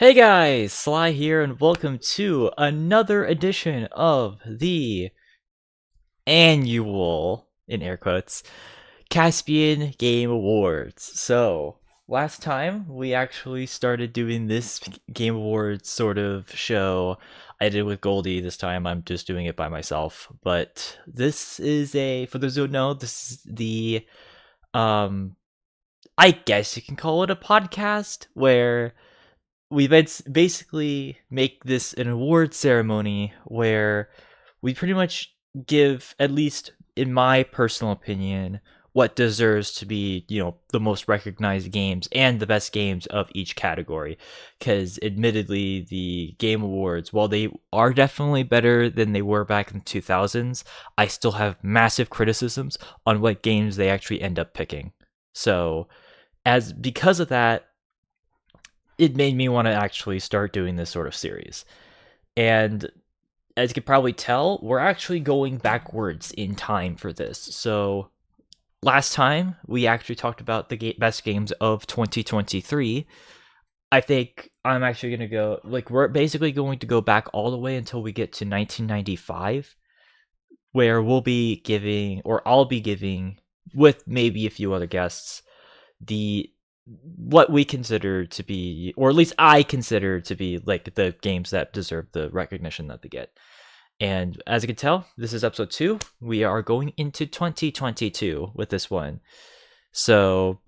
Hey guys, Sly here, and welcome to another edition of the annual, in air quotes, Caspian Game Awards. So, last time we actually started doing this Game Awards sort of show. I did it with Goldie. This time I'm just doing it by myself. But this is for those who don't know, this is um, I guess you can call it a podcast where we basically make this an award ceremony where we pretty much give, at least in my personal opinion, what deserves to be, the most recognized games and the best games of each category. Because admittedly, the Game Awards, while they are definitely better than they were back in the 2000s, I still have massive criticisms on what games they actually end up picking. So, because of that, it made me want to actually start doing this sort of series. And as you can probably tell, we're actually going backwards in time for this. So last time we actually talked about the best games of 2023. I think I'm actually going to go, we're basically going to go back all the way until we get to 1995, where we'll be giving, or I'll be giving, with maybe a few other guests, the what we consider to be, or at least I consider to be, like the games that deserve the recognition that they get. And as you can tell, this is episode 2. We are going into 2022 with this one. So,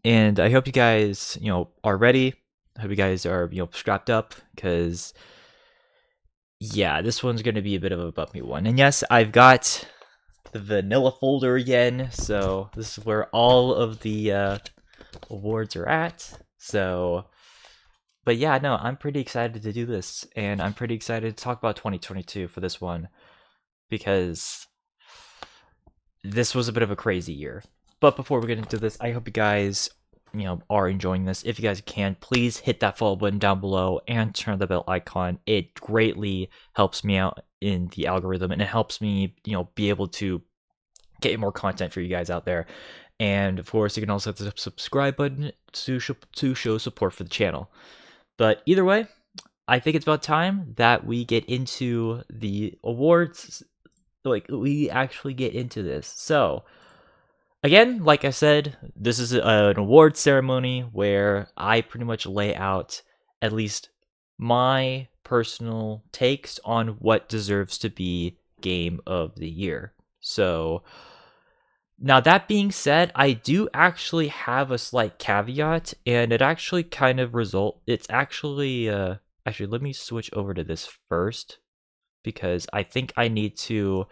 and I hope you guys, are ready. I hope you guys are, strapped up, because yeah, this one's going to be a bit of a bumpy one. And yes, I've got the vanilla folder again, so this is where all of the awards are at. So, but yeah, no, I'm pretty excited to do this, and I'm pretty excited to talk about 2022 for this one, because this was a bit of a crazy year. But before we get into this, I hope you guys, are enjoying this. If you guys can, please hit that follow button down below and turn the bell icon. It greatly helps me out in the algorithm, and it helps me, be able to get more content for you guys out there. And of course, you can also hit the subscribe button to show support for the channel. But either way, I think it's about time that we get into the awards. We actually get into this. So, again, like I said, this is an award ceremony where I pretty much lay out at least my personal takes on what deserves to be Game of the Year. So, now that being said, I do actually have a slight caveat, and it actually kind of it's actually actually, let me switch over to this first, because I think I need to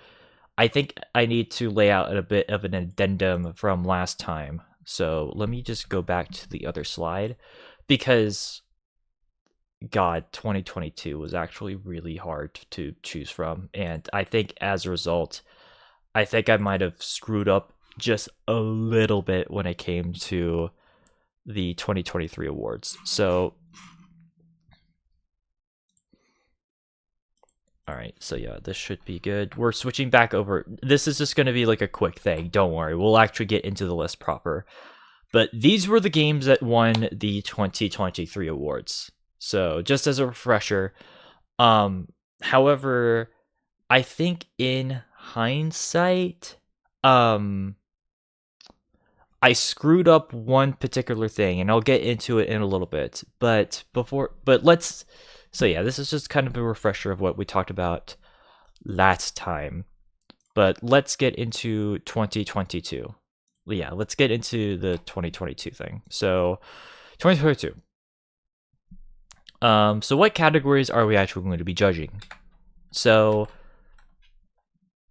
lay out a bit of an addendum from last time. So let me just go back to the other slide, because God, 2022 was actually really hard to choose from, and I think as a result, I think I might have screwed up just a little bit when it came to the 2023 awards. So, all right, so yeah, this should be good. We're switching back over. This is just going to be like a quick thing. Don't worry, we'll actually get into the list proper. But these were the games that won the 2023 awards. So, just as a refresher, however, I think in hindsight, I screwed up one particular thing, and I'll get into it in a little bit. But this is just kind of a refresher of what we talked about last time. But let's get into 2022. Yeah, let's get into the 2022 thing. So, 2022. So what categories are we actually going to be judging? So,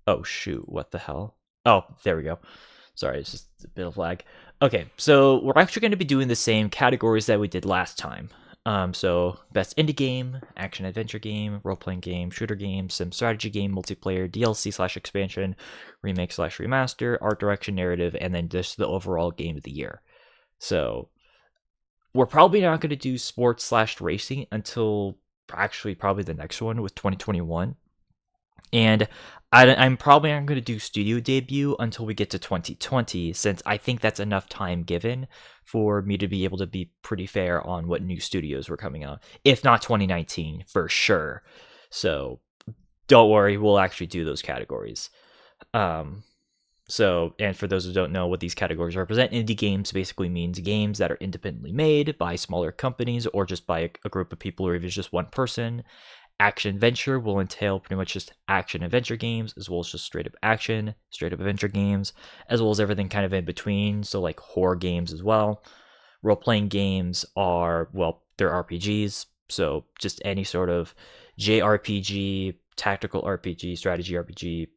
oh shoot, what the hell? Oh, there we go. Sorry, it's just a bit of lag. Okay, so we're actually going to be doing the same categories that we did last time. So best indie game, action adventure game, role playing game, shooter game, sim strategy game, multiplayer, DLC/expansion, remake/remaster, art direction, narrative, and then just the overall game of the year. So we're probably not going to do sports/racing until actually probably the next one with 2021. And I'm probably not going to do studio debut until we get to 2020, since I think that's enough time given for me to be able to be pretty fair on what new studios were coming out. If not 2019, for sure. So don't worry, we'll actually do those categories. And for those who don't know what these categories represent, indie games basically means games that are independently made by smaller companies or just by a group of people or even just one person. Action adventure will entail pretty much just action adventure games, as well as just straight up action, straight up adventure games, as well as everything kind of in between. So like horror games as well. Role playing games are, well, they're RPGs. So just any sort of JRPG, tactical RPG, strategy RPG,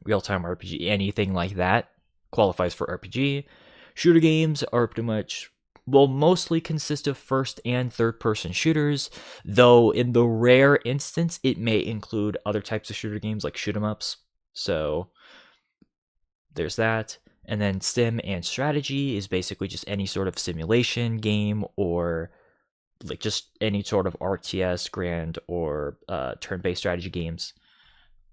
real-time RPG, anything like that qualifies for RPG. Shooter games are pretty much, will mostly consist of first and third person shooters, though in the rare instance it may include other types of shooter games like shoot 'em ups. So there's that. And then sim and strategy is basically just any sort of simulation game or like just any sort of RTS, grand, or turn-based strategy games.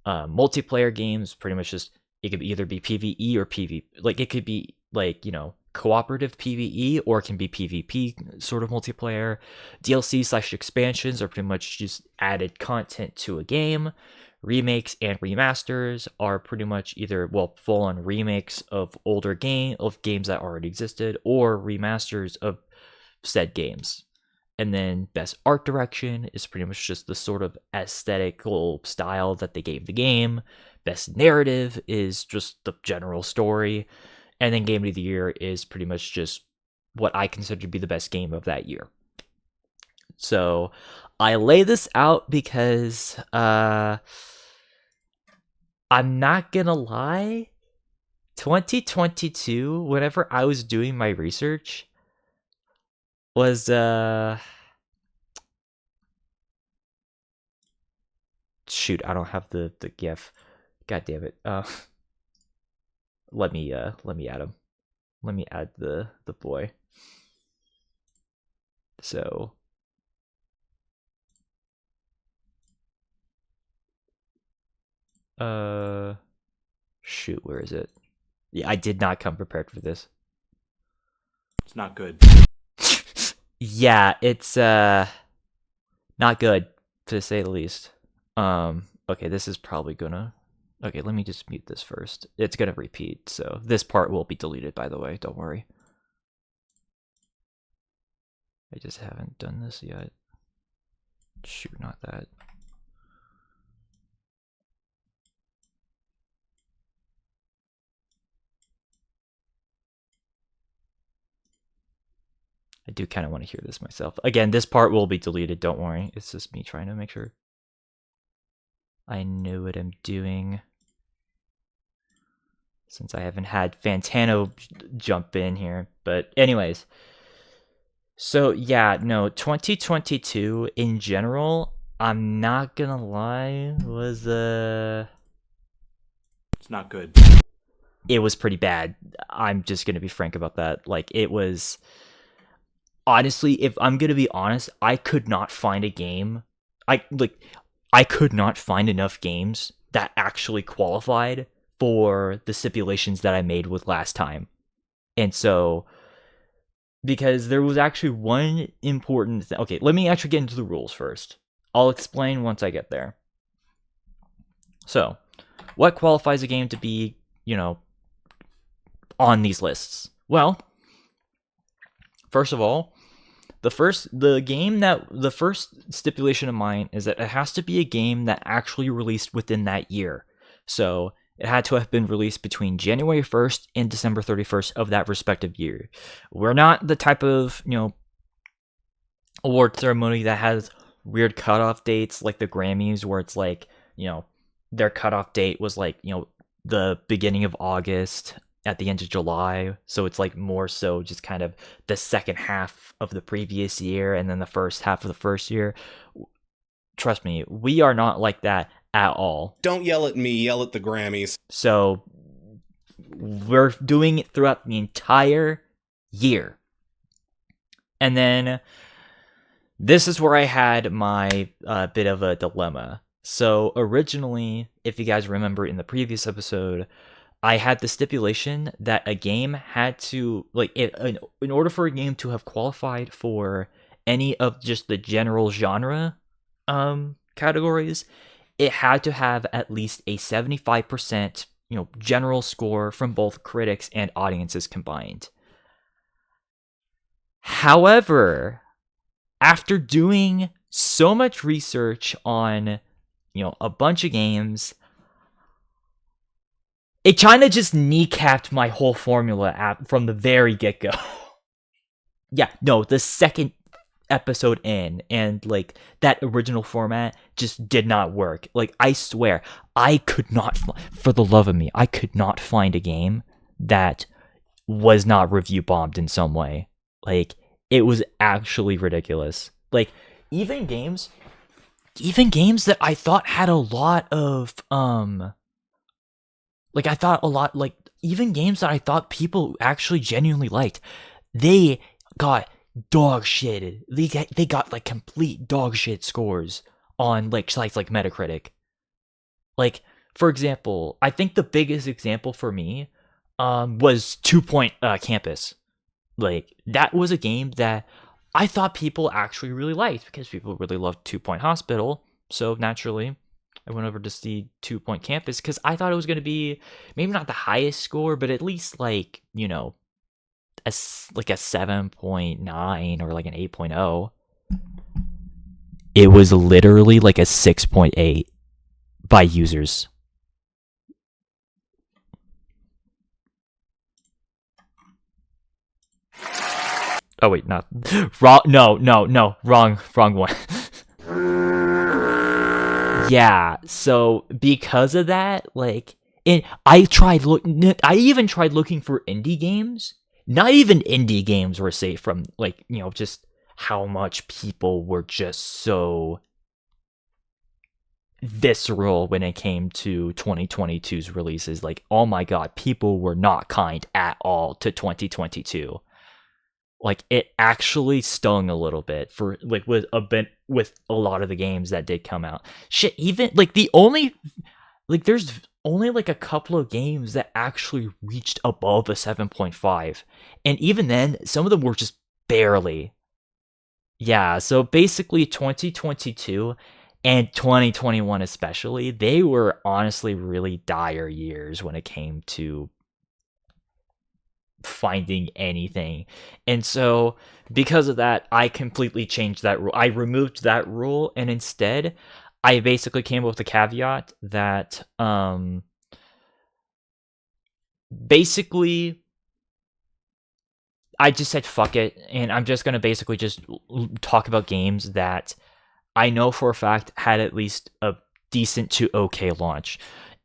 Multiplayer games, pretty much just, it could either be PvE or PvP. Like it could be like, cooperative PvE, or it can be PvP sort of multiplayer. DLC/expansions are pretty much just added content to a game. Remakes and remasters are pretty much either, well, full-on remakes of games that already existed, or remasters of said games. And then best art direction is pretty much just the sort of aesthetical style that they gave the game. Best narrative is just the general story. And then game of the year is pretty much just what I consider to be the best game of that year. So I lay this out because I'm not gonna lie, 2022, whenever I was doing my research, was shoot, I don't have the GIF. God damn it. Let me add him. Let me add the boy. So shoot, where is it? Yeah, I did not come prepared for this. It's not good. Yeah, it's not good, to say the least. Okay, this is probably gonna, okay, let me just mute this first. It's gonna repeat, so this part will be deleted, by the way, don't worry. I just haven't done this yet. Shoot, not that. I do kind of want to hear this myself. Again, this part will be deleted, don't worry. It's just me trying to make sure I know what I'm doing, since I haven't had Fantano jump in here. But anyways, so yeah, no, 2022 in general, I'm not gonna lie, was It's not good. it was pretty bad. I'm just gonna be frank about that. Like, it was, honestly, if I'm gonna be honest, I could not find a game. I could not find enough games that actually qualified for the stipulations that I made with last time. And so, because there was actually one important thing. Okay, let me actually get into the rules first. I'll explain once I get there. So, what qualifies a game to be, on these lists? Well, first of all, the first stipulation of mine is that it has to be a game that actually released within that year. So it had to have been released between January 1st and December 31st of that respective year. We're not the type of, award ceremony that has weird cutoff dates like the Grammys, where it's like, their cutoff date was like, the beginning of August at the end of July. So it's like more so just kind of the second half of the previous year and then the first half of the first year. Trust me, we are not like that at all. Don't yell at me, yell at the Grammys. So we're doing it throughout the entire year. And then this is where I had my bit of a dilemma. So originally, if you guys remember in the previous episode, I had the stipulation that a game had to in order for a game to have qualified for any of just the general genre categories, it had to have at least a 75% general score from both critics and audiences combined. However, after doing so much research on a bunch of games, it kind of just kneecapped my whole formula from the very get-go. Yeah, no, the second episode in, and like that original format just did not work. Like, I swear, I could not, for the love of me, I could not find a game that was not review bombed in some way. Like, it was actually ridiculous. Like, even games that I thought had a lot of even games that I thought people actually genuinely liked, they got dog shitted. They got like complete dog shit scores on like sites like Metacritic. Like, for example, I think the biggest example for me was 2 Point Campus. Like, that was a game that I thought people actually really liked because people really loved 2 Point Hospital. So naturally, I went over to see 2 Point Campus because I thought it was going to be maybe not the highest score, but at least like, a 7.9 or like an 8.0. It was literally like a 6.8 by users. Oh wait, not wrong. No, wrong one. Yeah, so because of that, like, and I even tried looking for indie games. Not even indie games were safe from, like, just how much people were just so visceral when it came to 2022's releases. Like, oh my god, people were not kind at all to 2022. Like, it actually stung a little bit for like with a lot of the games that did come out. Shit, even like there's only like a couple of games that actually reached above a 7.5, and even then some of them were just barely. Yeah, so basically 2022 and 2021 especially, they were honestly really dire years when it came to finding anything. And so because of that, I completely changed that rule. I removed that rule, and instead I basically came up with a caveat that basically I just said fuck it, and I'm just going to basically just talk about games that I know for a fact had at least a decent to okay launch.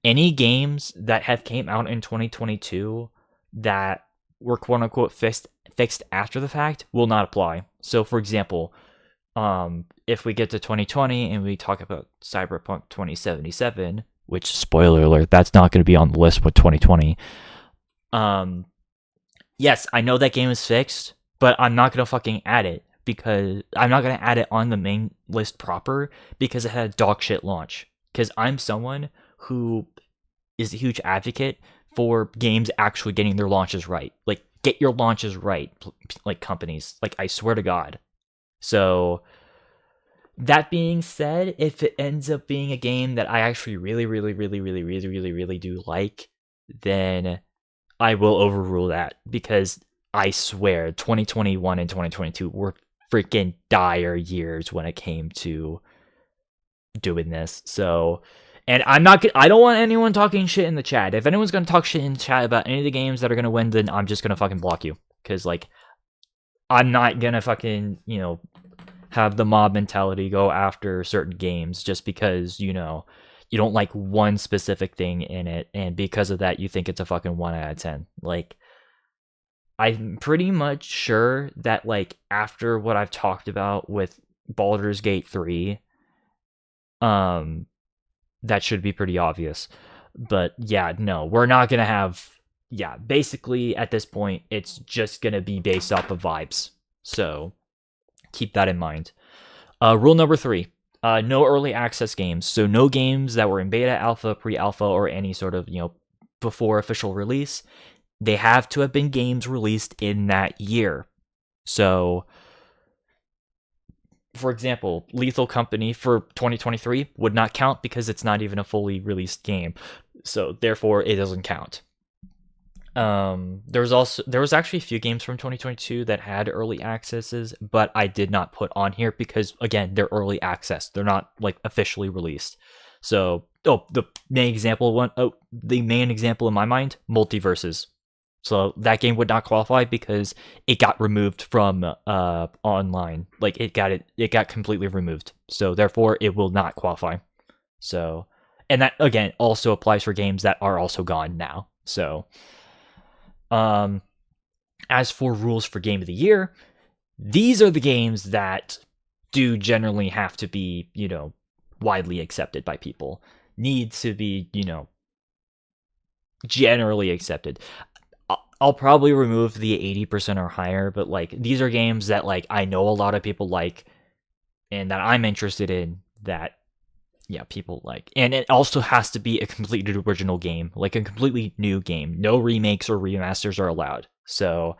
Any games that have came out in 2022 that were quote unquote fixed after the fact will not apply. So, for example, if we get to 2020 and we talk about Cyberpunk 2077, which, spoiler alert, that's not going to be on the list with 2020. Yes, I know that game is fixed, but I'm not going to fucking add it because I'm not going to add it on the main list proper because it had a dog shit launch. Because I'm someone who is a huge advocate for games actually getting their launches right. Like, get your launches right, like, companies. Like, I swear to God. So, that being said, if it ends up being a game that I actually really do like, then I will overrule that, because I swear 2021 and 2022 were freaking dire years when it came to doing this. So, and I don't want anyone talking shit in the chat. If anyone's going to talk shit in the chat about any of the games that are going to win, then I'm just going to fucking block you. Because, like, I'm not going to fucking, have the mob mentality go after certain games just because, you don't like one specific thing in it, and because of that, you think it's a fucking 1 out of 10. Like, I'm pretty much sure that, like, after what I've talked about with Baldur's Gate 3, that should be pretty obvious. But yeah, no, we're not gonna have. Yeah, basically at this point, it's just gonna be based off of vibes. So keep that in mind. Rule number 3: No early access games. So no games that were in beta, alpha, pre-alpha, or any sort of, before official release. They have to have been games released in that year. So, for example, Lethal Company for 2023 would not count because it's not even a fully released game. So therefore, it doesn't count. There was actually a few games from 2022 that had early accesses, but I did not put on here because again, they're early access. They're not like officially released. So, the main example in my mind, Multiverses. So that game would not qualify because it got removed from online. Like it got completely removed. So therefore, it will not qualify. So, and that again also applies for games that are also gone now. So, as for rules for Game of the Year, these are the games that do generally have to be, widely accepted by people. Need to be, generally accepted. I'll probably remove the 80% or higher, but like these are games that like I know a lot of people like and that I'm interested in that people like. And it also has to be a completely original game, like a completely new game. No remakes or remasters are allowed. So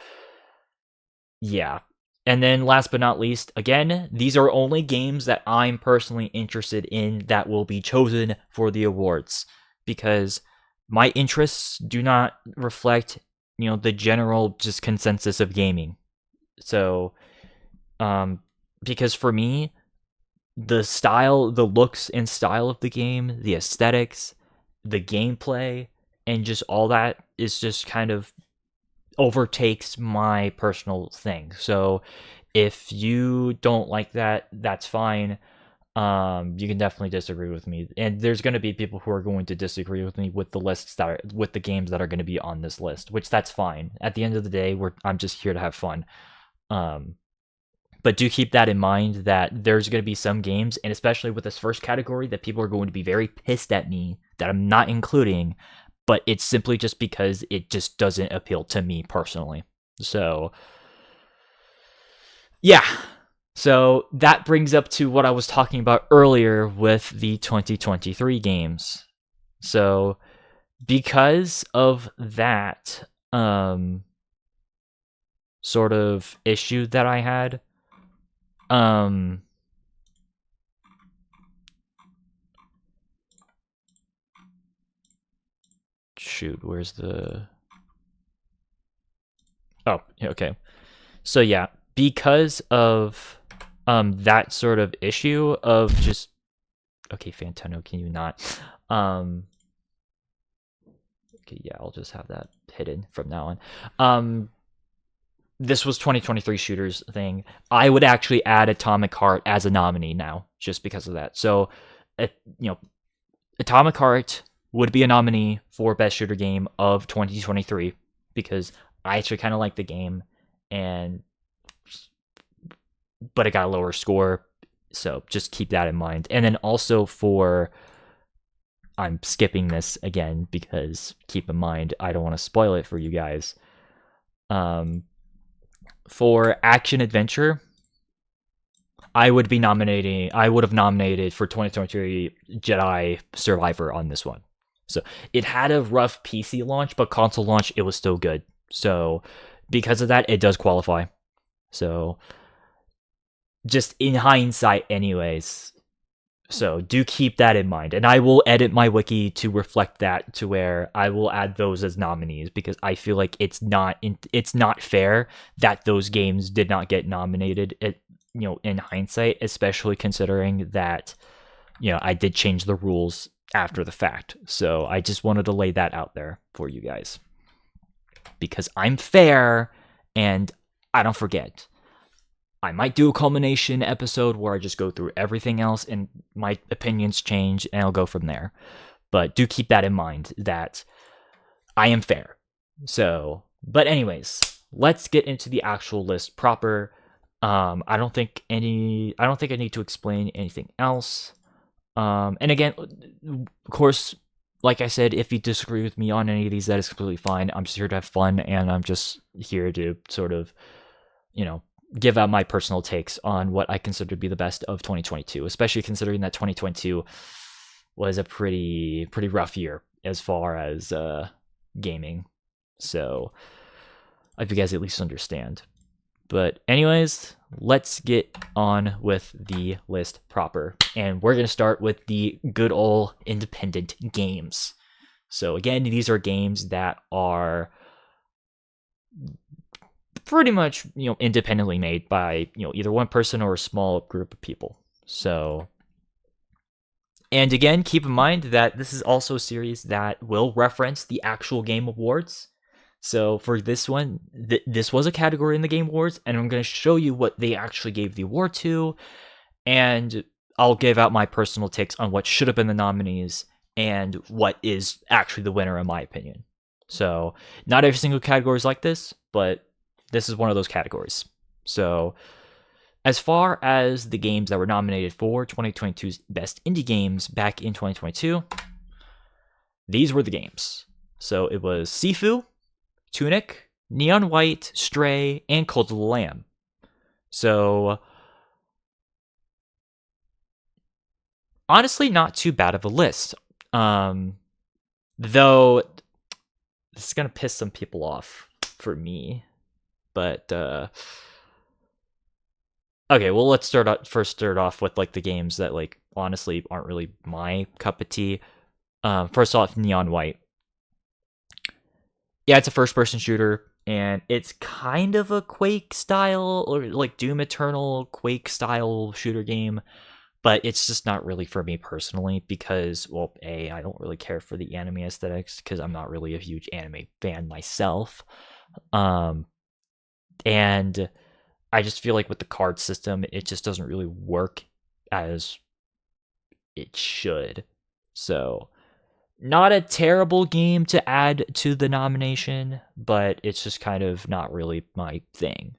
yeah. And then last but not least, again, these are only games that I'm personally interested in that will be chosen for the awards because my interests do not reflect, the general just consensus of gaming. So, because for me, the looks and style of the game, the aesthetics, the gameplay, and just all that is just kind of overtakes my personal thing. So if you don't like that, that's fine. You can definitely disagree with me, and there's going to be people who are going to disagree with me with with the games that are going to be on this list, which that's fine. At the end of the day, I'm just here to have fun. But do keep that in mind that there's going to be some games, and especially with this first category, that people are going to be very pissed at me that I'm not including, but it's simply just because it just doesn't appeal to me personally. So, yeah. So that brings up to what I was talking about earlier with the 2023 games. So because of that sort of issue that I had, shoot, where's the... Oh, okay. So yeah, because of that sort of issue of just... Okay, Fantano, can you not? Okay, yeah, I'll just have that hidden from now on. This was 2023 shooters thing. I would actually add Atomic Heart as a nominee now, just because of that. So, Atomic Heart would be a nominee for Best Shooter Game of 2023 because I actually kind of like the game, but it got a lower score. So just keep that in mind. And then also I'm skipping this again because keep in mind I don't want to spoil it for you guys. For action adventure, I would have nominated for 2023 Jedi Survivor on this one. So it had a rough PC launch, but console launch, it was still good. So because of that, it does qualify. So just in hindsight anyways. So do keep that in mind. And I will edit my wiki to reflect that to where I will add those as nominees because I feel like it's not fair that those games did not get nominated in hindsight, especially considering that I did change the rules after the fact. So I just wanted to lay that out there for you guys because I'm fair and I don't forget. I might do a culmination episode where I just go through everything else and my opinions change and I'll go from there. But do keep that in mind that I am fair. So, but anyways, let's get into the actual list proper. I don't think I need to explain anything else. And again, of course, like I said, if you disagree with me on any of these, that is completely fine. I'm just here to have fun and I'm just here to sort of, give out my personal takes on what I consider to be the best of 2022, especially considering that 2022 was a pretty rough year as far as gaming. So I hope you guys at least understand. But anyways, let's get on with the list proper. And we're going to start with the good old independent games. So again, these are games that are pretty much, independently made by, either one person or a small group of people. So, and again, keep in mind that this is also a series that will reference the actual Game Awards. So for this one, this was a category in the Game Awards, and I'm going to show you what they actually gave the award to, and I'll give out my personal takes on what should have been the nominees and what is actually the winner in my opinion. So not every single category is like this, but this is one of those categories. So as far as the games that were nominated for 2022's Best Indie Games back in 2022, these were the games. So it was Sifu, Tunic, Neon White, Stray, and Cult of the Lamb. So honestly, not too bad of a list. Though this is gonna piss some people off for me. But okay, well let's start off with like the games that like honestly aren't really my cup of tea. First off, Neon White. Yeah, it's a first-person shooter, and it's kind of a Quake style or like Doom Eternal Quake style shooter game, but it's just not really for me personally because, well, I don't really care for the anime aesthetics because I'm not really a huge anime fan myself. And I just feel like with the card system, it just doesn't really work as it should. So, not a terrible game to add to the nomination, but it's just kind of not really my thing.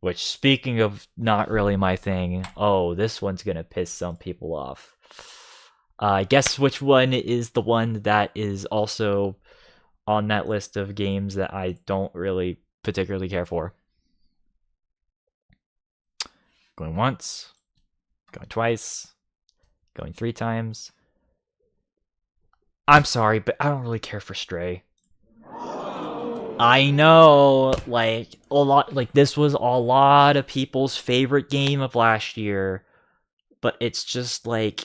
Which, speaking of not really my thing, oh, this one's gonna piss some people off. Guess which one is the one that is also on that list of games that I don't really particularly care for. Going once, going twice, going 3 times. I'm sorry, but I don't really care for Stray. I know, like a lot, like this was a lot of people's favorite game of last year, but it's just like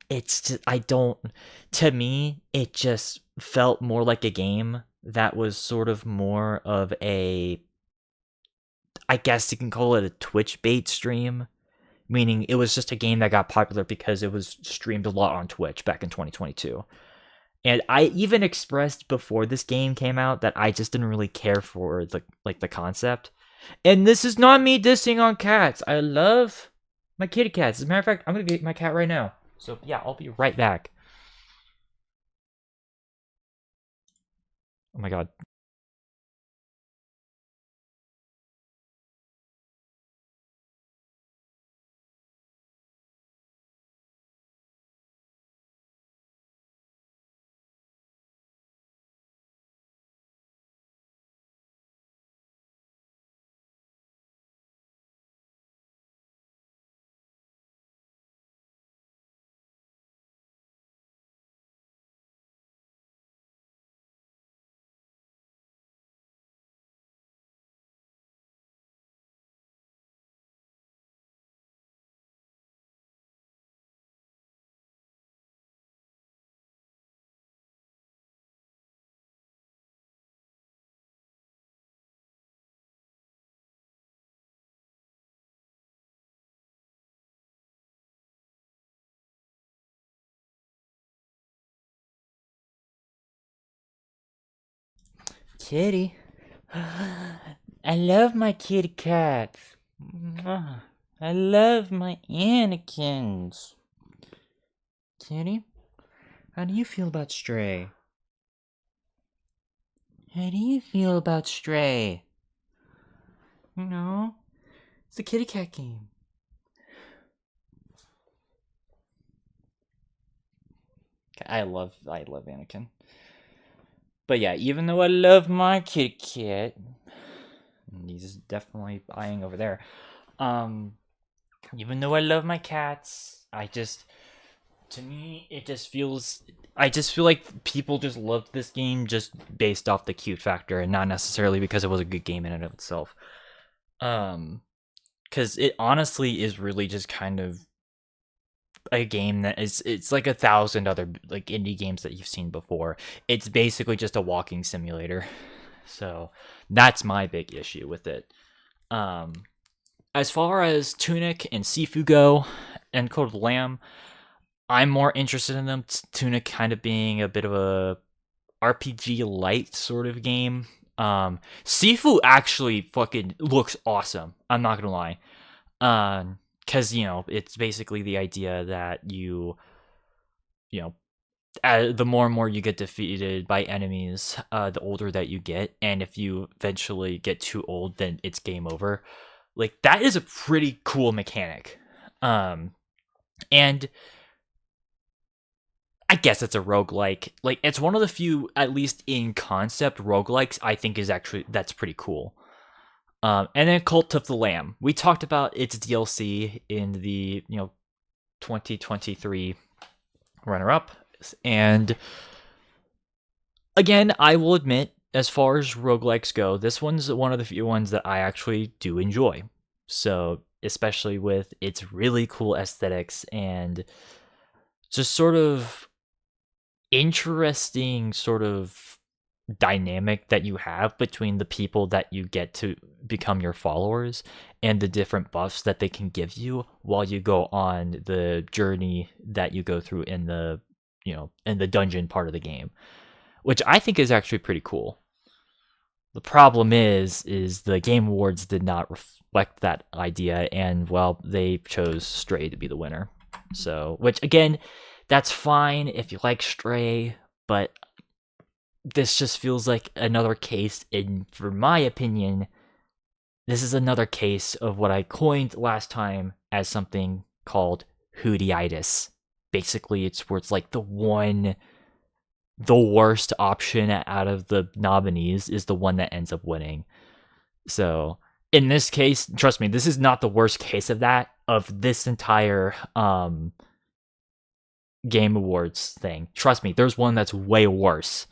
it's just, I don't. To me, it just felt more like a game that was sort of more of a, I guess you can call it a Twitch bait stream, meaning it was just a game that got popular because it was streamed a lot on Twitch back in 2022. And I even expressed before this game came out that I just didn't really care for the concept. And this is not me dissing on cats. I love my kitty cats. As a matter of fact, I'm gonna get my cat right now. So yeah, I'll be right back. Oh my god. Kitty. I love my kitty cats. I love my Anakins. Kitty, how do you feel about Stray? How do you feel about Stray? No, it's a kitty cat game. I love Anakin. But yeah, even though I love my kitty cat, And he's definitely eyeing over there. Even though I love my cats, to me, it just feels. I just feel like people just loved this game just based off the cute factor, and not necessarily because it was a good game in and of itself. Because it honestly is really just kind of a game that it's like 1,000 other like indie games that you've seen before. It's basically just a walking simulator. So that's my big issue with it. As far as Tunic and Sifu go, and Code of the Lamb, I'm more interested in them. Tunic kind of being a bit of a RPG light sort of game. Sifu actually fucking looks awesome. I'm not gonna lie. Because it's basically the idea that you know, the more and more you get defeated by enemies, the older that you get, and if you eventually get too old, then it's game over. Like that is a pretty cool mechanic. And I guess it's a roguelike. Like it's one of the few, at least in concept, roguelikes I think that's pretty cool. And then Cult of the Lamb. We talked about its DLC in the 2023 runner-up, and again, I will admit, as far as roguelikes go, this one's one of the few ones that I actually do enjoy. So, especially with its really cool aesthetics and just sort of interesting sort of dynamic that you have between the people that you get to become your followers and the different buffs that they can give you while you go on the journey that you go through in the in the dungeon part of the game, which I think is actually pretty cool. The problem is the Game Awards did not reflect that idea, and well, they chose Stray to be the winner. So, which again, that's fine if you like Stray, but this just feels like another case, in, for my opinion, this is another case of what I coined last time as something called hoodie-itis. Basically, it's where it's like the worst option out of the nominees is the one that ends up winning. So, in this case, trust me, this is not the worst case of this entire Game Awards thing. Trust me, there's one that's way worse.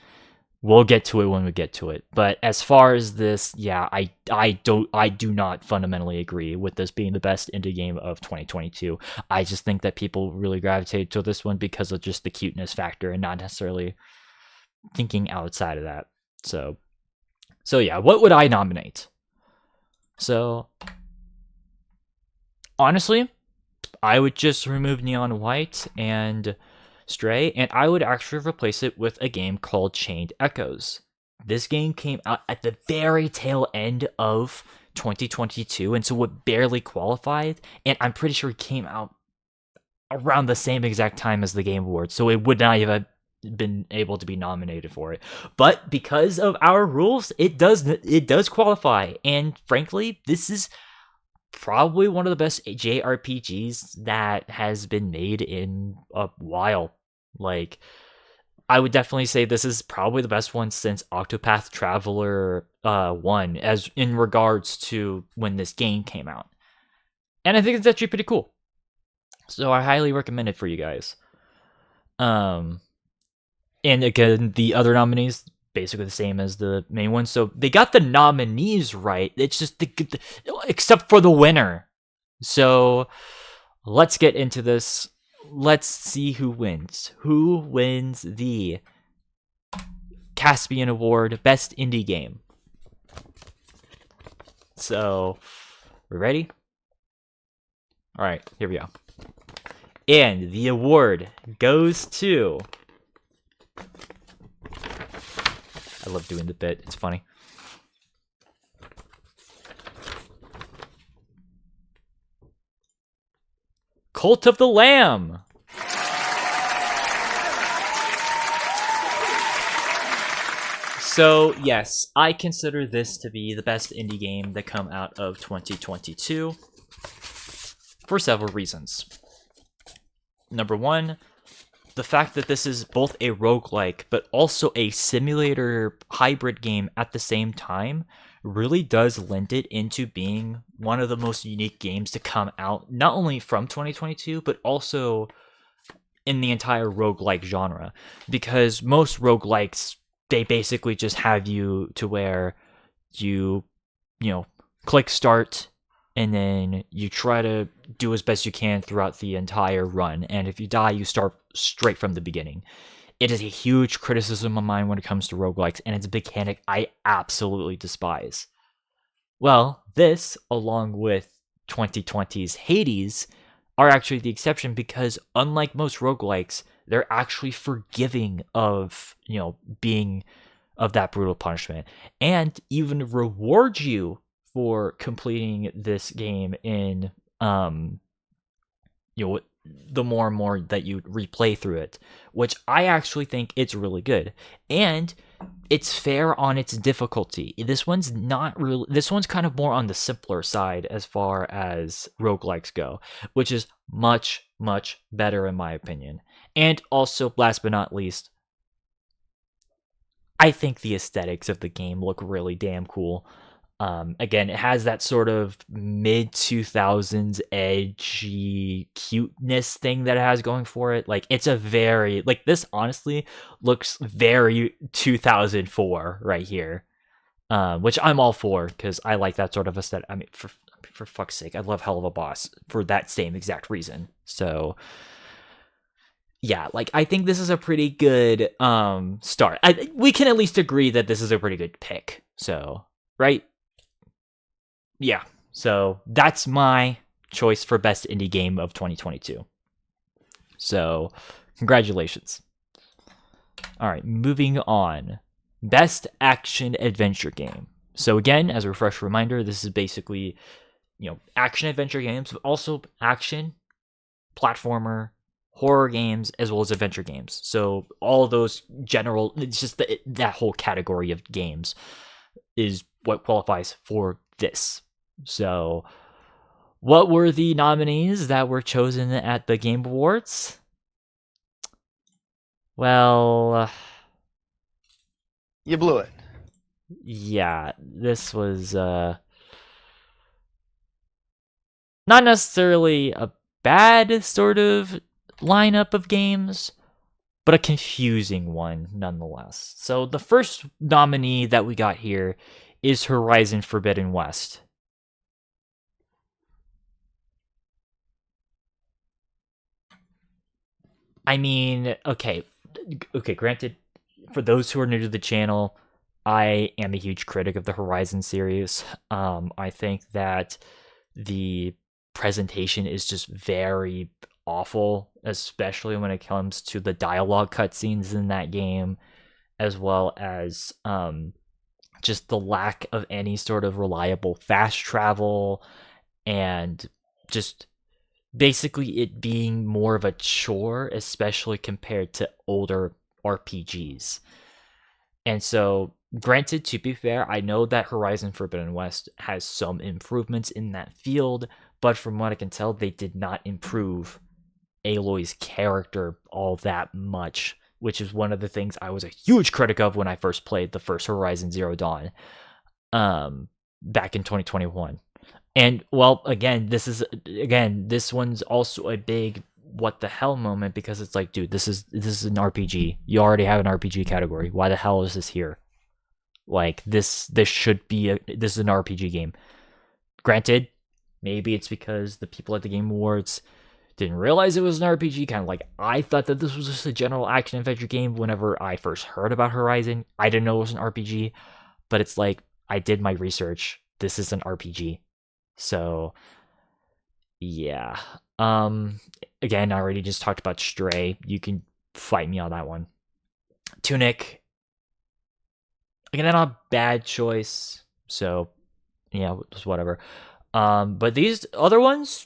We'll get to it when we get to it. But as far as this, yeah, I do not fundamentally agree with this being the best indie game of 2022. I just think that people really gravitated to this one because of just the cuteness factor and not necessarily thinking outside of that. So yeah, what would I nominate? So honestly, I would just remove Neon White and Stray, and I would actually replace it with a game called Chained Echoes. This game came out at the very tail end of 2022, and so it barely qualified, and I'm pretty sure it came out around the same exact time as the Game Awards, so it would not have been able to be nominated for it. But because of our rules, it does qualify, and frankly, this is probably one of the best JRPGs that has been made in a while. Like, I would definitely say this is probably the best one since Octopath Traveler 1, as in regards to when this game came out. And I think it's actually pretty cool. So I highly recommend it for you guys. And again, the other nominees, basically the same as the main one. So they got the nominees right. It's just except for the winner. So let's get into this. Let's see who wins. Who wins the Caspian Award Best Indie Game? So, we're ready? All right, here we go. And the award goes to... I love doing the bit. It's funny. Cult of the Lamb. So, yes, I consider this to be the best indie game that come out of 2022 for several reasons. Number one, the fact that this is both a roguelike but also a simulator hybrid game at the same time really does lend it into being one of the most unique games to come out, not only from 2022, but also in the entire roguelike genre. Because most roguelikes, they basically just have you to where you click start and then you try to do as best you can throughout the entire run. And if you die, you start straight from the beginning. It is a huge criticism of mine when it comes to roguelikes, and it's a mechanic I absolutely despise. Well, this, along with 2020's Hades, are actually the exception because, unlike most roguelikes, they're actually forgiving of, being of that brutal punishment and even reward you for completing this game in the more and more that you replay through it, which I actually think it's really good. And it's fair on its difficulty. This one's not really, this one's kind of more on the simpler side as far as roguelikes go, which is much, much better in my opinion. And also, last but not least, I think the aesthetics of the game look really damn cool. Again, it has that sort of mid 2000s edgy cuteness thing that it has going for it. Like, it's a very, like, this honestly looks very 2004 right here, which I'm all for because I like that sort of aesthetic. I mean, for fuck's sake, I love Hell of a Boss for that same exact reason. So, yeah, like, I think this is a pretty good start. We can at least agree that this is a pretty good pick. So, right? Yeah, so that's my choice for best indie game of 2022. So, congratulations. All right, moving on. Best action adventure game. So again, as a refresh reminder, this is basically, action adventure games, but also action, platformer, horror games, as well as adventure games. So all of those general, it's just that whole category of games is what qualifies for this. So, what were the nominees that were chosen at the Game Awards? Well, you blew it. Yeah, this was not necessarily a bad sort of lineup of games, but a confusing one nonetheless. So, the first nominee that we got here is Horizon Forbidden West. I mean, okay, granted, for those who are new to the channel, I am a huge critic of the Horizon series. I think that the presentation is just very awful, especially when it comes to the dialogue cutscenes in that game, as well as just the lack of any sort of reliable fast travel, and just basically it being more of a chore, especially compared to older RPGs. And so, granted, to be fair, I know that Horizon Forbidden West has some improvements in that field, but from what I can tell, they did not improve Aloy's character all that much, which is one of the things I was a huge critic of when I first played the first Horizon Zero Dawn back in 2021. And, well, this one's also a big what the hell moment, because it's like, dude, this is an RPG. You already have an RPG category. Why the hell is this here? Like, this should be this is an RPG game. Granted, maybe it's because the people at the Game Awards didn't realize it was an RPG, kind of like I thought that this was just a general action adventure game whenever I first heard about Horizon. I didn't know it was an RPG, but it's like, I did my research. This is an RPG. So, yeah. Again, I already just talked about Stray. You can fight me on that one. Tunic. Again, not a bad choice. So, yeah, just whatever. But these other ones,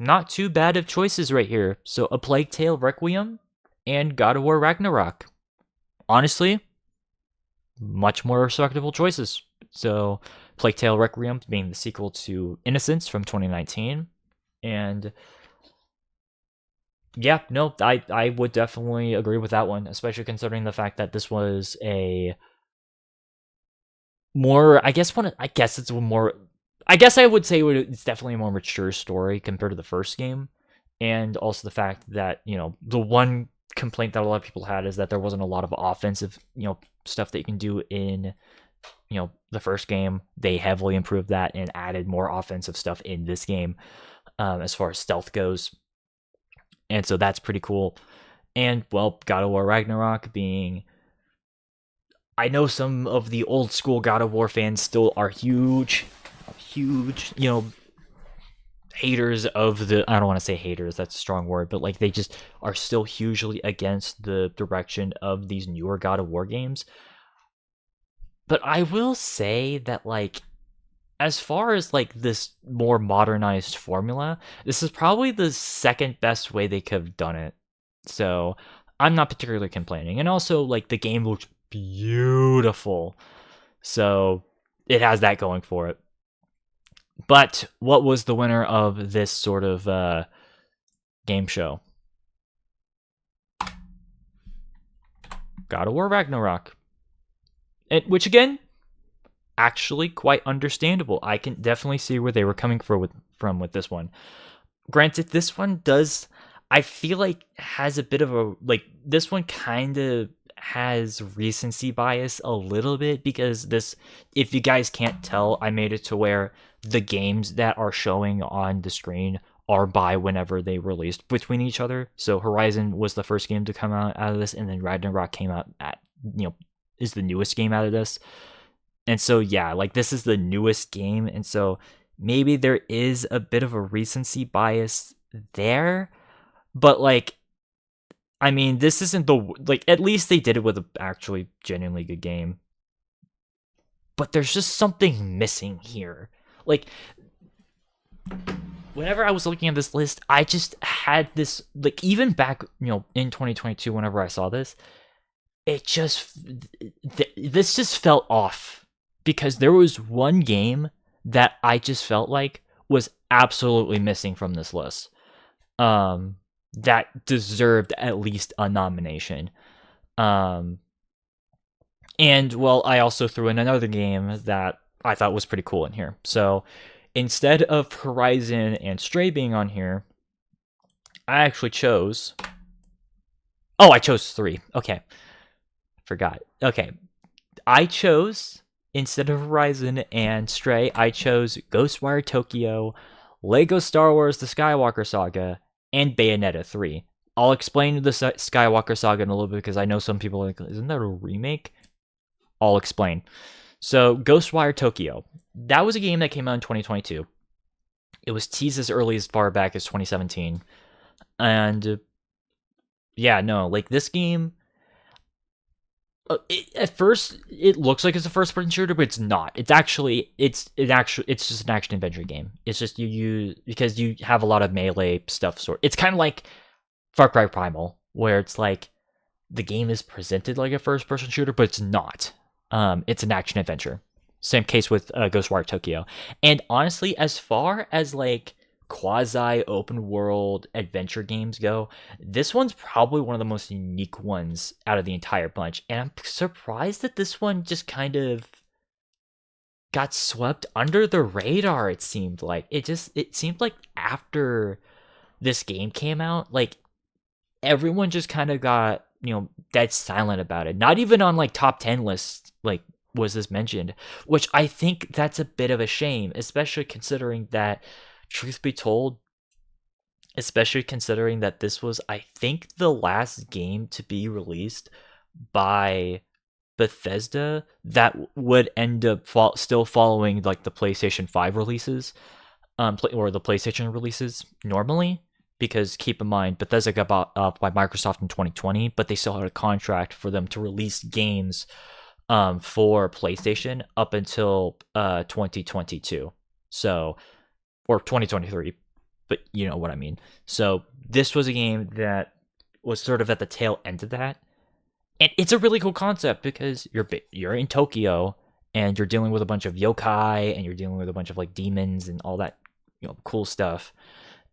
not too bad of choices right here. So, A Plague Tale Requiem and God of War Ragnarok. Honestly, much more respectable choices. So, Plague Tale Requiem being the sequel to Innocence from 2019. And yeah, no, I would definitely agree with that one, especially considering the fact that this was a more. I guess I would say it's definitely a more mature story compared to the first game, and also the fact that the one complaint that a lot of people had is that there wasn't a lot of offensive stuff that you can do in the first game. They heavily improved that and added more offensive stuff in this game, as far as stealth goes, and so that's pretty cool. And well, God of War Ragnarok being, I know some of the old school God of War fans still are huge, haters of the, I don't want to say haters, that's a strong word, but like they just are still hugely against the direction of these newer God of War games. But I will say that, like, as far as like this more modernized formula, this is probably the second best way they could have done it. So I'm not particularly complaining. And also, like, the game looks beautiful. So it has that going for it. But what was the winner of this sort of game show? God of War Ragnarok. Which, again, actually quite understandable. I can definitely see where they were coming from with this one. Granted, this one does, I feel like, has a bit of a, like, this one kind of has recency bias a little bit, because this, if you guys can't tell, I made it to where the games that are showing on the screen are by whenever they released between each other. So Horizon was the first game to come out of this, and then Ragnarok came out at, is the newest game out of this. And so, yeah, like, this is the newest game, and so maybe there is a bit of a recency bias there, but, like, I mean, this isn't the, like, at least they did it with an actually genuinely good game. But there's just something missing here. Like, whenever I was looking at this list, I just had this, like, even back, in 2022, whenever I saw this, this just felt off, because there was one game that I just felt like was absolutely missing from this list, that deserved at least a nomination. And, well, I also threw in another game that I thought was pretty cool in here. So instead of Horizon and Stray being on here, I actually chose... Oh, I chose 3. Okay. Forgot. Okay. I chose, instead of Horizon and Stray, I chose Ghostwire Tokyo, Lego Star Wars The Skywalker Saga, and Bayonetta 3. I'll explain the Skywalker Saga in a little bit, because I know some people are like, isn't that a remake? I'll explain. So, Ghostwire Tokyo. That was a game that came out in 2022. It was teased as early as far back as 2017. And, yeah, no, like, this game... at first, it looks like it's a first-person shooter, but it's not. It's just an action-adventure game. It's just because you have a lot of melee stuff. It's kind of like Far Cry Primal, where it's like the game is presented like a first-person shooter, but it's not. It's an action-adventure. Same case with Ghostwire Tokyo. And honestly, as far as like quasi open world adventure games go, this one's probably one of the most unique ones out of the entire bunch, and I'm surprised that this one just kind of got swept under the radar. It seemed like it seemed like after this game came out, like, everyone just kind of got dead silent about it. Not even on like top 10 lists like was this mentioned, which I think that's a bit of a shame, especially considering that, truth be told, this was, I think, the last game to be released by Bethesda that would end up still following like the PlayStation 5 releases, or the PlayStation releases normally. Because keep in mind, Bethesda got bought up by Microsoft in 2020, but they still had a contract for them to release games for PlayStation up until 2022. So, or 2023, but you know what I mean. So this was a game that was sort of at the tail end of that, and it's a really cool concept, because you're in Tokyo and you're dealing with a bunch of yokai, and you're dealing with a bunch of like demons and all that cool stuff.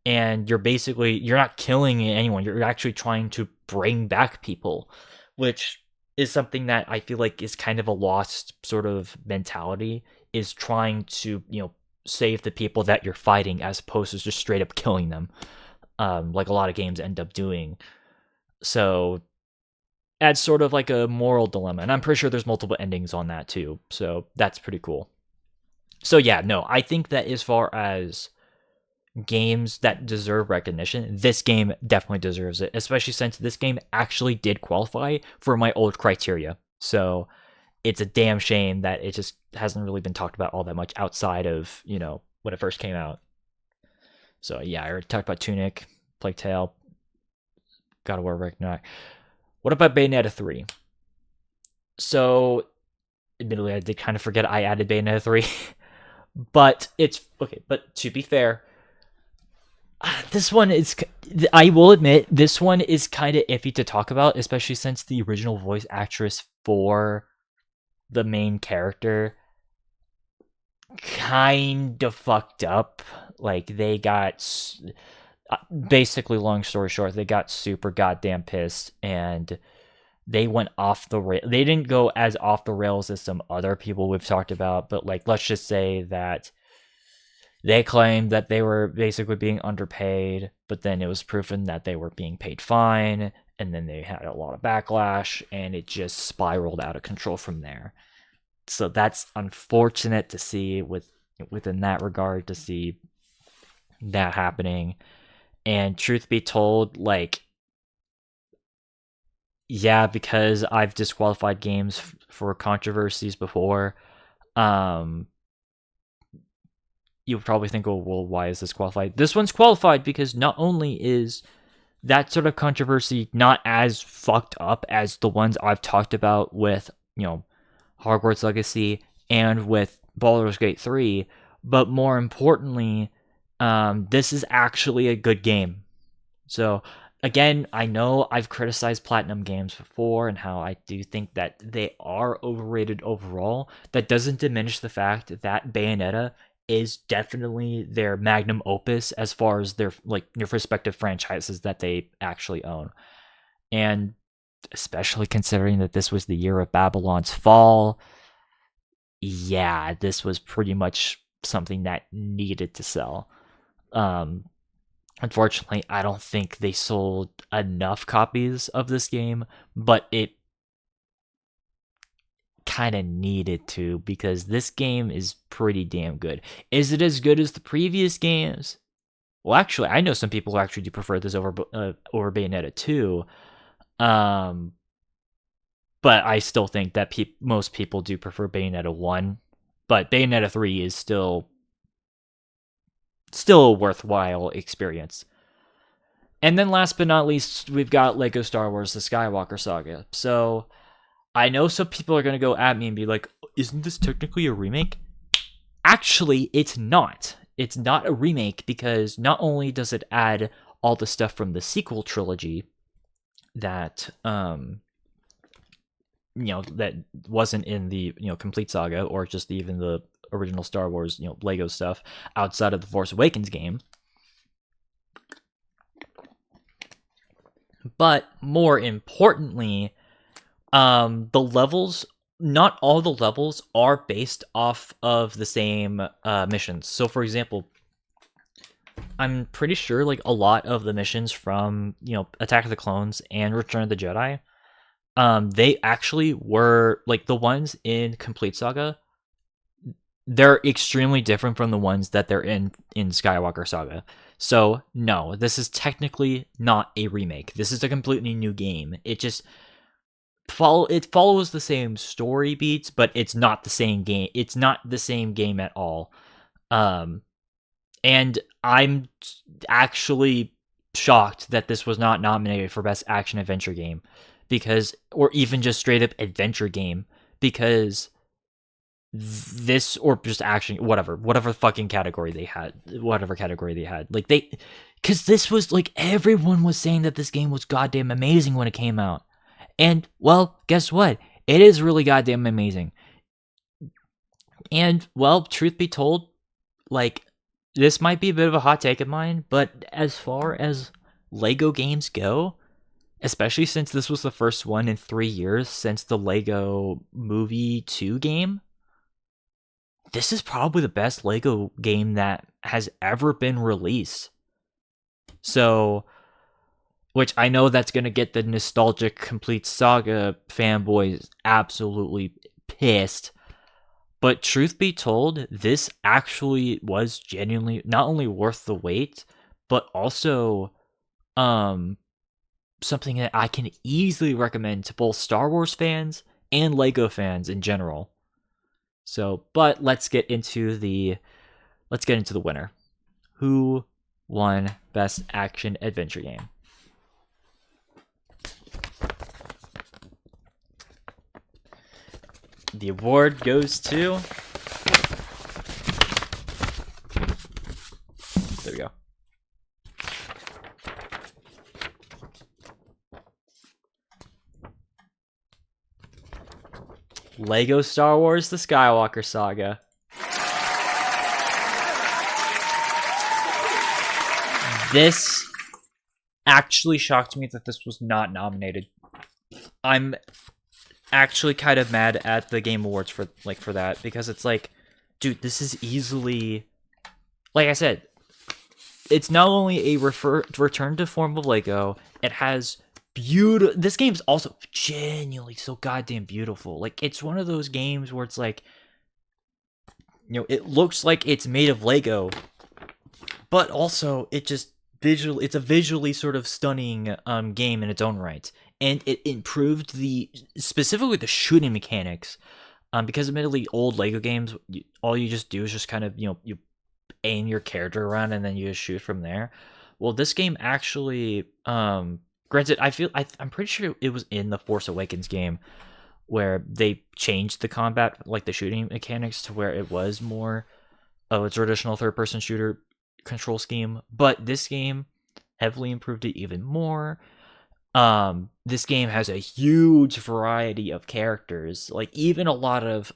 And you're not killing anyone. You're actually trying to bring back people, which is something that I feel like is kind of a lost sort of mentality, is trying to, save the people that you're fighting as opposed to just straight up killing them, like a lot of games end up doing. So adds sort of like a moral dilemma, and I'm pretty sure there's multiple endings on that too, so that's pretty cool. So yeah, no, I think that as far as games that deserve recognition, this game definitely deserves it, especially since this game actually did qualify for my old criteria. So it's a damn shame that it just hasn't really been talked about all that much outside of, when it first came out. So yeah, I already talked about Tunic, Plague Tale, God of War Ragnarok. What about Bayonetta 3? So, admittedly, I did kind of forget I added Bayonetta 3. But it's okay. But to be fair, this one is, I will admit, this one is kind of iffy to talk about, especially since the original voice actress for the main character kind of fucked up. Like, they got, basically, long story short, they got super goddamn pissed, and they went off the rail. They didn't go as off the rails as some other people we've talked about, but like, let's just say that they claimed that they were basically being underpaid, but then it was proven that they were being paid fine, and then they had a lot of backlash, and it just spiraled out of control from there. So that's unfortunate to see within that regard, to see that happening. And truth be told, like, yeah, because I've disqualified games for controversies before, you would probably think, well, why is this qualified? This one's qualified because not only is that sort of controversy not as fucked up as the ones I've talked about with, Hogwarts Legacy and with Baldur's Gate 3, but more importantly, this is actually a good game. So, again, I know I've criticized Platinum games before and how I do think that they are overrated overall. That doesn't diminish the fact that Bayonetta is definitely their magnum opus as far as their respective franchises that they actually own. And especially considering that this was the year of Babylon's Fall, yeah, this was pretty much something that needed to sell. Unfortunately, I don't think they sold enough copies of this game, but it kind of needed to, because this game is pretty damn good. Is it as good as the previous games? Well, actually, I know some people who actually do prefer this over Bayonetta 2. But I still think that most people do prefer Bayonetta 1. But Bayonetta 3 is still a worthwhile experience. And then last but not least, we've got Lego Star Wars The Skywalker Saga. So I know some people are going to go at me and be like, isn't this technically a remake? Actually, it's not. It's not a remake because not only does it add all the stuff from the sequel trilogy that that wasn't in the complete saga, or just even the original Star Wars Lego stuff outside of the Force Awakens game. But more importantly, the levels, not all the levels are based off of the same missions. So, for example, I'm pretty sure like a lot of the missions from Attack of the Clones and Return of the Jedi, they actually were like the ones in Complete Saga. They're extremely different from the ones that they're in Skywalker Saga. So no, this is technically not a remake. This is a completely new game. It just follows the same story beats, but it's not the same game. It's not the same game at all. And I'm actually shocked that this was not nominated for Best Action Adventure Game, because, or even just straight up adventure game, because this, or just action, whatever fucking category they had, like because this was like, everyone was saying that this game was goddamn amazing when it came out, and well, guess what? It is really goddamn amazing. And well, truth be told, like, this might be a bit of a hot take of mine, but as far as Lego games go, especially since this was the first one in 3 years since the Lego Movie 2 game. This is probably the best Lego game that has ever been released. So, which I know that's going to get the nostalgic Complete Saga fanboys absolutely pissed. But truth be told, this actually was genuinely not only worth the wait, but also um something that I can easily recommend to both Star Wars fans and Lego fans in general. So, but let's get into the winner. Who won Best Action Adventure Game? The award goes to... There we go. Lego Star Wars The Skywalker Saga. This actually shocked me that this was not nominated. I'm actually kind of mad at the Game Awards for that, because it's like, dude, this is easily, like I said, it's not only a return to form of Lego, it has beautiful. This game's also genuinely so goddamn beautiful. Like, it's one of those games where it's like, it looks like it's made of Lego, but also it's a visually sort of stunning game in its own right. And it improved specifically the shooting mechanics, because admittedly old Lego games, all you just do is just kind of, you aim your character around and then you just shoot from there. Well, this game actually, granted, I'm pretty sure it was in the Force Awakens game where they changed the combat, like the shooting mechanics, to where it was more of a traditional third-person shooter control scheme. But this game heavily improved it even more. This game has a huge variety of characters, like even a lot of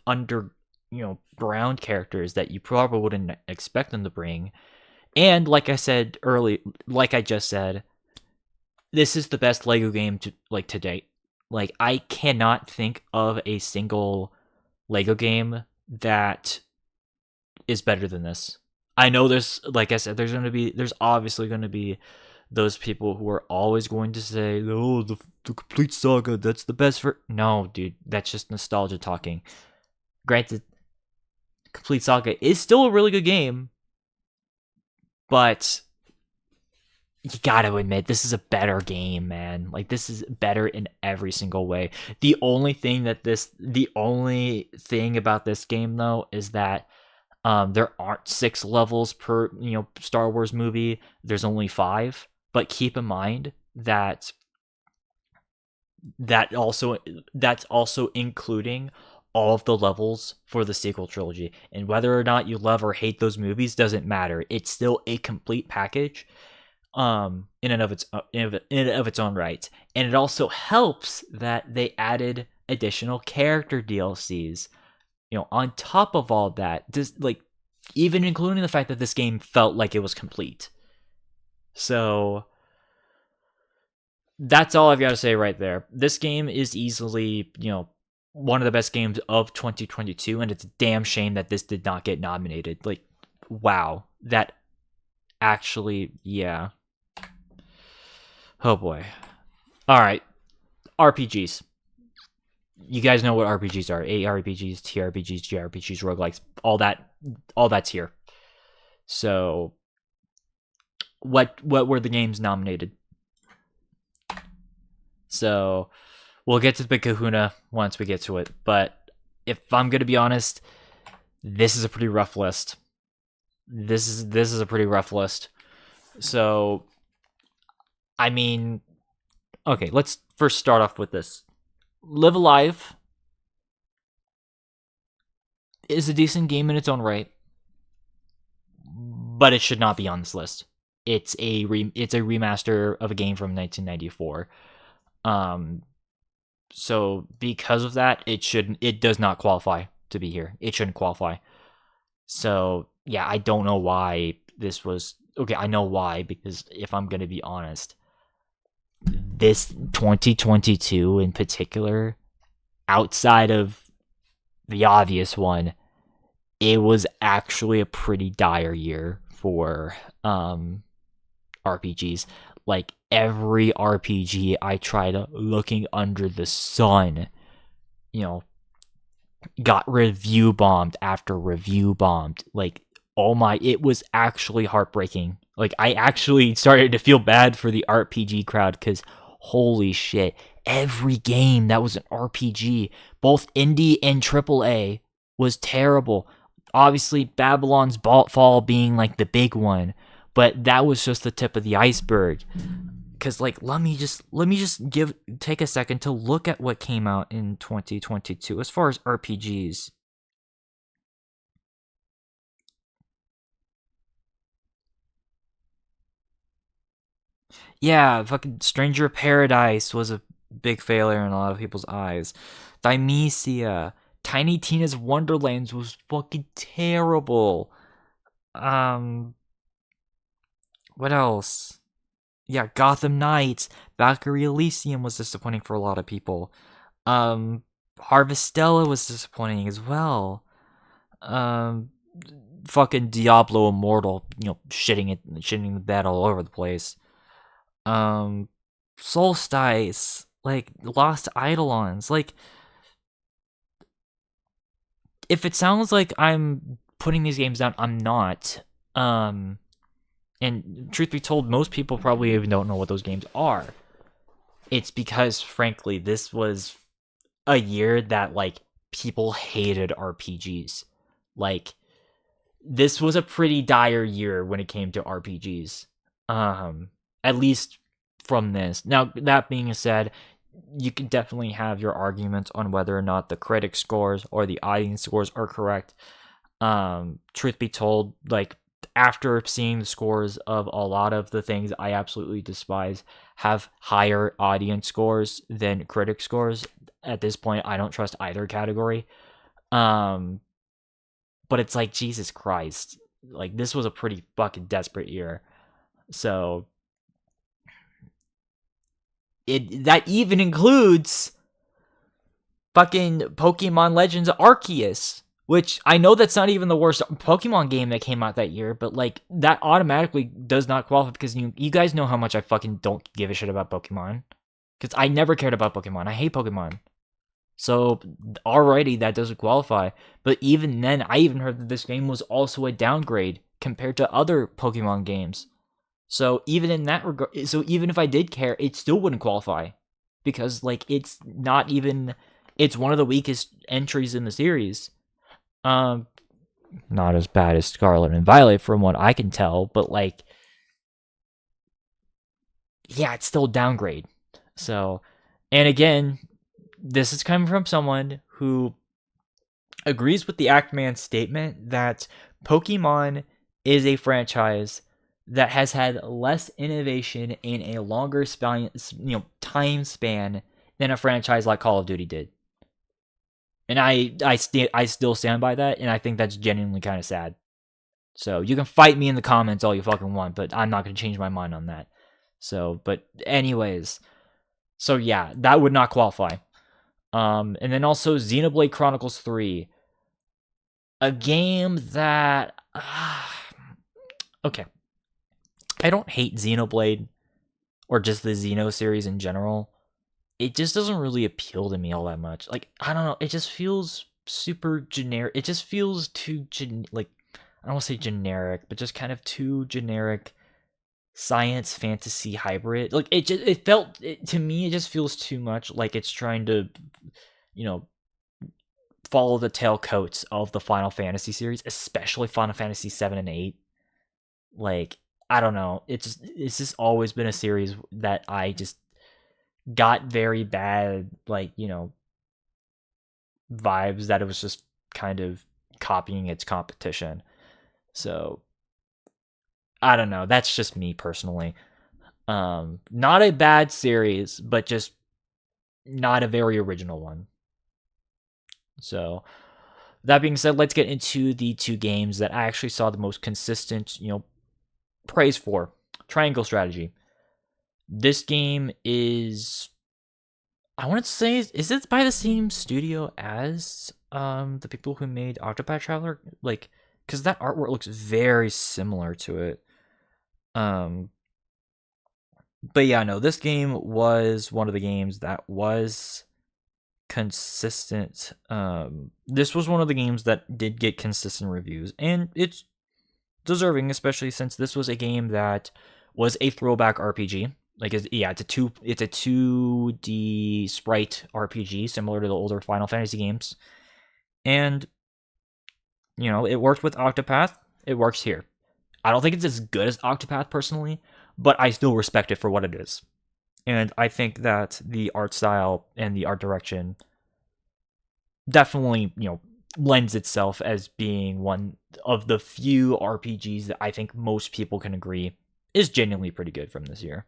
ground characters that you probably wouldn't expect them to bring. And like I just said, this is the best Lego game to date. Like, I cannot think of a single Lego game that is better than this. I know like I said, there's obviously going to be those people who are always going to say, "Oh, the Complete Saga, that's the best for." No, dude, that's just nostalgia talking. Granted, Complete Saga is still a really good game, but you gotta admit, this is a better game, man. Like, this is better in every single way. The only thing about this game, though, is that there aren't 6 levels per Star Wars movie. There's only 5. But keep in mind that that's also including all of the levels for the sequel trilogy. And whether or not you love or hate those movies doesn't matter. It's still a complete package, in and of its own right. And it also helps that they added additional character DLCs, on top of all that. Just like, even including the fact that this game felt like it was complete. So that's all I've got to say right there. This game is easily, one of the best games of 2022, and it's a damn shame that this did not get nominated. Like, wow. That actually, yeah. Oh boy. All right. RPGs. You guys know what RPGs are. ARPGs, TRPGs, JRPGs, roguelikes, all that's here. So what were the games nominated? So we'll get to the big kahuna once we get to it. But if I'm going to be honest, this is a pretty rough list. This is a pretty rough list. So, I mean, okay, let's first start off with this. Live Alive is a decent game in its own right, but it should not be on this list. It's a remaster of a game from 1994. So because of that, it does not qualify to be here. It shouldn't qualify. So yeah, I don't know why this was okay. I know why, because if I'm gonna be honest, this 2022 in particular, outside of the obvious one, it was actually a pretty dire year for RPGs. Like every RPG I tried looking under the sun, you know, got review bombed after review bombed. Like, oh my, it was actually heartbreaking. Like, I actually started to feel bad for the RPG crowd because holy shit, every game that was an RPG, both indie and AAA, was terrible. Obviously, Babylon's Fall being like the big one, but that was just the tip of the iceberg. Because like, let me just take a second to look at what came out in 2022 as far as RPGs. Yeah, fucking Stranger Paradise was a big failure in a lot of people's eyes. Dimesia, Tiny Tina's Wonderlands was fucking terrible. Um, what else? Yeah, Gotham Knights, Valkyrie Elysium was disappointing for a lot of people. Harvestella was disappointing as well. Um, fucking Diablo Immortal, shitting the bed all over the place. Um, Solstice, like Lost Eidolons, like if it sounds like I'm putting these games down, I'm not. And truth be told, most people probably even don't know what those games are. It's because, frankly, this was a year that like people hated RPGs. Like this was a pretty dire year when it came to RPGs. At least from this. Now, that being said, you can definitely have your arguments on whether or not the critic scores or the audience scores are correct. Truth be told, like after seeing the scores of a lot of the things I absolutely despise have higher audience scores than critic scores. At this point, I don't trust either category. But it's like Jesus Christ. Like this was a pretty fucking desperate year. So that even includes fucking Pokemon Legends Arceus, which I know that's not even the worst Pokemon game that came out that year, but like that automatically does not qualify because you guys know how much I fucking don't give a shit about Pokemon. Because I never cared about Pokemon. I hate Pokemon. So already that doesn't qualify. But even then, I even heard that this game was also a downgrade compared to other Pokemon games. So even in that regard, so even if I did care, it still wouldn't qualify because like it's not even. It's one of the weakest entries in the series. Um, not as bad as Scarlet and Violet from what I can tell, but like, yeah, it's still downgrade. So, and again, this is coming from someone who agrees with the Actman's statement that Pokemon is a franchise that has had less innovation in a longer time span than a franchise like Call of Duty did. And I still stand by that, and I think that's genuinely kind of sad. So you can fight me in the comments all you fucking want, but I'm not going to change my mind on that. So, but anyways, so yeah, that would not qualify. And then also Xenoblade Chronicles 3, a game that okay, I don't hate Xenoblade or just the Xeno series in general. It just doesn't really appeal to me all that much. Like, I don't know, it just feels super generic. It just feels too like I don't want to say generic, but just kind of too generic science fantasy hybrid. Like to me it just feels too much like it's trying to follow the tailcoats of the Final Fantasy series, especially Final Fantasy 7 and 8. Like, I don't know. It's just always been a series that I just got very bad, like, vibes that it was just kind of copying its competition. So, I don't know. That's just me personally. Not a bad series, but just not a very original one. So, that being said, let's get into the two games that I actually saw the most consistent, praise for. Triangle Strategy. This game is, I want to say, is it by the same studio as the people who made Octopath Traveler? Like, because that artwork looks very similar to it. But yeah, no, this game was one of the games that was consistent. This was one of the games that did get consistent reviews, and it's deserving, especially since this was a game that was a throwback RPG. Like, it's a 2D sprite RPG similar to the older Final Fantasy games, and it worked with Octopath. It works here. I don't think it's as good as Octopath personally, but I still respect it for what it is. And I think that the art style and the art direction definitely, lends itself as being one of the few RPGs that I think most people can agree is genuinely pretty good from this year.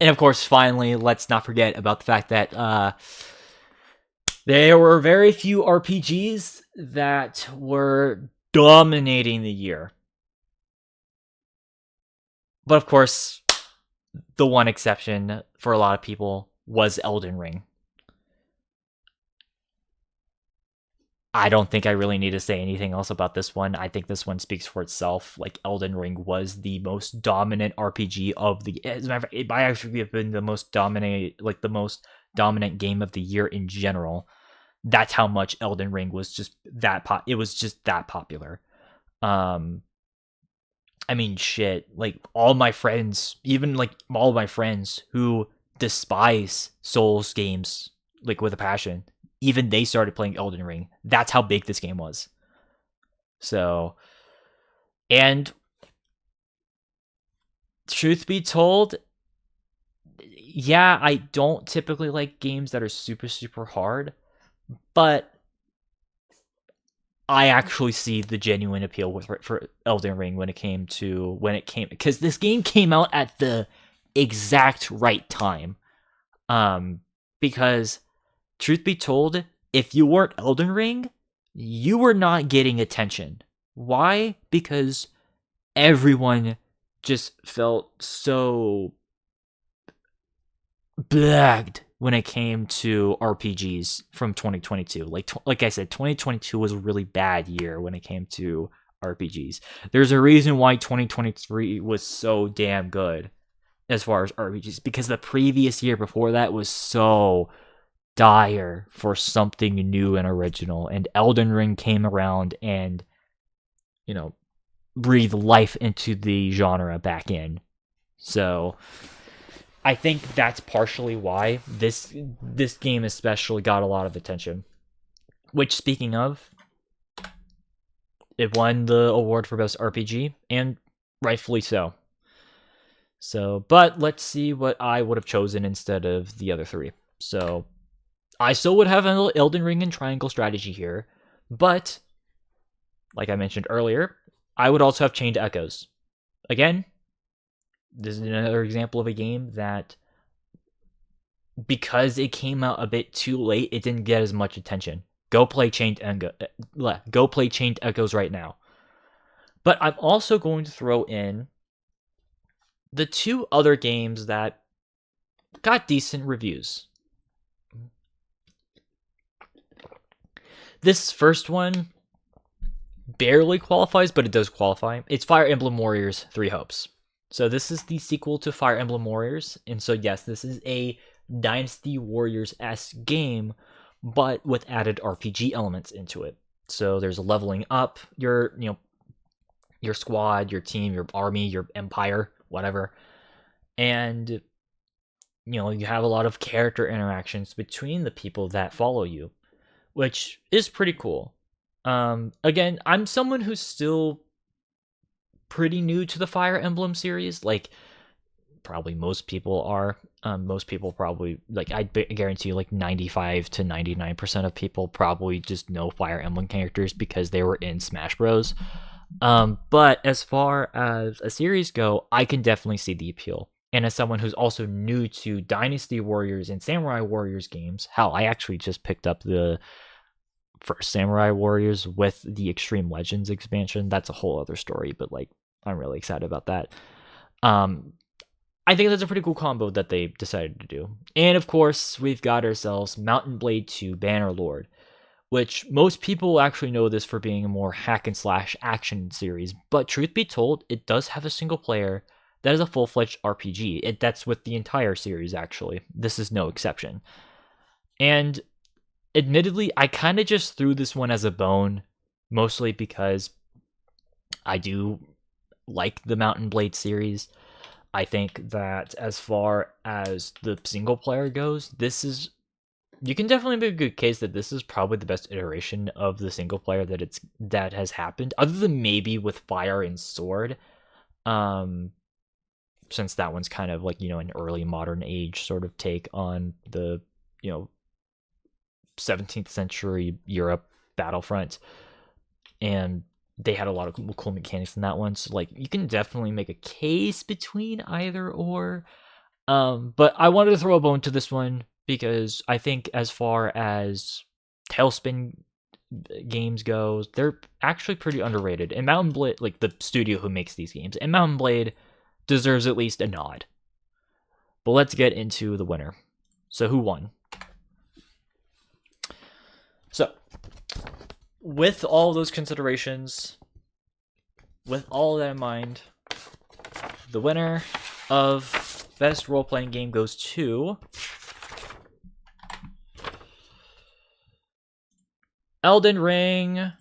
And of course, finally, let's not forget about the fact that there were very few RPGs that were dominating the year. But of course, the one exception for a lot of people was Elden Ring. I don't think I really need to say anything else about this one. I think this one speaks for itself. Like, Elden Ring was the most dominant RPG of the. As a matter of fact, it might actually have been the most dominant game of the year in general. That's how much Elden Ring was just that It was just that popular. I mean, shit. Like, all my friends, even like all of my friends who despise Souls games, like, with a passion, even they started playing Elden Ring. That's how big this game was. So, and truth be told, yeah, I don't typically like games that are super, super hard, but I actually see the genuine appeal for Elden Ring when it came because this game came out at the exact right time. Because truth be told, if you weren't Elden Ring, you were not getting attention. Why? Because everyone just felt so blagged when it came to RPGs from 2022. Like I said, 2022 was a really bad year when it came to RPGs. There's a reason why 2023 was so damn good as far as RPGs, because the previous year before that was so dire for something new and original, and Elden Ring came around and breathed life into the genre back in. So I think that's partially why this game especially got a lot of attention. Which, speaking of, it won the award for best RPG, and rightfully so. But let's see what I would have chosen instead of the other three. So, I still would have an Elden Ring and Triangle Strategy here, but like I mentioned earlier, I would also have Chained Echoes. Again, this is another example of a game that, because it came out a bit too late, it didn't get as much attention. Go play Chained Echoes right now. But I'm also going to throw in the two other games that got decent reviews. This first one barely qualifies, but it does qualify. It's Fire Emblem Warriors 3 Hopes. So this is the sequel to Fire Emblem Warriors, and so yes, this is a Dynasty Warriors-esque game, but with added RPG elements into it. So there's leveling up your squad, your team, your army, your empire, whatever. And you have a lot of character interactions between the people that follow you, which is pretty cool. Again, I'm someone who's still pretty new to the Fire Emblem series. Like, probably most people are. Most people probably, like, I guarantee you, like 95 to 99% of people probably just know Fire Emblem characters because they were in Smash Bros. But as far as a series go, I can definitely see the appeal. And as someone who's also new to Dynasty Warriors and Samurai Warriors games, hell, I actually just picked up the first Samurai Warriors with the Extreme Legends expansion. That's a whole other story, but like I'm really excited about that. Um, I think that's a pretty cool combo that they decided to do. And of course, we've got ourselves Mountain Blade 2 Bannerlord, which most people actually know this for being a more hack and slash action series. But truth be told, it does have a single player that is a full-fledged RPG. That's with the entire series, actually. This is no exception. And admittedly, I kind of just threw this one as a bone, mostly because I do like the Mountain Blade series. I think that as far as the single player goes, you can definitely make a good case that this is probably the best iteration of the single player that has happened, other than maybe with Fire and Sword. Since that one's kind of like, an early modern age sort of take on the, 17th century Europe battlefront. And they had a lot of cool mechanics in that one. So like you can definitely make a case between either or. But I wanted to throw a bone to this one because I think as far as Tailspin games goes, they're actually pretty underrated. And Mountain Blade, like the studio who makes these games, and Mountain Blade deserves at least a nod. But let's get into the winner. So who won? So, with all those considerations, with all that in mind, the winner of Best Role-Playing Game goes to Elden Ring.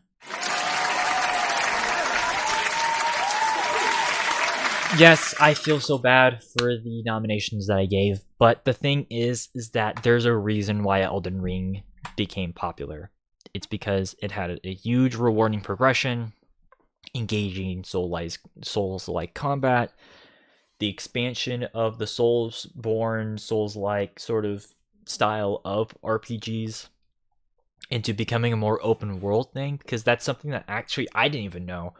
Yes, I feel so bad for the nominations that I gave, but the thing is that there's a reason why Elden Ring became popular. It's because it had a huge rewarding progression, engaging Souls-like combat, the expansion of the Soulsborne, Souls-like sort of style of RPGs into becoming a more open world thing, because that's something that actually I didn't even know,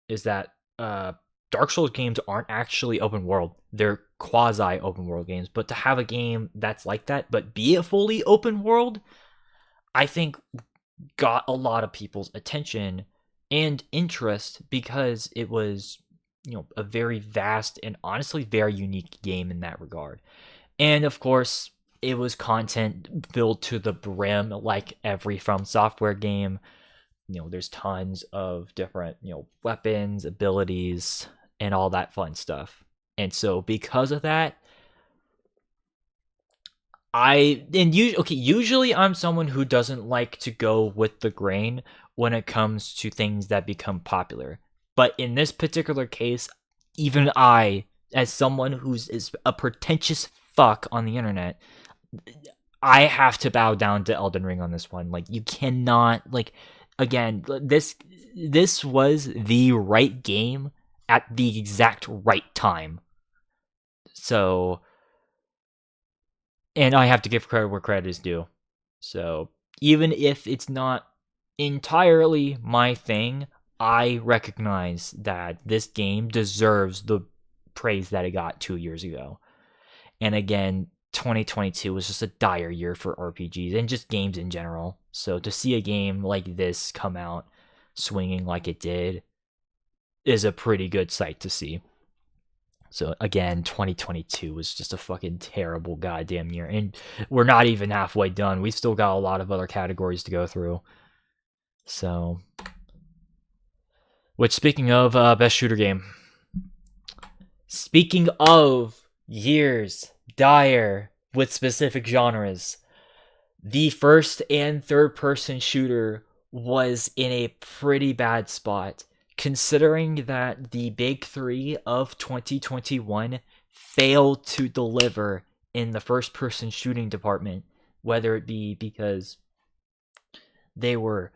is that Dark Souls games aren't actually open world. They're quasi open world games, but to have a game that's like that but be a fully open world, I think got a lot of people's attention and interest because it was, a very vast and honestly very unique game in that regard. And of course, it was content filled to the brim like every From Software game. There's tons of different, weapons, abilities, and all that fun stuff. And so because of that, usually I'm someone who doesn't like to go with the grain when it comes to things that become popular. But in this particular case, even I, as someone is a pretentious fuck on the internet, I have to bow down to Elden Ring on this one. Like, you cannot, like, again, this was the right game at the exact right time. So, and I have to give credit where credit is due. So, even if it's not entirely my thing, I recognize that this game deserves the praise that it got 2 years ago. And again, 2022 was just a dire year for RPGs and just games in general. So to see a game like this come out swinging like it did is a pretty good sight to see. So again, 2022 was just a fucking terrible goddamn year. And we're not even halfway done. We've still got a lot of other categories to go through. So, which, speaking of best shooter game, speaking of years dire with specific genres, the first and third person shooter was in a pretty bad spot, considering that the big three of 2021 failed to deliver in the first person shooting department, whether it be because they were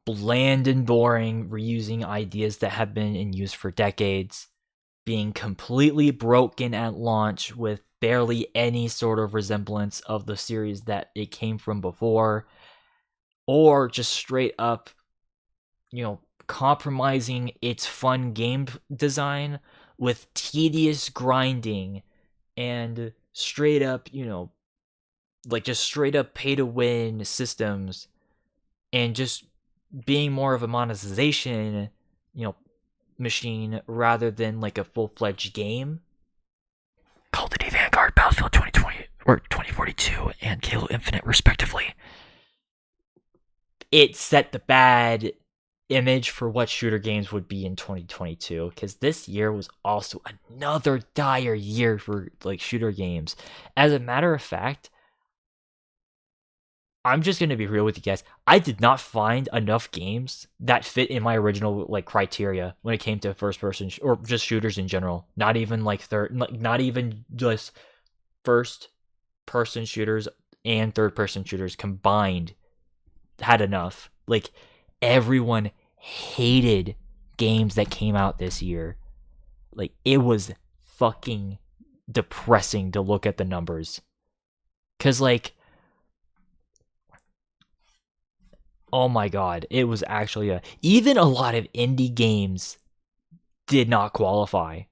bland and boring, reusing ideas that have been in use for decades, being completely broken at launch with barely any sort of resemblance of the series that it came from before, or just straight up, compromising its fun game design with tedious grinding and straight up, just straight up pay to win systems and just being more of a monetization, machine rather than like a full-fledged game. Call of Duty Vanguard, Battlefield 2020 or 2042, and Halo Infinite, respectively. It set the bad image for what shooter games would be in 2022, because this year was also another dire year for like shooter games. As a matter of fact, I'm just gonna be real with you guys. I did not find enough games that fit in my original like criteria when it came to first person or just shooters in general. Not even like not even just first person shooters and third person shooters combined had enough. Like, everyone hated games that came out this year. Like, it was fucking depressing to look at the numbers. Cause like, oh my god, it was actually even a lot of indie games did not qualify.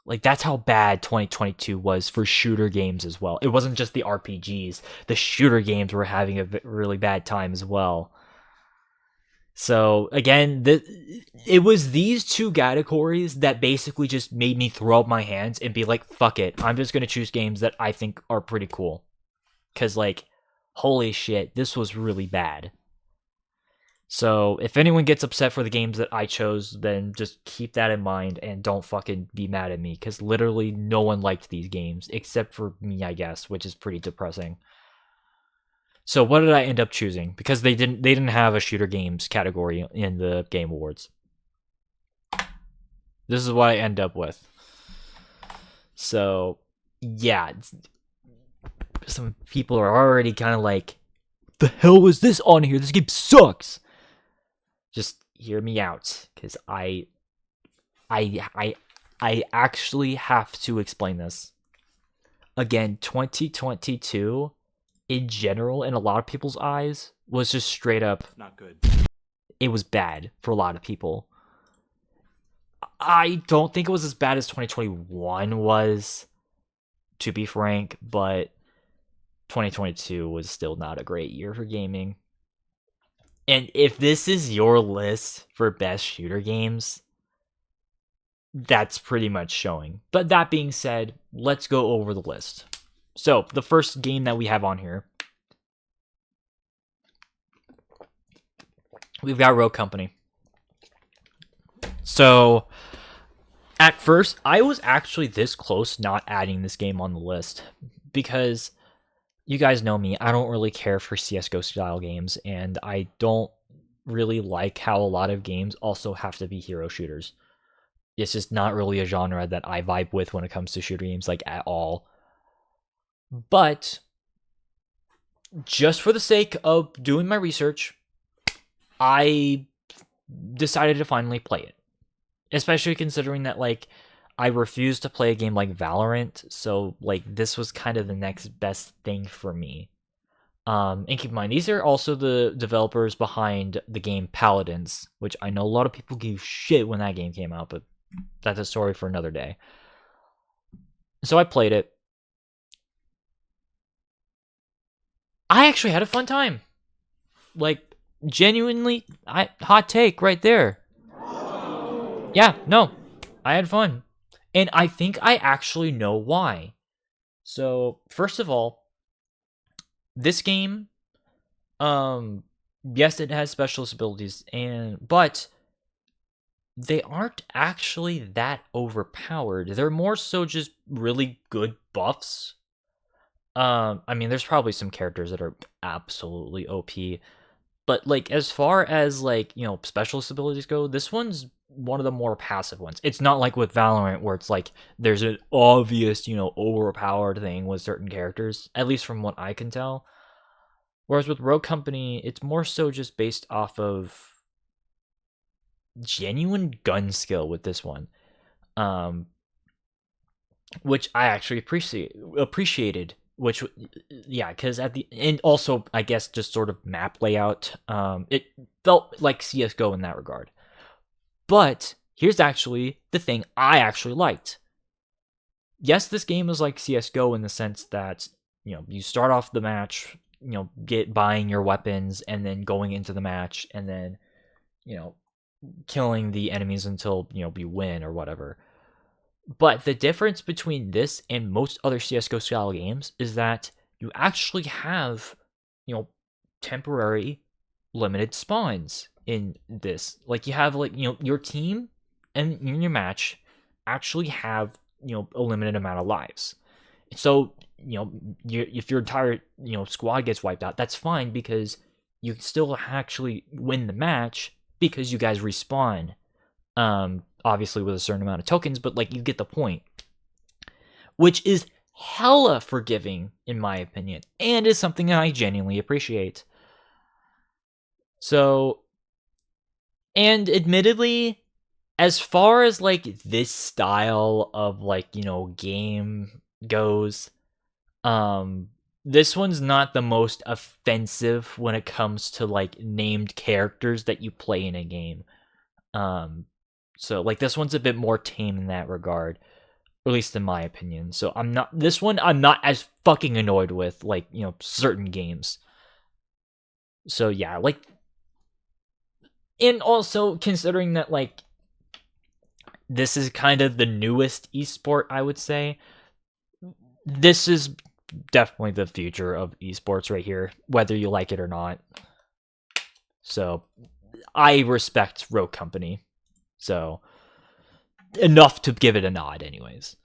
Like, that's how bad 2022 was for shooter games as well. It wasn't just the RPGs. The shooter games were having a really bad time as well. So, again, it was these two categories that basically just made me throw up my hands and be like, fuck it. I'm just going to choose games that I think are pretty cool. Because, like, holy shit, this was really bad. So, if anyone gets upset for the games that I chose, then just keep that in mind and don't fucking be mad at me, because literally no one liked these games, except for me, I guess, which is pretty depressing. So, what did I end up choosing? Because they didn't have a shooter games category in the Game Awards. This is what I end up with. So, yeah, some people are already kind of like, the hell was this on here? This game sucks. Just hear me out, because I actually have to explain this. Again, 2022 in general, in a lot of people's eyes, was just straight up Not good. It was bad for a lot of people. I don't think it was as bad as 2021 was, to be frank, but 2022 was still not a great year for gaming. And if this is your list for best shooter games, that's pretty much showing. But that being said, let's go over the list. So, the first game that we have on here, we've got Rogue Company. So, at first, I was actually this close not adding this game on the list, because you guys know me, I don't really care for CSGO style games, and I don't really like how a lot of games also have to be hero shooters. It's just not really a genre that I vibe with when it comes to shooter games, like, at all. But, just for the sake of doing my research, I decided to finally play it. Especially considering that, like, I refused to play a game like Valorant, so, like, this was kind of the next best thing for me. And keep in mind, these are also the developers behind the game Paladins, which I know a lot of people gave shit when that game came out, but that's a story for another day. So I played it. I actually had a fun time. Like, genuinely, hot take right there. Yeah, no, I had fun. And I think I actually know why. So, first of all, this game, yes, it has specialist abilities, but they aren't actually that overpowered. They're more so just really good buffs. I mean, there's probably some characters that are absolutely OP, but, like, as far as, like, specialist abilities go, this one's one of the more passive ones. It's not like with Valorant where it's like there's an obvious, overpowered thing with certain characters, at least from what I can tell. Whereas with Rogue Company, it's more so just based off of genuine gun skill with this one. Which I actually appreciated. Which, yeah, because and also, I guess, just sort of map layout, it felt like CSGO in that regard. But here's actually the thing I actually liked. Yes, this game is like CSGO in the sense that, you start off the match, buying your weapons and then going into the match and then killing the enemies until you win or whatever. But the difference between this and most other CS:GO style games is that you actually have temporary limited spawns in this. Like you have your team and your match actually have a limited amount of lives. So if your entire squad gets wiped out, that's fine because you can still actually win the match because you guys respawn. Obviously with a certain amount of tokens, but you get the point. Which is hella forgiving in my opinion, and is something I genuinely appreciate. So, and admittedly, as far as this style of game goes, this one's not the most offensive when it comes to named characters that you play in a game. So this one's a bit more tame in that regard, or at least in my opinion. So I'm not as fucking annoyed with certain games. So yeah, and also considering that this is kind of the newest esport, I would say this is definitely the future of esports right here, whether you like it or not. So I respect Rogue Company. So enough to give it a nod anyways.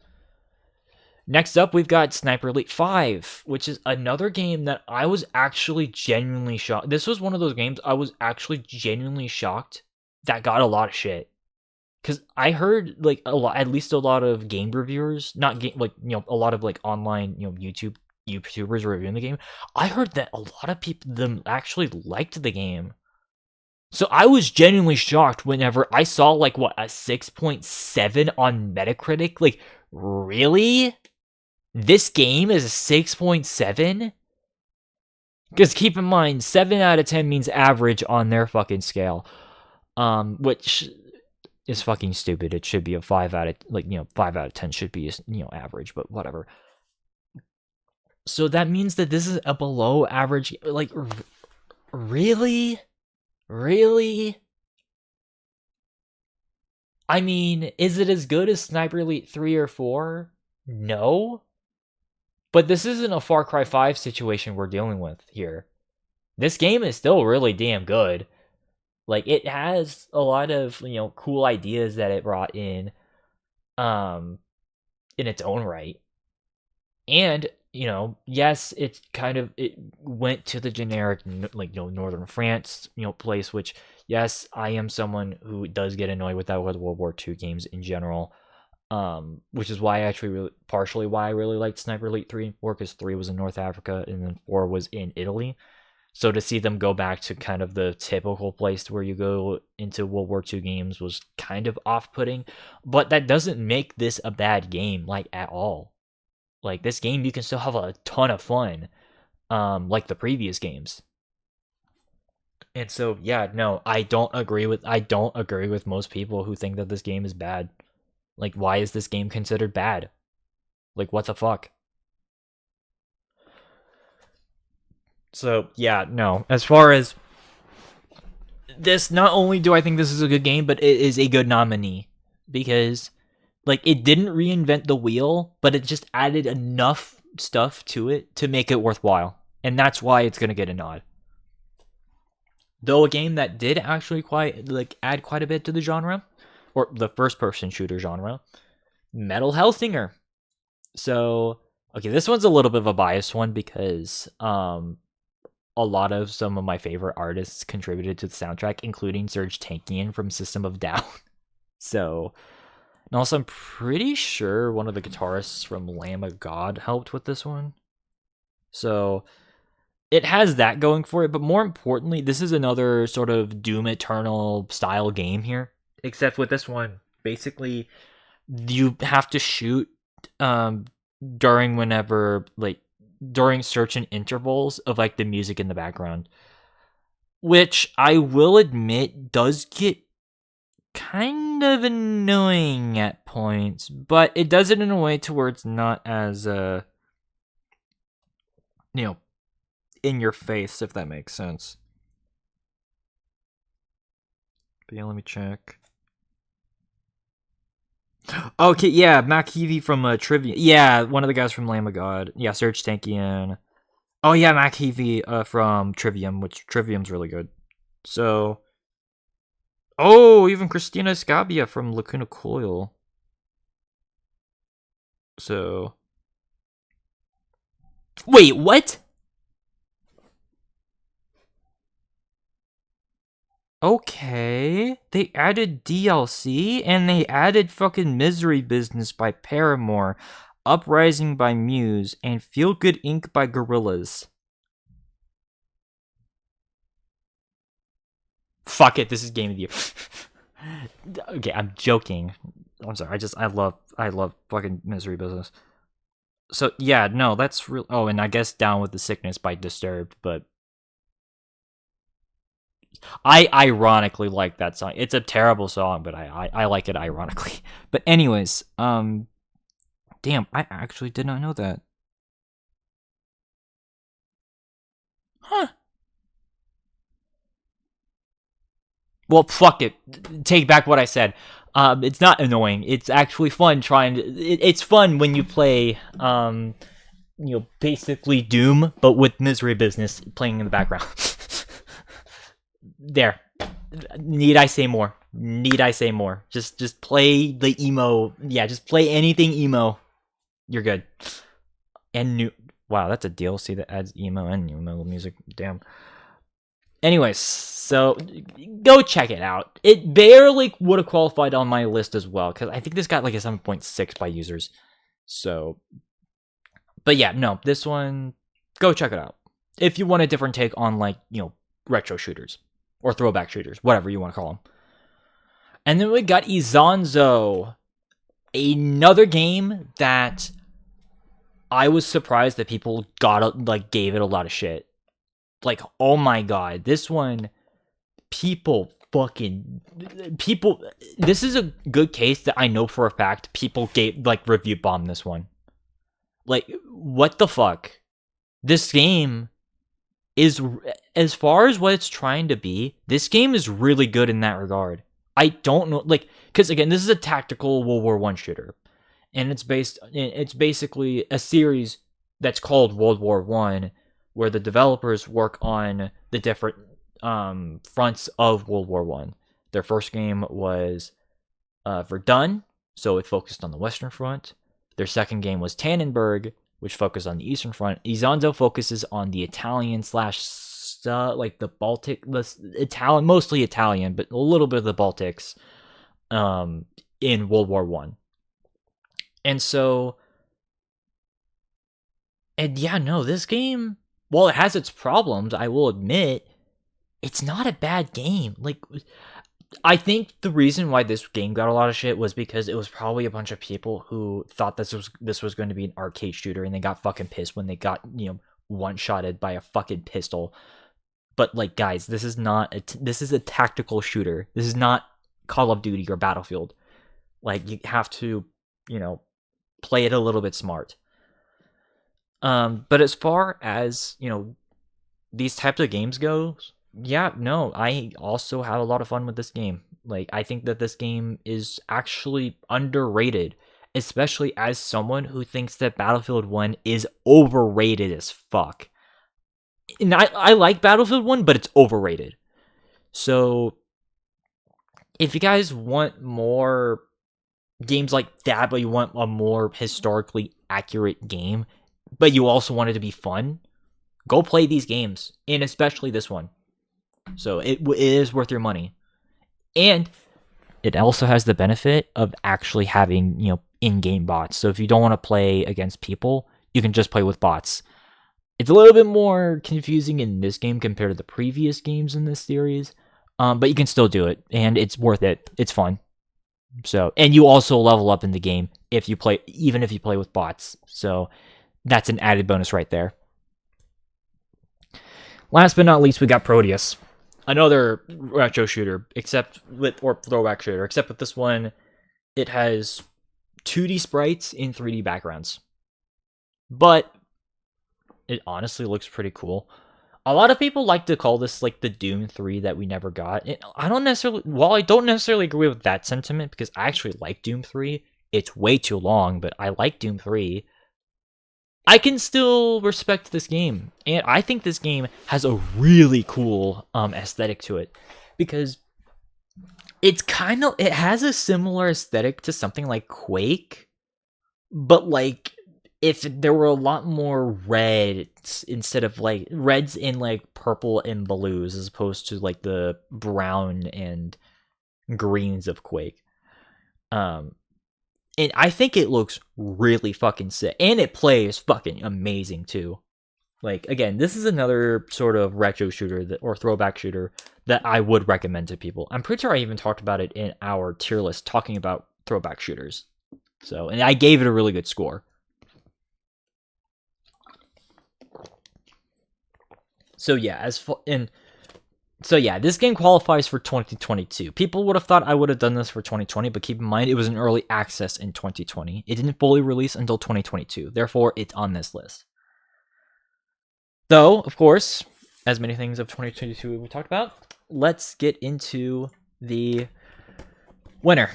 Next up, we've got Sniper Elite 5, which is another game that I was actually genuinely shocked. This was one of those games I was actually genuinely shocked that got a lot of shit. Because I heard at least a lot of game reviewers, not game, a lot of online YouTubers reviewing the game. I heard that a lot of them actually liked the game. So I was genuinely shocked whenever I saw a 6.7 on Metacritic. Really? This game is a 6.7? Because keep in mind, 7 out of 10 means average on their fucking scale. Which is fucking stupid. It should be a 5 out of 5 out of 10 should be average, but whatever. So that means that this is a below average. Really? Really? I mean, is it as good as Sniper Elite 3 or 4? No. But this isn't a Far Cry 5 situation we're dealing with here. This game is still really damn good. It has a lot of, cool ideas that it brought in its own right. And, yes, it went to the generic, Northern France, place, which, yes, I am someone who does get annoyed with that with World War II games in general. Which is why I actually partially why I really liked Sniper Elite 3 and 4, because 3 was in North Africa and then 4 was in Italy. So to see them go back to kind of the typical place where you go into World War II games was kind of off-putting, but that doesn't make this a bad game, at all. This game, you can still have a ton of fun, like the previous games. And so, yeah, no, I don't agree with most people who think that this game is bad. Why is this game considered bad? What the fuck? So, yeah, no. As far as this, not only do I think this is a good game, but it is a good nominee. Because, it didn't reinvent the wheel, but it just added enough stuff to it to make it worthwhile. And that's why it's going to get a nod. Though a game that did actually add quite a bit to the genre, or the first-person shooter genre, Metal Hellsinger. So, okay, this one's a little bit of a biased one because a lot of some of my favorite artists contributed to the soundtrack, including Serge Tankian from System of a Down. So, and also I'm pretty sure one of the guitarists from Lamb of God helped with this one. So, it has that going for it, but more importantly, this is another sort of Doom Eternal style game here. Except with this one, basically, you have to shoot during certain intervals of the music in the background, which I will admit does get kind of annoying at points, but it does it in a way to where it's not as in your face, if that makes sense. But yeah, let me check. Okay, yeah, Mac Heavy from Trivia. Yeah, one of the guys from Lamb of God. Yeah, Serge Tankian. Oh yeah, Mac Heavy from Trivium, which Trivium's really good. So, oh, even Christina Scabia from Lacuna Coil. So, wait, what? Okay, they added DLC and they added fucking Misery Business by Paramore, Uprising by Muse, and Feel Good Inc. by Gorillaz. Fuck it, this is Game of the Year. Okay, I'm joking. I'm sorry. I love fucking Misery Business. So yeah, no, that's real. Oh, and I guess Down with the Sickness by Disturbed, but I ironically like that song. It's a terrible song, but I like it ironically. But anyways, damn, I actually did not know that. Huh. Well, fuck it. Take back what I said. It's not annoying. It's actually fun trying to. It's fun when you play, basically Doom, but with Misery Business playing in the background. There. Need I say more? Need I say more? Just play the emo. Yeah, just play anything emo. You're good. And new. Wow, that's a DLC that adds emo and new metal music. Damn. Anyways, so go check it out. It barely would have qualified on my list as well, because I think this got like a 7.6 by users. So, but yeah, no, this one, go check it out. If you want a different take on, like, retro shooters or throwback shooters, whatever you want to call them. And then we got Izanzo, another game that I was surprised that people gave it a lot of shit. Like, oh my god, this one, people, this is a good case that I know for a fact people review bomb this one. Like, what the fuck? This game is, as far as what it's trying to be, this game is really good in that regard. I don't know, because again, this is a tactical World War I shooter, and it's basically a series that's called World War I, where the developers work on the different fronts of World War I. Their first game was Verdun, so it focused on the Western Front. Their second game was Tannenberg, which focused on the Eastern Front. Izanzo focuses on the Italian / the Baltic, Italian, mostly Italian, but a little bit of the Baltics in World War I. And so, and yeah, no, this game, while it has its problems, I will admit, it's not a bad game. Like, I think the reason why this game got a lot of shit was because it was probably a bunch of people who thought this was going to be an arcade shooter, and they got fucking pissed when they got, one-shotted by a fucking pistol. But, like, guys, this is a tactical shooter. This is not Call of Duty or Battlefield. Like, you have to, play it a little bit smart. But as far as, these types of games go, yeah, no, I also have a lot of fun with this game. Like, I think that this game is actually underrated, especially as someone who thinks that Battlefield 1 is overrated as fuck. And I like Battlefield 1, but it's overrated. So, if you guys want more games like that, but you want a more historically accurate game, but you also want it to be fun, go play these games, and especially this one. So it is worth your money. And it also has the benefit of actually having, in-game bots. So if you don't want to play against people, you can just play with bots. It's a little bit more confusing in this game compared to the previous games in this series, but you can still do it, and it's worth it. It's fun. So, and you also level up in the game even if you play with bots. So that's an added bonus right there. Last but not least, we got Proteus, another retro shooter, or throwback shooter. Except with this one, it has 2D sprites in 3D backgrounds, but it honestly looks pretty cool. A lot of people like to call this like the Doom 3 that we never got. I don't necessarily, while I don't necessarily agree with that sentiment because I actually like Doom 3, it's way too long, but I like Doom 3. I can still respect this game, and I think this game has a really cool aesthetic to it because it has a similar aesthetic to something like Quake, but like if there were a lot more reds instead of like reds in like purple and blues as opposed to like the brown and greens of Quake. And I think it looks really fucking sick, and it plays fucking amazing too. Like again, this is another sort of retro shooter or throwback shooter that I would recommend to people. I'm pretty sure I even talked about it in our tier list talking about throwback shooters. So, and I gave it a really good score. So yeah, this game qualifies for 2022. People would have thought I would have done this for 2020, but keep in mind it was in early access in 2020. It didn't fully release until 2022. Therefore, it's on this list. Though, of course, as many things of 2022 we talked about, let's get into the winner.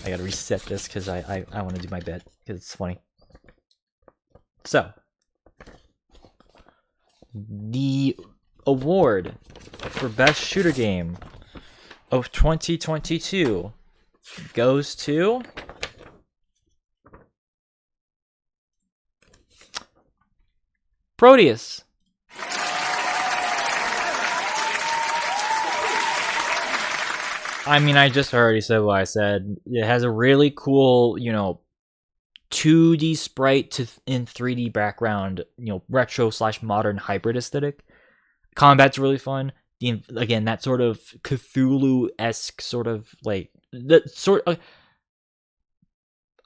I gotta reset this because I want to do my bet because it's funny. So, the award for best shooter game of 2022 goes to Proteus. I mean, I just already said what I said. It has a really cool, 2D sprite in 3D background, retro/modern hybrid aesthetic. Combat's really fun. Again, that sort of Cthulhu-esque sort of like that sort of.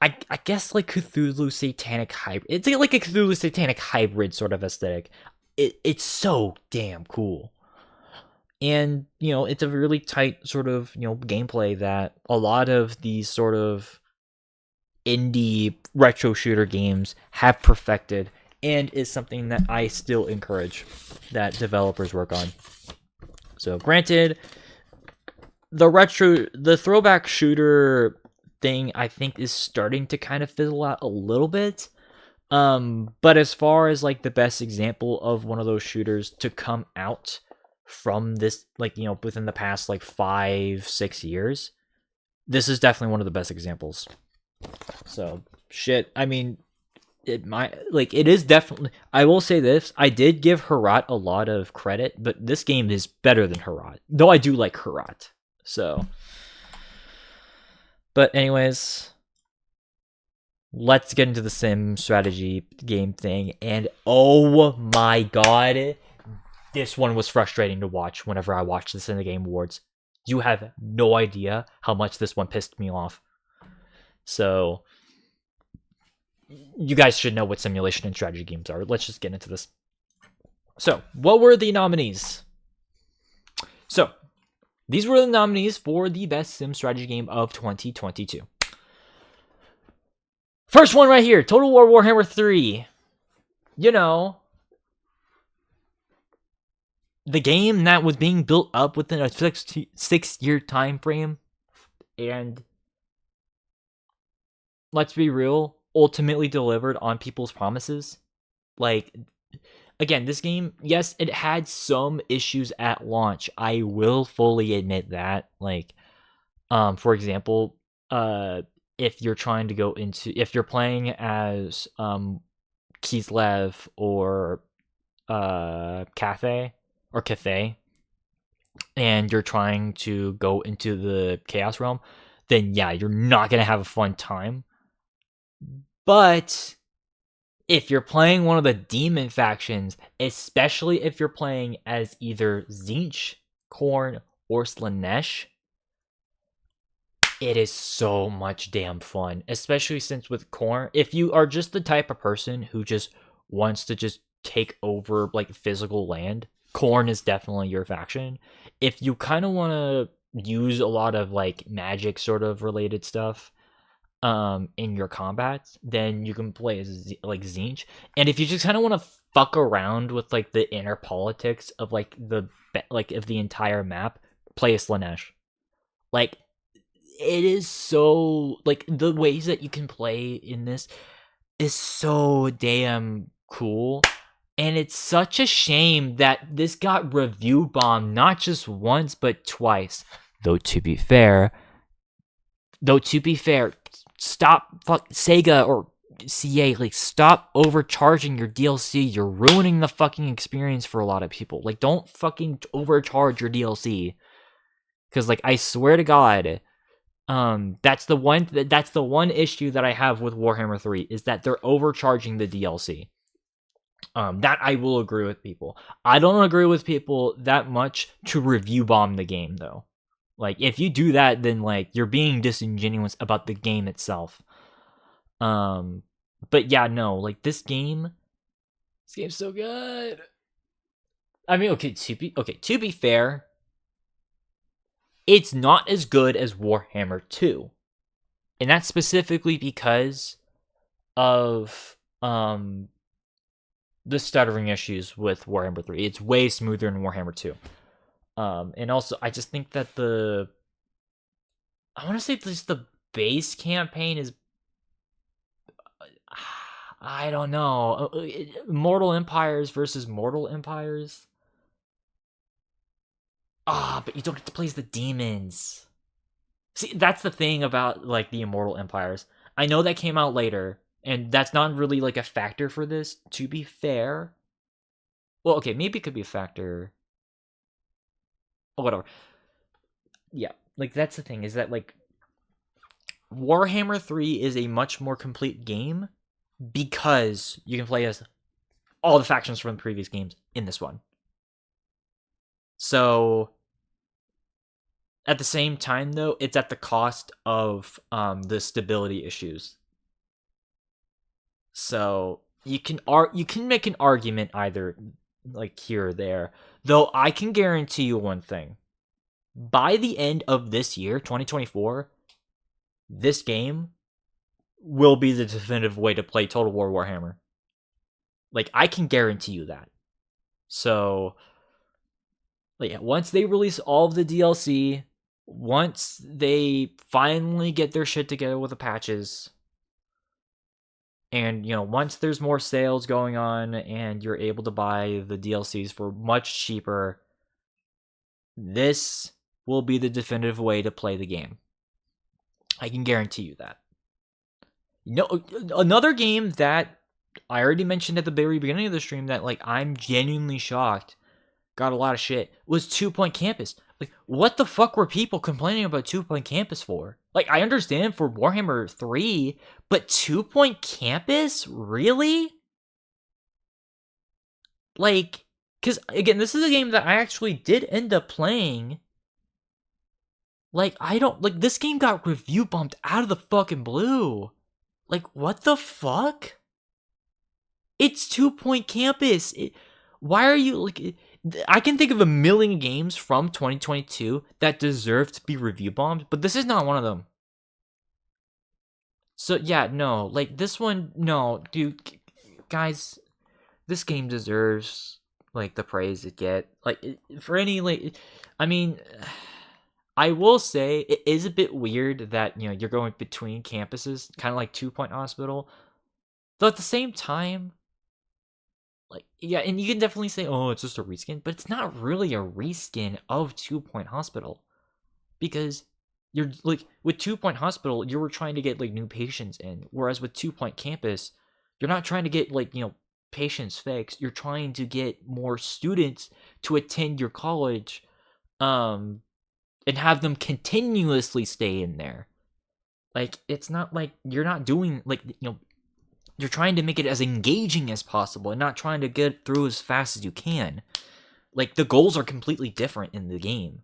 I guess like Cthulhu satanic hybrid. It's like a Cthulhu satanic hybrid sort of aesthetic. It's so damn cool. And, it's a really tight sort of, gameplay that a lot of these sort of indie retro shooter games have perfected and is something that I still encourage that developers work on. So, granted, the throwback shooter thing I think is starting to kind of fizzle out a little bit. But as far as like the best example of one of those shooters to come out from this, like, within the past like 5-6 years, this is definitely one of the best examples. So shit, I mean, it is definitely, I will say this, I did give Herat a lot of credit, but this game is better than Herat, though I do like Herat. So, but anyways, let's get into the sim strategy game thing. And oh my god, this one was frustrating to watch whenever I watched this in the Game Awards. You have no idea how much this one pissed me off. So, you guys should know what simulation and strategy games are. Let's just get into this. So, what were the nominees? So, these were the nominees for the best sim strategy game of 2022. First one right here, Total War Warhammer 3. The game that was being built up within a 6-year time frame, and let's be real, ultimately delivered on people's promises. Like, again, this game, yes, it had some issues at launch. I will fully admit that. Like, for example, if you're playing as Kislev or Cathay, and you're trying to go into the Chaos Realm, then yeah, you're not gonna have a fun time. But if you're playing one of the demon factions, especially if you're playing as either Tzeentch, Khorne, or Slaanesh, it is so much damn fun. Especially since with Khorne, if you are just the type of person who just wants to just take over like physical land, Khorne is definitely your faction. If you kind of want to use a lot of like magic sort of related stuff, in your combats, then you can play as like Zinch. And if you just kind of want to fuck around with like the inner politics of like of the entire map, play as Slanesh. Like it is so like the ways that you can play in this is so damn cool. And it's such a shame that this got review bombed not just once but twice. Though to be fair, stop Sega or CA, like stop overcharging your DLC. You're ruining the fucking experience for a lot of people. Like don't fucking overcharge your DLC. Cuz like I swear to god, that's the one issue that I have with Warhammer 3 is that they're overcharging the DLC. That I will agree with people. I don't agree with people that much to review bomb the game though. Like if you do that, then like you're being disingenuous about the game itself. But yeah, no, like this game's so good. I mean, to be fair, it's not as good as Warhammer 2. And that's specifically because of the stuttering issues with Warhammer 3. It's way smoother than Warhammer 2. And also, I just think that I want to say just the base campaign is, I don't know, Mortal Empires versus Mortal Empires. But you don't get to play as the demons. See, that's the thing about like the Immortal Empires. I know that came out later, and that's not really like a factor for this, to be fair. Well, okay, maybe it could be a factor. Oh, whatever. Yeah, like that's the thing, is that like Warhammer 3 is a much more complete game because you can play as all the factions from the previous games in this one. So at the same time though, it's at the cost of the stability issues. So you can make an argument either like here or there. Though I can guarantee you one thing. By the end of this year, 2024, this game will be the definitive way to play Total War Warhammer. Like I can guarantee you that. So yeah, once they release all of the DLC, once they finally get their shit together with the patches, and once there's more sales going on and you're able to buy the DLCs for much cheaper, this will be the definitive way to play the game. I can guarantee you that. Another game that I already mentioned at the very beginning of the stream that like I'm genuinely shocked got a lot of shit was 2 Point Campus. Like, what the fuck were people complaining about 2 Point Campus for? Like, I understand for Warhammer 3, but 2 Point Campus? Really? Like, because, again, this is a game that I actually did end up playing. Like, this game got review bumped out of the fucking blue. Like, what the fuck? It's 2 Point Campus. Why are you, like... I can think of a million games from 2022 that deserve to be review bombed, but this is not one of them. So yeah, no, like this one, no, dude, guys, this game deserves like the praise it get. Like for any like, I mean, I will say it is a bit weird that you're going between campuses, kind of like 2 Point Hospital, though at the same time. Like, yeah, and you can definitely say, oh, it's just a reskin, but it's not really a reskin of 2 Point Hospital. Because you're, like, with 2 Point Hospital, you were trying to get, like, new patients in. Whereas with 2 Point Campus, you're not trying to get, like, patients fixed. You're trying to get more students to attend your college, and have them continuously stay in there. Like, it's not like you're not doing, like, you're trying to make it as engaging as possible and not trying to get through as fast as you can. Like, the goals are completely different in the game.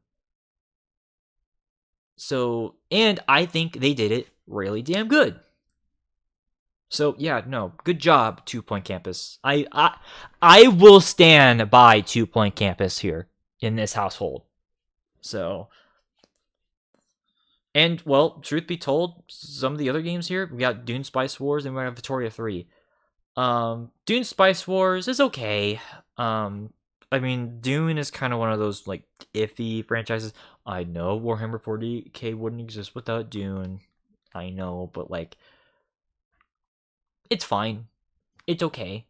So, and I think they did it really damn good. So, yeah, no, good job, 2 Point Campus. I will stand by 2 Point Campus here in this household. So, And, well, truth be told, some of the other games here, we got Dune Spice Wars and we got Victoria 3. Dune Spice Wars is okay. I mean, Dune is kind of one of those, like, iffy franchises. I know Warhammer 40k wouldn't exist without Dune. I know, but, like, it's fine. It's okay.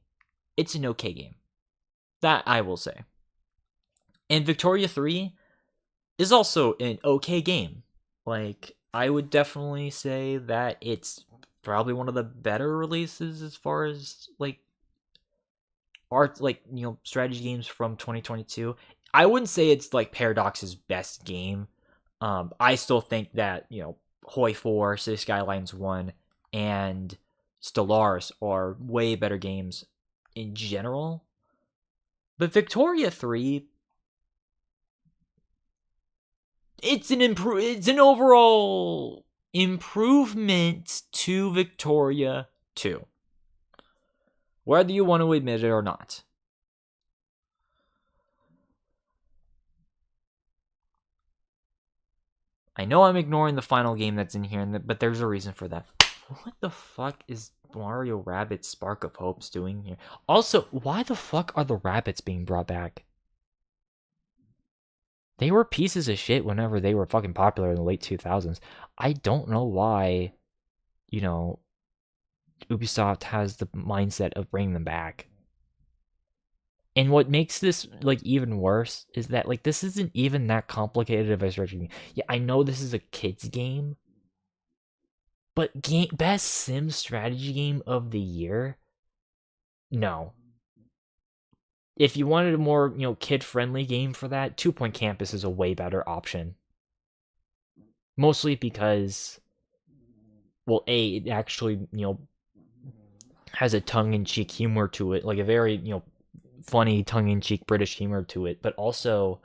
It's an okay game. That I will say. And Victoria 3 is also an okay game. Like, I would definitely say that it's probably one of the better releases as far as, like, art, like, strategy games from 2022. I wouldn't say it's, like, Paradox's best game. I still think that, Hoi 4, City Skylines 1, and Stellaris are way better games in general. But Victoria 3, it's an overall improvement to Victoria 2. Whether you want to admit it or not. I know I'm ignoring the final game that's in here, but there's a reason for that. What the fuck is Mario Rabbids Spark of Hopes doing here? Also, why the fuck are the rabbits being brought back? They were pieces of shit whenever they were fucking popular in the late 2000s. I don't know why, Ubisoft has the mindset of bringing them back. And what makes this, like, even worse is that, like, this isn't even that complicated of a strategy game. Yeah, I know this is a kid's game, but best sim strategy game of the year? No. If you wanted a more, kid-friendly game for that, 2 Point Campus is a way better option. Mostly because, well, A, it actually, has a tongue-in-cheek humor to it, like a very, funny tongue-in-cheek British humor to it, but also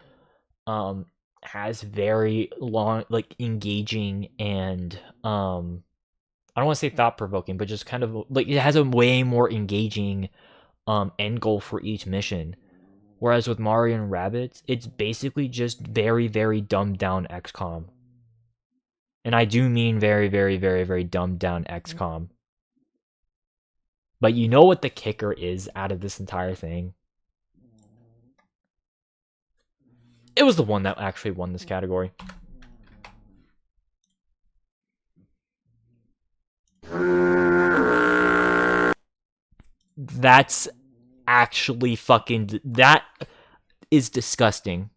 has very long, like, engaging and I don't want to say thought-provoking, but just kind of, like, it has a way more engaging end goal for each mission. Whereas with Mario and Rabbids, it's basically just very, very dumbed down XCOM. And I do mean very, very, very, very dumbed down XCOM. But you know what the kicker is out of this entire thing? It was the one that actually won this category. That's actually fucking... That is disgusting.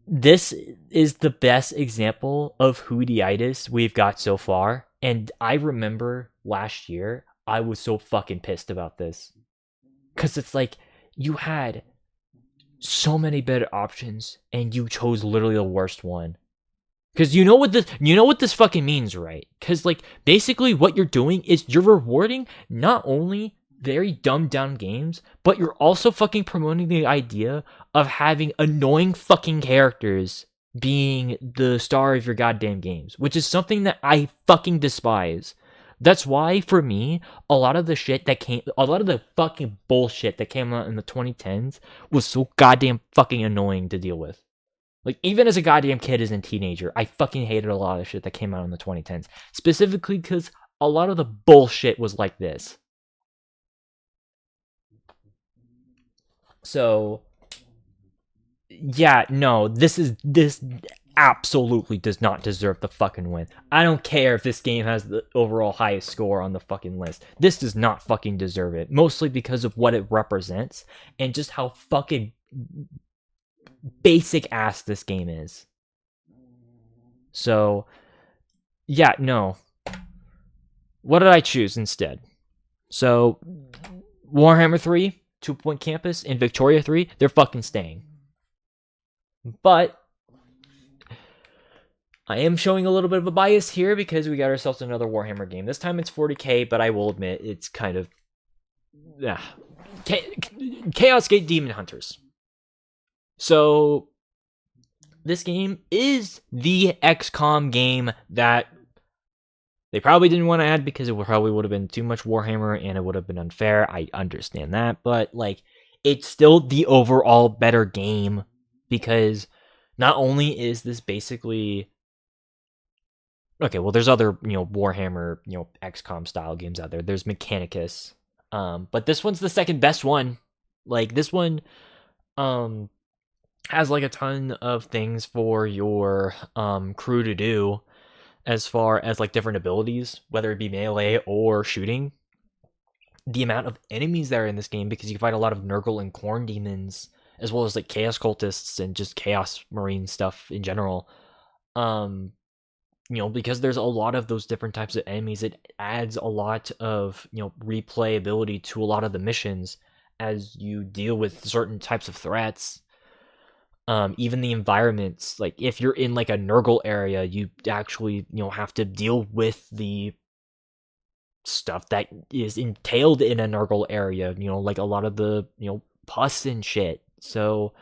This is the best example of hoodie-itis we've got so far. And I remember last year, I was so fucking pissed about this. Because it's like, you had so many better options, and you chose literally the worst one. Because you know what this fucking means, right? Because, like, basically what you're doing is you're rewarding not only very dumbed down games, but you're also fucking promoting the idea of having annoying fucking characters being the star of your goddamn games, which is something that I fucking despise. That's why, for me, a lot of the fucking bullshit that came out in the 2010s was so goddamn fucking annoying to deal with. Like, even as a goddamn kid, as a teenager, I fucking hated a lot of the shit that came out in the 2010s. Specifically because a lot of the bullshit was like this. So, yeah, no, this absolutely does not deserve the fucking win. I don't care if this game has the overall highest score on the fucking list. This does not fucking deserve it. Mostly because of what it represents and just how fucking basic ass this game is. So, yeah, no. What did I choose instead? So, Warhammer 3, 2 Point Campus, and Victoria 3, they're fucking staying. But I am showing a little bit of a bias here because we got ourselves another Warhammer game. This time it's 40k, but I will admit it's kind of... Chaos Gate Demon Hunters. So, this game is the XCOM game that they probably didn't want to add because it probably would have been too much Warhammer and it would have been unfair. I understand that, but, like, it's still the overall better game because not only is this basically okay, well, there's other Warhammer XCOM style games out there. There's Mechanicus, but this one's the second best one. Like this one, has like a ton of things for your crew to do, as far as like different abilities, whether it be melee or shooting. The amount of enemies that are in this game, because you can fight a lot of Nurgle and Khorne demons, as well as like Chaos cultists and just Chaos Marine stuff in general. Because there's a lot of those different types of enemies, it adds a lot of replayability to a lot of the missions as you deal with certain types of threats. Even the environments, like if you're in like a Nurgle area, you actually have to deal with the stuff that is entailed in a Nurgle area, like a lot of the pus and shit. So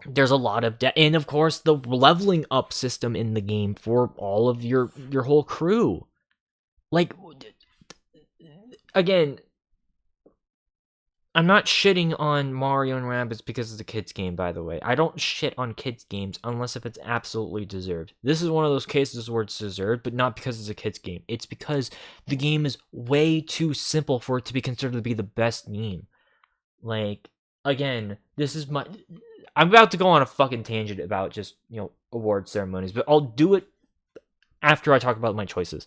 there's a lot of and of course the leveling up system in the game for all of your whole crew. Like, again, I'm not shitting on Mario and Rabbids because it's a kids game, by the way. I don't shit on kids games unless if it's absolutely deserved. This is one of those cases where it's deserved, but not because it's a kids game. It's because the game is way too simple for it to be considered to be the best game. Like, again, I'm about to go on a fucking tangent about just, award ceremonies, but I'll do it after I talk about my choices.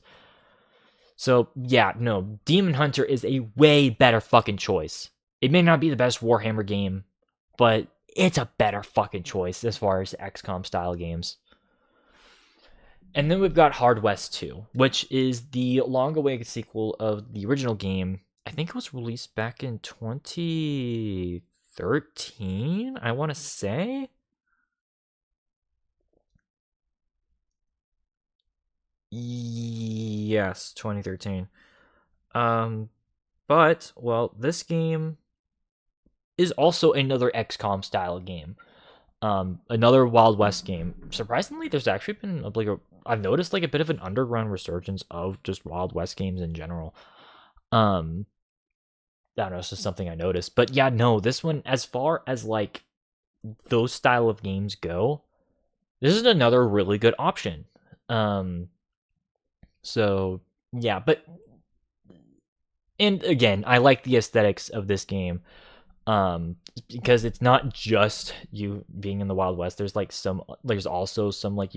So, yeah, no, Demon Hunter is a way better fucking choice. It may not be the best Warhammer game, but it's a better fucking choice as far as XCOM style games. And then we've got Hard West 2, which is the long-awaited sequel of the original game. I think it was released back in 2013, I want to say. Yes, 2013. But, well, this game is also another XCOM style game. Another Wild West game. Surprisingly, there's actually been I've noticed like a bit of an underground resurgence of just Wild West games in general. I don't know, it's just something I noticed. But yeah, no, this one, as far as like those style of games go, this is another really good option. So yeah, and again, I like the aesthetics of this game. Because it's not just you being in the Wild West. There's also some like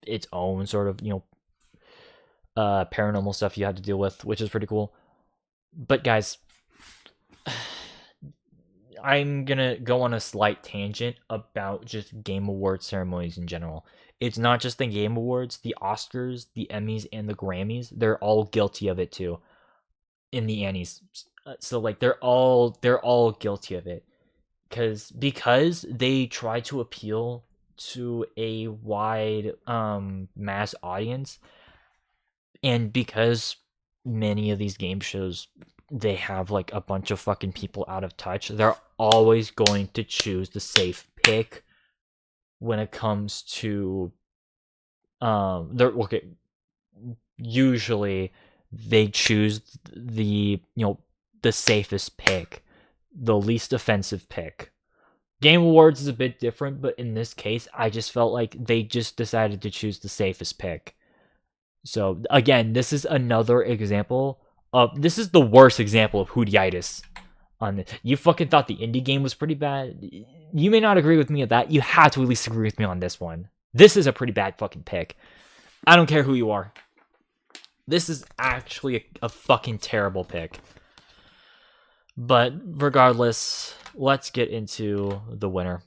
its own sort of paranormal stuff you have to deal with, which is pretty cool. But guys, I'm gonna go on a slight tangent about just Game Award ceremonies in general. It's not just the Game Awards, the Oscars, the Emmys, and the Grammys. They're all guilty of it too. In the Annies, so like they're all guilty of it, because they try to appeal to a wide mass audience, and because many of these game shows, they have like a bunch of fucking people out of touch. They're always going to choose the safe pick when it comes to usually they choose the the safest pick, the least offensive pick. Game Awards is a bit different, but in this case, I just felt like they just decided to choose the safest pick. So again, this is another example of this is the worst example of Hoodyitis on this. You fucking thought the indie game was pretty bad. You may not agree with me at that. You have to at least agree with me on this one. This is a pretty bad fucking pick. I don't care who you are. This is actually a fucking terrible pick. But regardless, let's get into the winner,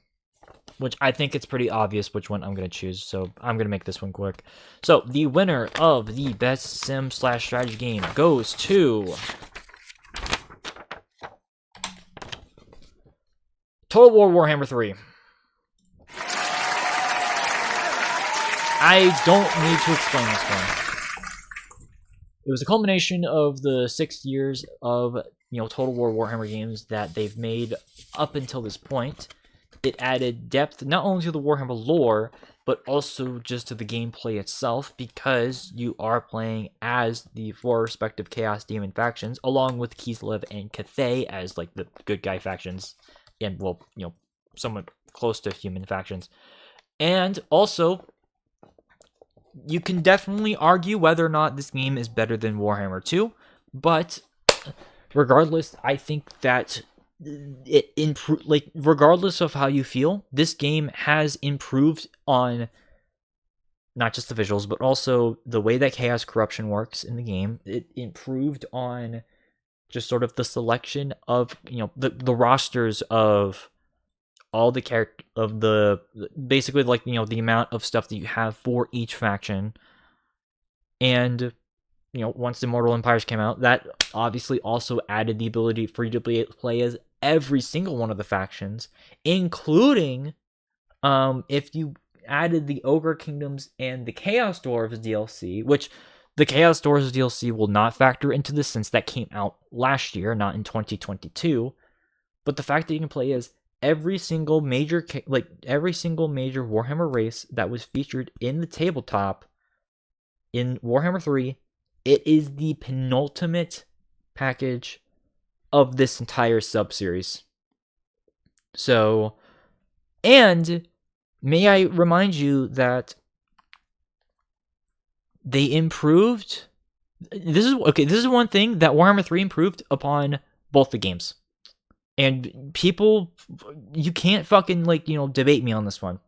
which I think it's pretty obvious which one I'm going to choose, so I'm going to make this one quick. So, the winner of the best sim/strategy game goes to Total War Warhammer 3. I don't need to explain this one. It was a culmination of the 6 years of Total War Warhammer games that they've made up until this point. It added depth not only to the Warhammer lore, but also just to the gameplay itself, because you are playing as the four respective Chaos Demon factions, along with Kislev and Cathay as like the good guy factions, and well, somewhat close to human factions. And also, you can definitely argue whether or not this game is better than Warhammer 2, but regardless, I think that it improved. Like, regardless of how you feel, this game has improved on not just the visuals, but also the way that chaos corruption works in the game. It improved on just sort of the selection of, you know, the rosters of all the character of the, basically, like, you know, the amount of stuff that you have for each faction. And, you know, once Immortal Empires came out, that obviously also added the ability for you to play as every single one of the factions, including if you added the Ogre Kingdoms and the Chaos Dwarves DLC, which the Chaos Dwarves DLC will not factor into this since that came out last year, not in 2022. But the fact that you can play as every single major Warhammer race that was featured in the tabletop in Warhammer 3, it is the penultimate package of this entire sub-series. So, and may I remind you that they improved. This is one thing that Warhammer 3 improved upon both the games. And people, you can't fucking, like, you know, debate me on this one.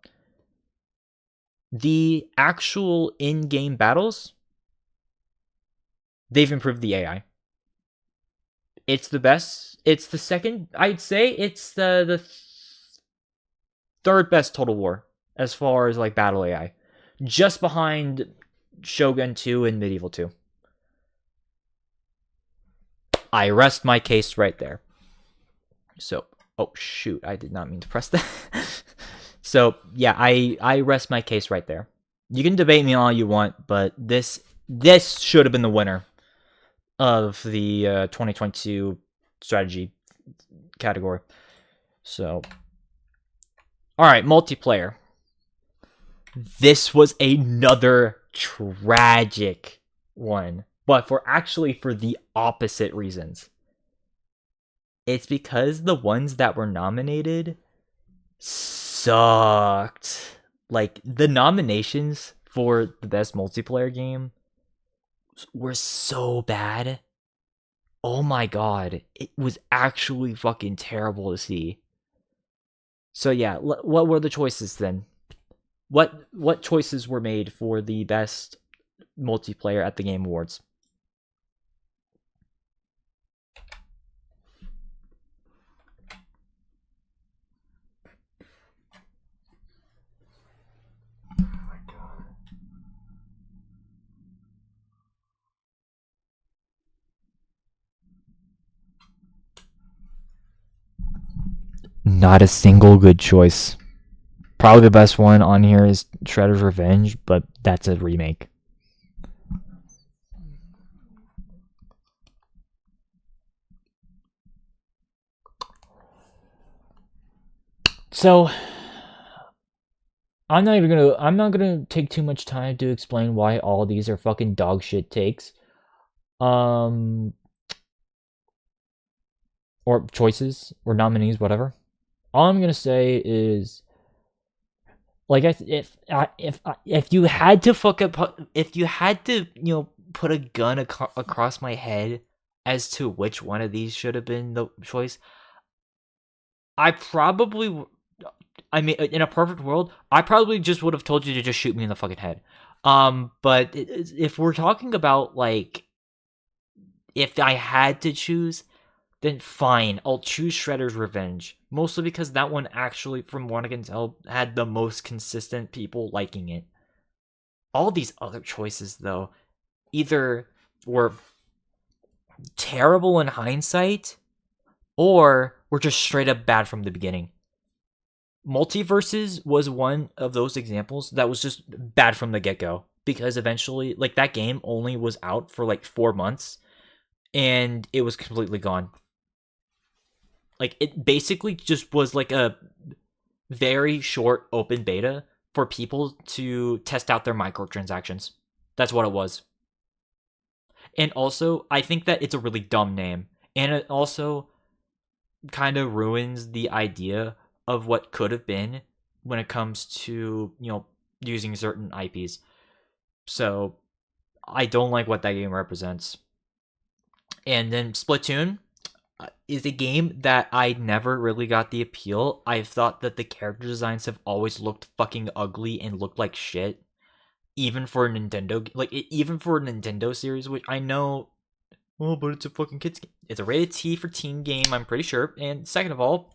The actual in-game battles, they've improved the AI. It's the best. It's the second, I'd say it's the third best Total War as far as, like, battle AI. Just behind Shogun 2 and Medieval 2. I rest my case right there. So, oh shoot, I did not mean to press that. So, yeah, I rest my case right there. You can debate me all you want, but this should have been the winner of the 2022 strategy category. So, all right, multiplayer. This was another tragic one, but for the opposite reasons. It's because the ones that were nominated sucked. Like, the nominations for the best multiplayer game were so bad. Oh my god, it was actually fucking terrible to see. So yeah, what were the choices then? What choices were made for the best multiplayer at the Game Awards? Not a single good choice. Probably the best one on here is Shredder's Revenge, but that's a remake. So, I'm not gonna take too much time to explain why all these are fucking dog shit takes. Or choices, or nominees, whatever. All I'm gonna say is, like, if you had to, you know, put a gun across my head as to which one of these should have been the choice, I mean, in a perfect world, I probably just would have told you to just shoot me in the fucking head. But if we're talking about, like, if I had to choose, then fine, I'll choose Shredder's Revenge. Mostly because that one actually, from what I can tell, had the most consistent people liking it. All these other choices, though, either were terrible in hindsight, or were just straight up bad from the beginning. Multiverses was one of those examples that was just bad from the get-go. Because eventually, like, that game only was out for, like, 4 months, and it was completely gone. Like, it basically just was like a very short open beta for people to test out their microtransactions. That's what it was. And also, I think that it's a really dumb name. And it also kind of ruins the idea of what could have been when it comes to, using certain IPs. So I don't like what that game represents. And then Splatoon is a game that I never really got the appeal. I thought that the character designs have always looked fucking ugly and looked like shit. Even for a Nintendo, even for a Nintendo series, which I know, oh, but it's a fucking kids game. It's a rated T for teen game, I'm pretty sure. And second of all,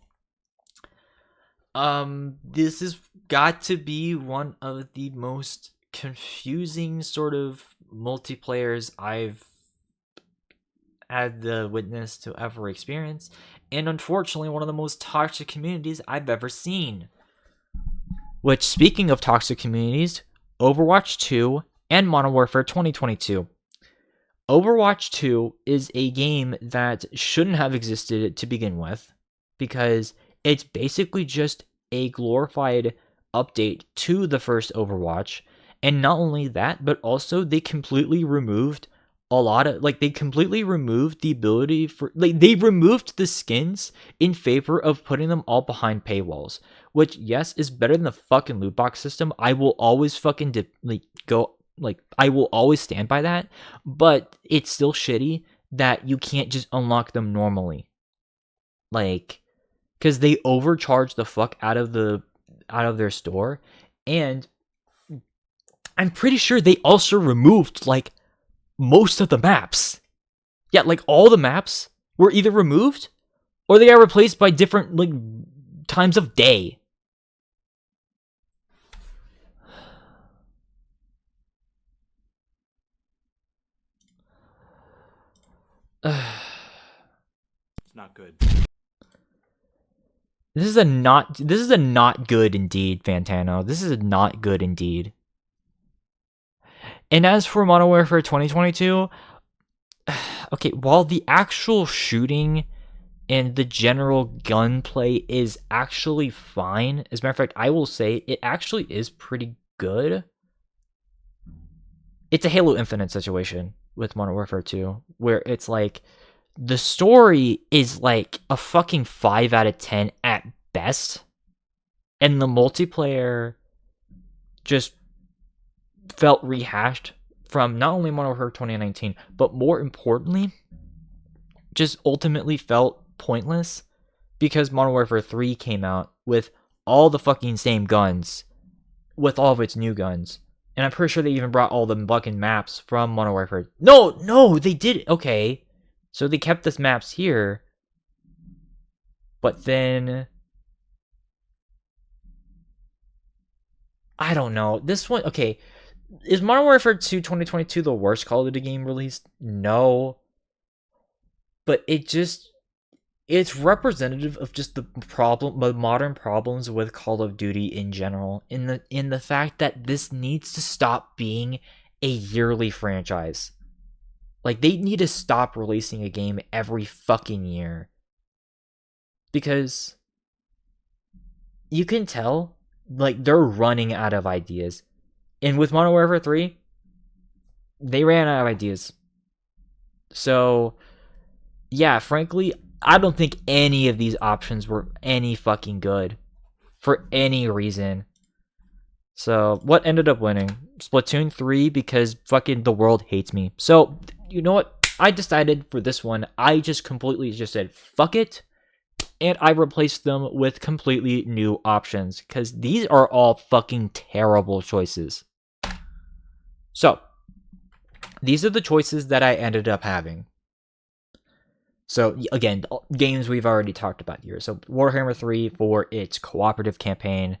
this has got to be one of the most confusing sort of multiplayers I've had the witness to ever experience, and unfortunately one of the most toxic communities I've ever seen. Which, speaking of toxic communities, Overwatch 2 and Modern Warfare 2022. Overwatch 2 is a game that shouldn't have existed to begin with, because it's basically just a glorified update to the first Overwatch. And not only that, but also they completely removed they completely removed the ability for, they removed the skins in favor of putting them all behind paywalls, which, yes, is better than the fucking loot box system. I will always fucking I will always stand by that, but it's still shitty that you can't just unlock them normally. Because they overcharge the fuck out of their store, and I'm pretty sure they also removed, most of the maps. Yeah, all the maps were either removed or they are replaced by different, times of day. It's not good. This is a not good indeed, Fantano. This is not good indeed. And as for Modern Warfare 2022, okay, while the actual shooting and the general gunplay is actually fine, as a matter of fact, I will say it actually is pretty good. It's a Halo Infinite situation with Modern Warfare 2, where it's the story is a fucking 5 out of 10 at best, and the multiplayer just felt rehashed from not only Modern Warfare 2019, but more importantly, just ultimately felt pointless because Modern Warfare 3 came out with all the fucking same guns, with all of its new guns. And I'm pretty sure they even brought all the fucking maps from Modern Warfare. No, they did. Okay. So they kept the maps here. But then, I don't know. This one, okay. Is Modern Warfare 2 2022 the worst Call of Duty game released? No. But it's representative of just the modern problems with Call of Duty in general, in the fact that this needs to stop being a yearly franchise. They need to stop releasing a game every fucking year. Because you can tell, they're running out of ideas. And with Modern Warfare 3, they ran out of ideas. So, yeah, frankly, I don't think any of these options were any fucking good for any reason. So, what ended up winning? Splatoon 3, because fucking the world hates me. So, you know what? I decided for this one, I just completely just said, fuck it. And I replaced them with completely new options, because these are all fucking terrible choices. So, these are the choices that I ended up having. So, again, games we've already talked about here. So, Warhammer 3 for its cooperative campaign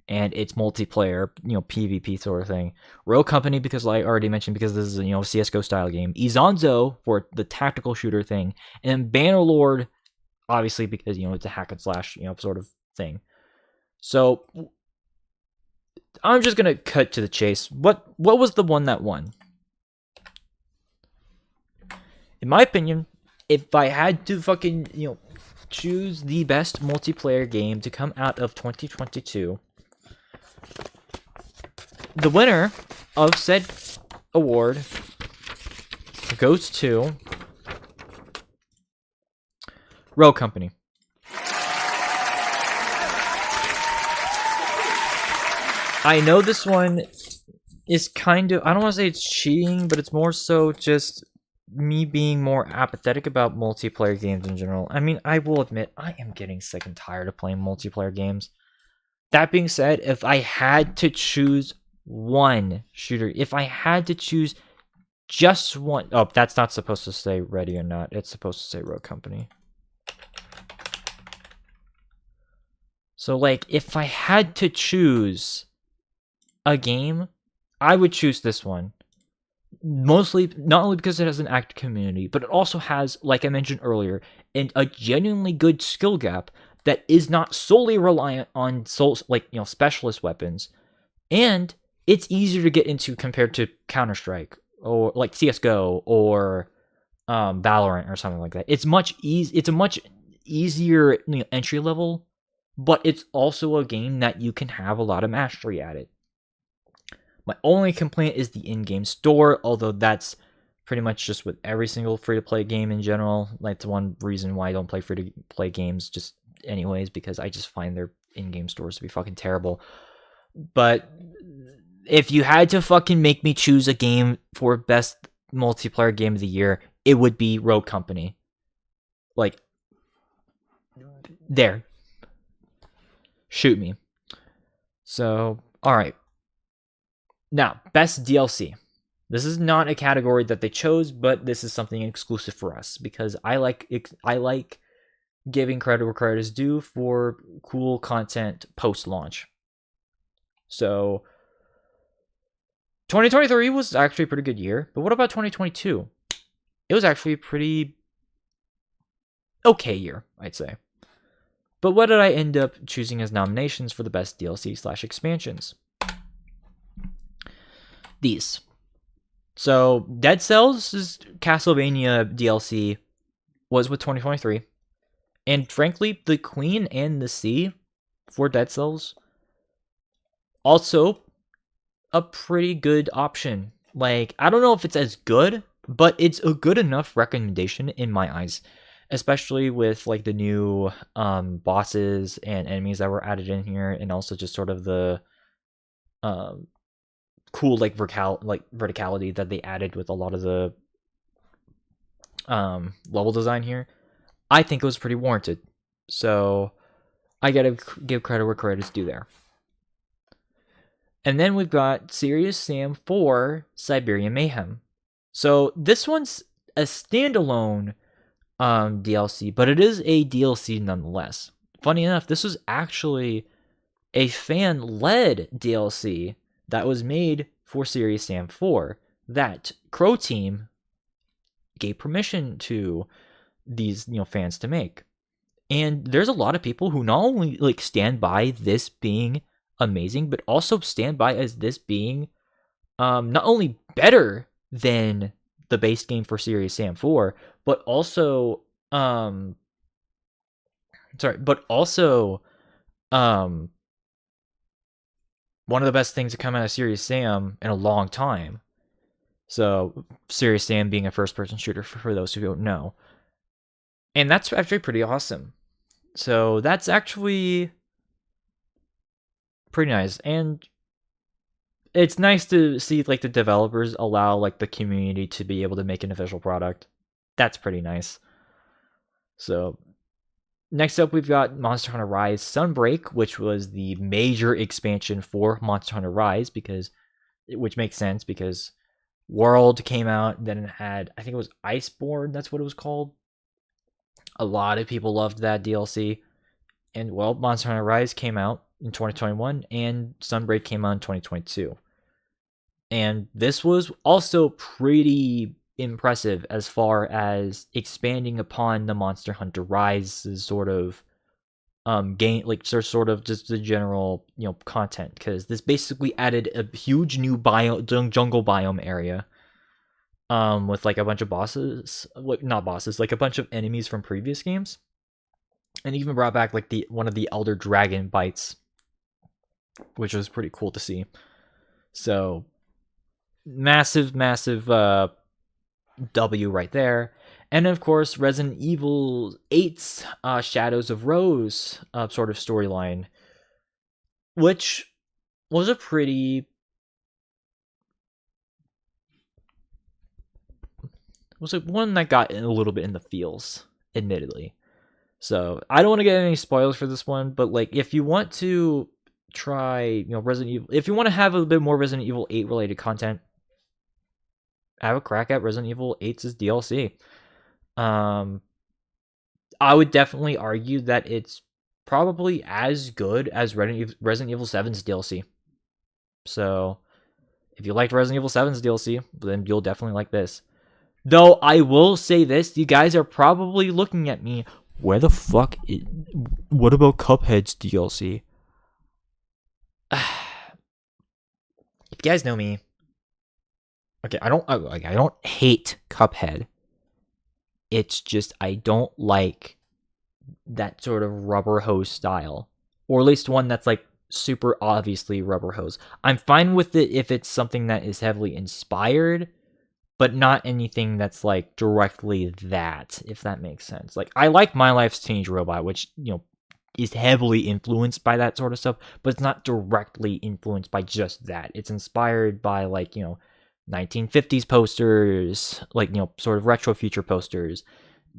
and its multiplayer, PvP sort of thing. Rogue Company, because like I already mentioned, because this is a, CSGO style game. Izanzo for the tactical shooter thing. And Bannerlord, obviously, because, it's a hack and slash, sort of thing. So, I'm just going to cut to the chase. What was the one that won? In my opinion, if I had to fucking, choose the best multiplayer game to come out of 2022, the winner of said award goes to Rogue Company. I know this one is kind of, I don't want to say it's cheating, but it's more so just me being more apathetic about multiplayer games in general. I mean, I will admit, I am getting sick and tired of playing multiplayer games. That being said, if I had to choose one shooter, if I had to choose just one, oh, that's not supposed to say Ready or Not. It's supposed to say Rogue Company. So, like, if I had to choose a game, I would choose this one. Mostly, not only because it has an active community, but it also has, like I mentioned earlier, a genuinely good skill gap that is not solely reliant on specialist weapons, and it's easier to get into compared to Counter-Strike or like CS:GO or Valorant or something like that. It's a much easier entry level, but it's also a game that you can have a lot of mastery at it. My only complaint is the in-game store, although that's pretty much just with every single free-to-play game in general. Like, the one reason why I don't play free-to-play games just anyways, because I just find their in-game stores to be fucking terrible. But if you had to fucking make me choose a game for best multiplayer game of the year, it would be Rogue Company. Like, there. Shoot me. So, alright. Now, best DLC. This is not a category that they chose, but this is something exclusive for us because I like giving credit where credit is due for cool content post-launch. So, 2023 was actually a pretty good year, but what about 2022? It was actually a pretty okay year, I'd say. But what did I end up choosing as nominations for the best DLC/expansions? These. So, Dead Cells' Castlevania DLC was with 2023. And frankly, the Queen and the Sea for Dead Cells, also a pretty good option. Like, I don't know if it's as good, but it's a good enough recommendation in my eyes. Especially with like the new bosses and enemies that were added in here, and also just sort of the cool like verticality that they added with a lot of the level design here. I think it was pretty warranted. So I gotta give credit where credit is due there. And then we've got Serious Sam 4 Siberian Mayhem. So this one's a standalone DLC, but it is a DLC nonetheless. Funny enough, this was actually a fan-led DLC that was made for Serious Sam 4 that Crow Team gave permission to these fans to make. And there's a lot of people who not only like stand by this being amazing, but also stand by as this being not only better than the base game for Serious Sam 4, but also one of the best things to come out of Serious Sam in a long time. So, Serious Sam being a first-person shooter, for those who don't know. And that's actually pretty awesome. So, that's actually pretty nice. And it's nice to see like the developers allow like the community to be able to make an official product. That's pretty nice. So, next up, we've got Monster Hunter Rise Sunbreak, which was the major expansion for Monster Hunter Rise, which makes sense because World came out, then it had, I think it was Iceborne, that's what it was called. A lot of people loved that DLC. And well, Monster Hunter Rise came out in 2021, and Sunbreak came out in 2022. And this was also pretty impressive as far as expanding upon the Monster Hunter Rise's sort of game, like sort of just the general content, because this basically added a huge new jungle biome area with like a bunch of bosses, not bosses, like a bunch of enemies from previous games, and even brought back like one of the Elder Dragon bites, which was pretty cool to see. So massive W right there. And of course, Resident Evil 8's Shadows of Rose sort of storyline, which was a pretty was a one that got a little bit in the feels, admittedly. So I don't want to get any spoilers for this one, but like if you want to try, Resident Evil, if you want to have a bit more Resident Evil 8 related content, have a crack at Resident Evil 8's DLC. I would definitely argue that it's probably as good as Resident Evil 7's DLC. So if you liked Resident Evil 7's DLC, then you'll definitely like this. Though I will say this, you guys are probably looking at me, where the fuck what about Cuphead's DLC? If you guys know me, okay, I don't hate Cuphead. It's just I don't like that sort of rubber hose style, or at least one that's like super obviously rubber hose. I'm fine with it if it's something that is heavily inspired, but not anything that's like directly that, if that makes sense. Like I like My Life's Teenage Robot, which is heavily influenced by that sort of stuff, but it's not directly influenced by just that. It's inspired by like 1950s posters, like sort of retro future posters,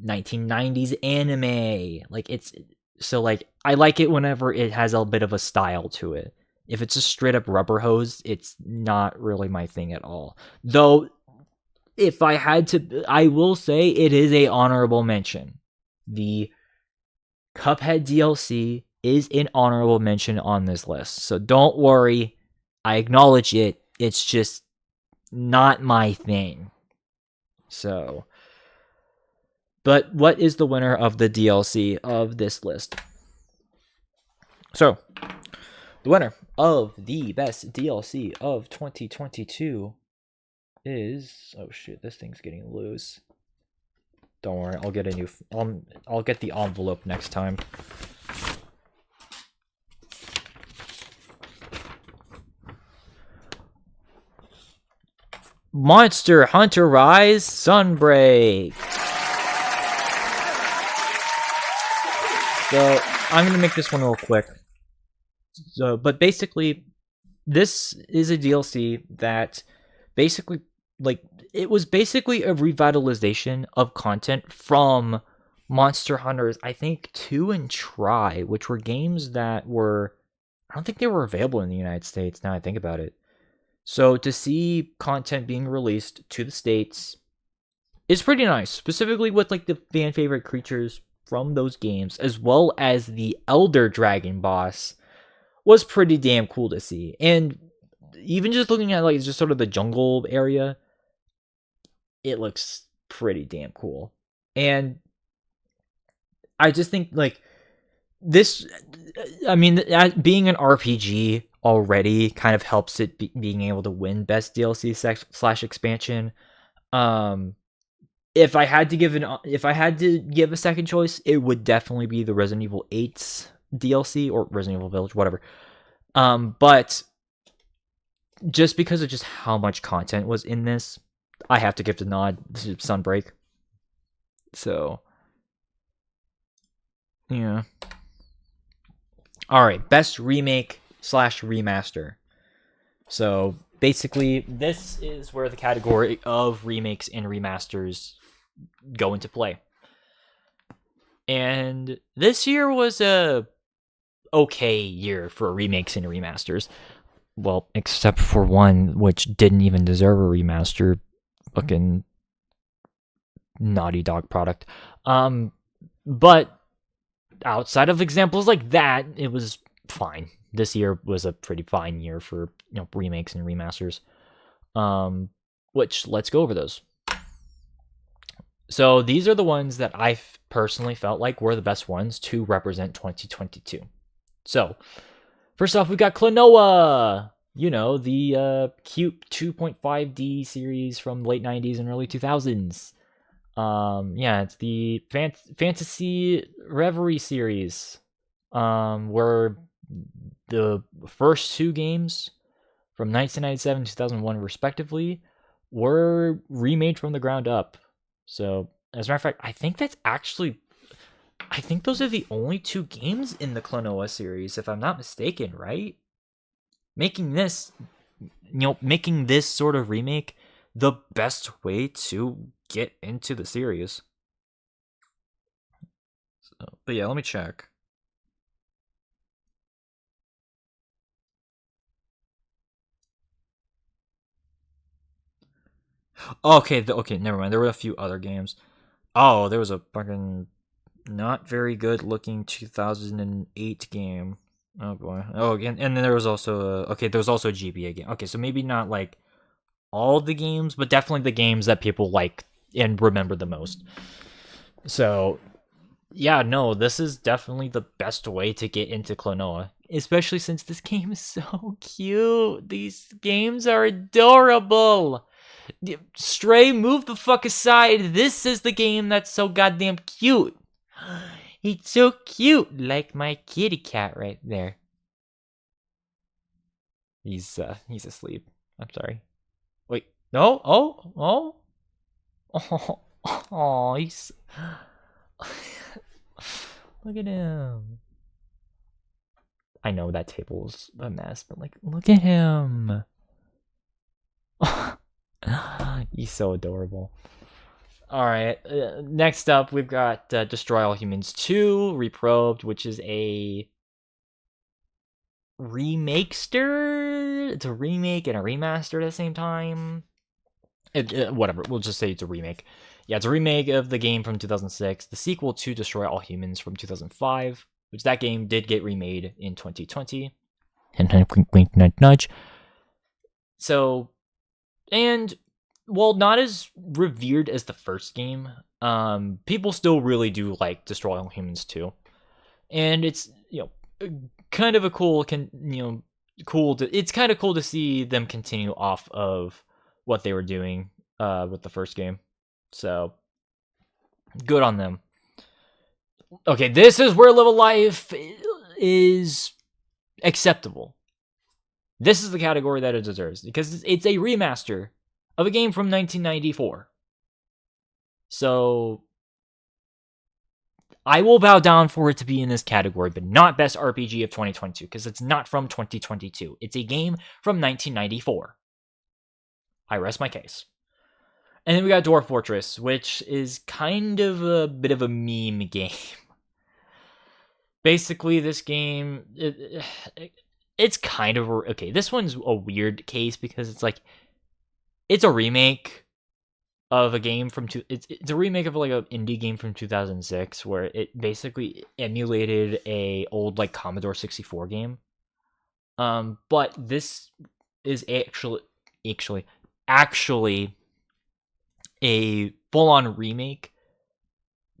1990s anime. Like it's so like I like it whenever it has a bit of a style to it. If it's a straight up rubber hose, it's not really my thing at all. Though if I had to, I will say it is a honorable mention. The Cuphead DLC is an honorable mention on this list. So don't worry. I acknowledge it. It's just not my thing. So, but what is the winner of the DLC of this list? So, the winner of the best DLC of 2022 is, oh shit, this thing's getting loose. Don't worry, I'll get a new I'll get the envelope next time. Monster Hunter Rise Sunbreak. So I'm gonna make this one real quick. So, but basically, this is a DLC that basically, like, it was basically a revitalization of content from Monster Hunters, I think 2 and Try, which were games that were, I don't think they were available in the United States now I think about it. So to see content being released to the States is pretty nice, specifically with like the fan favorite creatures from those games, as well as the Elder Dragon boss was pretty damn cool to see. And even just looking at like just sort of the jungle area, it looks pretty damn cool. And I just think like this, I mean, being an RPG already kind of helps it being able to win best DLC / expansion. If I had to give a second choice, it would definitely be the Resident Evil 8's DLC or Resident Evil Village, whatever. But just because of just how much content was in this, I have to give the nod to Sunbreak. So, yeah. All right, best remake / remaster. So basically, this is where the category of remakes and remasters go into play. And this year was a okay year for remakes and remasters. Well, except for one which didn't even deserve a remaster. Fucking Naughty Dog product. But outside of examples like that, it was fine. This year was a pretty fine year for remakes and remasters. Which let's go over those. So these are the ones that I personally felt like were the best ones to represent 2022. So first off, we got Klonoa. The cute 2.5D series from the late 90s and early 2000s. It's the Fantasy Reverie series, where the first two games from 1997 and 2001 respectively were remade from the ground up. So as a matter of fact, I think those are the only two games in the Klonoa series, if I'm not mistaken, right? making this sort of remake the best way to get into the series. So, but yeah, let me check. Okay, okay, never mind. There were a few other games. Oh, there was a fucking not very good looking 2008 game. Oh boy. Oh, and then there was also there was also a GBA game. Okay, so maybe not like all the games, but definitely the games that people like and remember the most. So, yeah, no, this is definitely the best way to get into Klonoa, especially since this game is so cute. These games are adorable. Stray, move the fuck aside. This is the game that's so goddamn cute. He's so cute, like my kitty cat right there. He's asleep. I'm sorry. Wait, no? Oh, he's. Look at him. I know that table's a mess, but like, look at him. He's so adorable. All right. Next up, we've got Destroy All Humans 2 Reprobed, which is a remakester. It's a remake and a remaster at the same time. Whatever. We'll just say it's a remake. Yeah, it's a remake of the game from 2006, the sequel to Destroy All Humans from 2005, which that game did get remade in 2020. And wink, nudge, nudge. So, and while not as revered as the first game, people still really do like Destroy All Humans 2. And it's, kind of a cool, it's kind of cool to see them continue off of what they were doing with the first game. So, good on them. Okay, this is where Live a Life is acceptable. This is the category that it deserves, because it's a remaster of a game from 1994. So, I will bow down for it to be in this category, but not Best RPG of 2022, because it's not from 2022. It's a game from 1994. I rest my case. And then we got Dwarf Fortress, which is kind of a bit of a meme game. Basically, this game, it's kind of okay. This one's a weird case because it's like it's a remake of a game from it's a remake of like an indie game from 2006 where it basically emulated a old like Commodore 64 game. But this is actually a full-on remake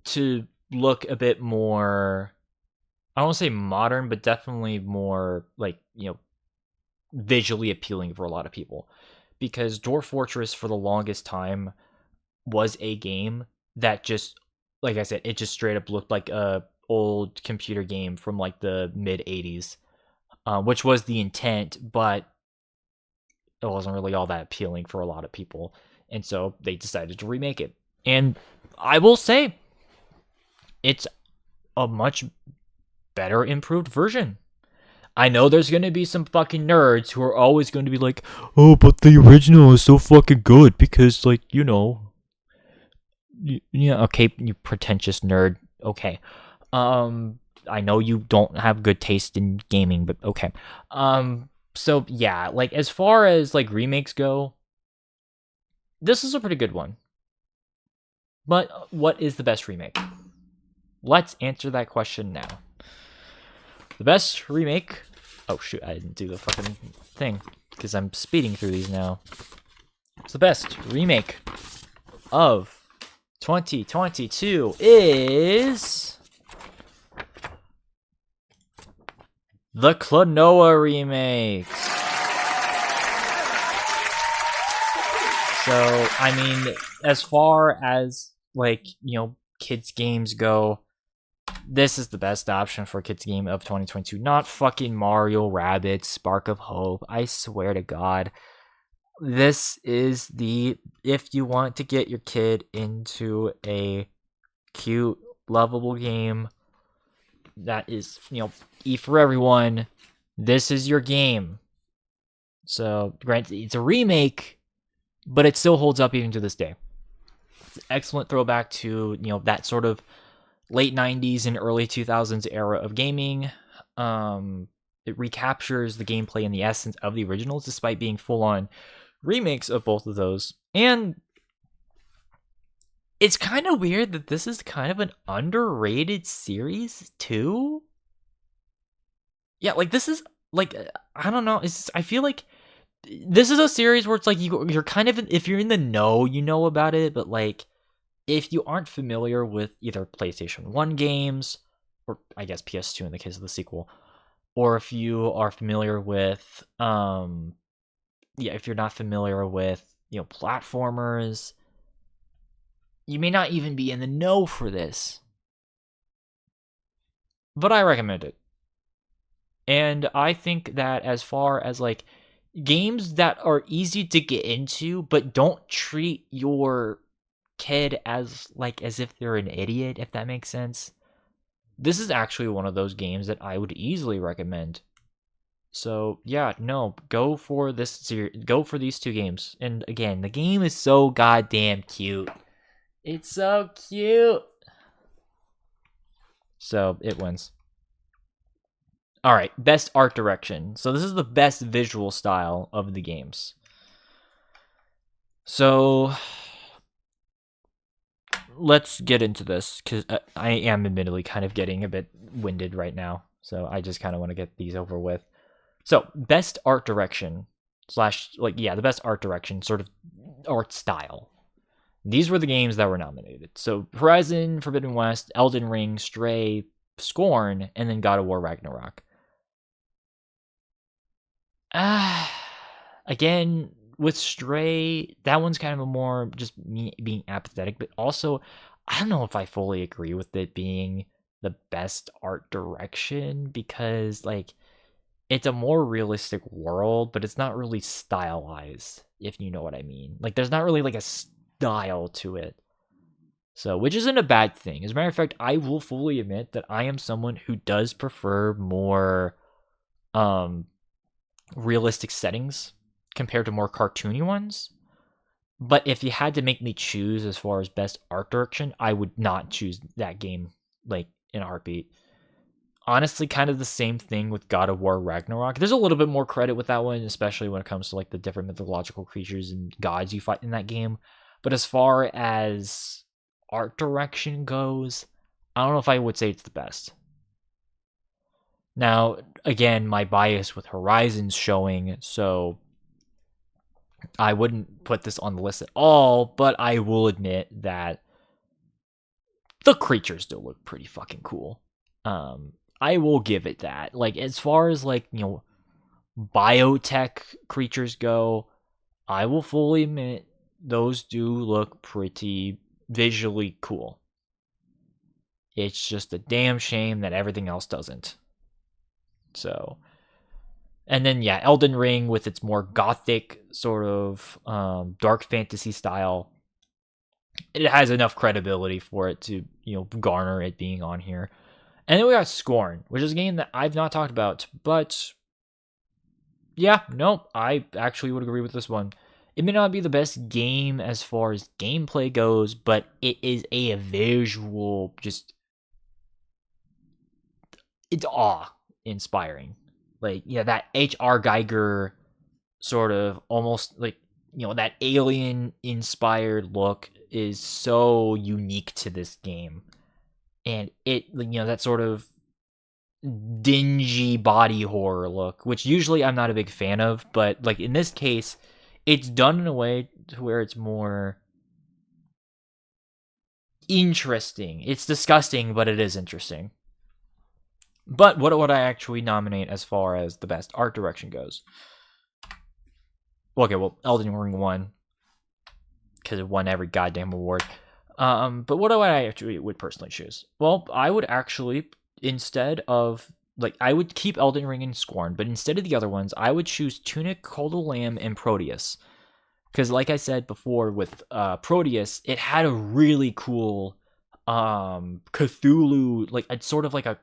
to look a bit more, I don't want to say modern, but definitely more like, visually appealing for a lot of people. Because Dwarf Fortress for the longest time was a game that just, like I said, it just straight up looked like a old computer game from like the mid 80s, which was the intent, but it wasn't really all that appealing for a lot of people. And so they decided to remake it. And I will say, it's a much better improved version. I know there's going to be some fucking nerds who are always going to be like, oh, but the original is so fucking good because, like, yeah, okay, you pretentious nerd. Okay. I know you don't have good taste in gaming, but okay. So yeah, like as far as like remakes go, this is a pretty good one. But what is the best remake? Let's answer that question now. The best remake. Oh shoot, I didn't do the fucking thing because I'm speeding through these now. So the best remake of 2022 is the Klonoa remake. So, I mean, as far as, like, kids' games go, this is the best option for kids' game of 2022. Not fucking Mario Rabbids Spark of Hope. I swear to God. This is if you want to get your kid into a cute, lovable game that is, E for everyone, this is your game. So, granted, it's a remake, but it still holds up even to this day. It's an excellent throwback to, that sort of late 90s and early 2000s era of gaming. It recaptures the gameplay and the essence of the originals, despite being full-on remakes of both of those. And it's kind of weird that this is kind of an underrated series, too. Yeah, like, this is, like, I don't know. I feel like this is a series where it's like you're kind of, if you're in the know, you know about it, but, like, if you aren't familiar with either PlayStation 1 games, or I guess PS2 in the case of the sequel, or if you are familiar with, if you're not familiar with, platformers, you may not even be in the know for this. But I recommend it. And I think that as far as, like, games that are easy to get into, but don't treat your kid as if they're an idiot, if that makes sense, this is actually one of those games that I would easily recommend. So yeah, no, go for this series, go for these two games. And again, the game is so goddamn cute. It's so cute. So it wins. All right, best art direction. So this is the best visual style of the games. So let's get into this, because I am admittedly kind of getting a bit winded right now. So I just kind of want to get these over with. So best art direction / the best art direction, sort of art style. These were the games that were nominated. So Horizon Forbidden West, Elden Ring, Stray, Scorn, and then God of War Ragnarok. Again, with Stray, that one's kind of a more just me being apathetic, but also I don't know if I fully agree with it being the best art direction, because, like, it's a more realistic world, but it's not really stylized, if you know what I mean. Like, there's not really, like, a style to it. So, which isn't a bad thing. As a matter of fact, I will fully admit that I am someone who does prefer more realistic settings compared to more cartoony ones. But if you had to make me choose as far as best art direction, I would not choose that game, like, in a heartbeat. Honestly, kind of the same thing with God of War Ragnarok. There's a little bit more credit with that one, especially when it comes to, like, the different mythological creatures and gods you fight in that game. But as far as art direction goes, I don't know if I would say it's the best. Now, again, my bias with Horizon's showing, so I wouldn't put this on the list at all, but I will admit that the creatures still look pretty fucking cool. I will give it that. Like, as far as, like, biotech creatures go, I will fully admit those do look pretty visually cool. It's just a damn shame that everything else doesn't. So, and then yeah, Elden Ring with its more gothic sort of dark fantasy style, it has enough credibility for it to, garner it being on here. And then we got Scorn, which is a game that I've not talked about, but yeah, no, I actually would agree with this one. It may not be the best game as far as gameplay goes, but it is a visual, just, it's awe-inspiring. Like, yeah, that H.R. Geiger sort of almost, like, that alien-inspired look is so unique to this game. And it, that sort of dingy body horror look, which usually I'm not a big fan of, but, like, in this case, it's done in a way to where it's more interesting. It's disgusting, but it is interesting. But what would I actually nominate as far as the best art direction goes? Okay, well, Elden Ring won, because it won every goddamn award. But what do I actually would personally choose? Well, I would actually, instead of, like, I would keep Elden Ring and Scorn, but instead of the other ones, I would choose Tunic, Call of the Lamb, and Proteus. Because, like I said before, with Proteus, it had a really cool Cthulhu, like it's sort of like a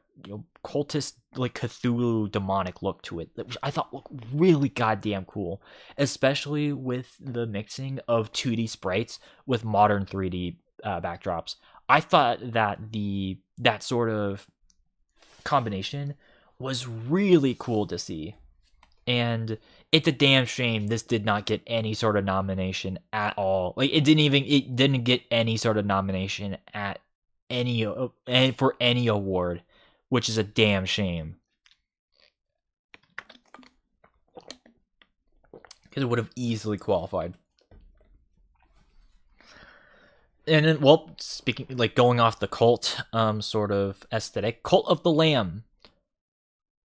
cultist, like Cthulhu demonic look to it, which I thought looked really goddamn cool, especially with the mixing of 2D sprites with modern 3D backdrops. I thought that that sort of combination was really cool to see. And it's a damn shame this did not get any sort of nomination at all. Like it didn't get any sort of nomination at any for any award, which is a damn shame. Because it would have easily qualified. And then, well, speaking like going off the cult sort of aesthetic, Cult of the Lamb.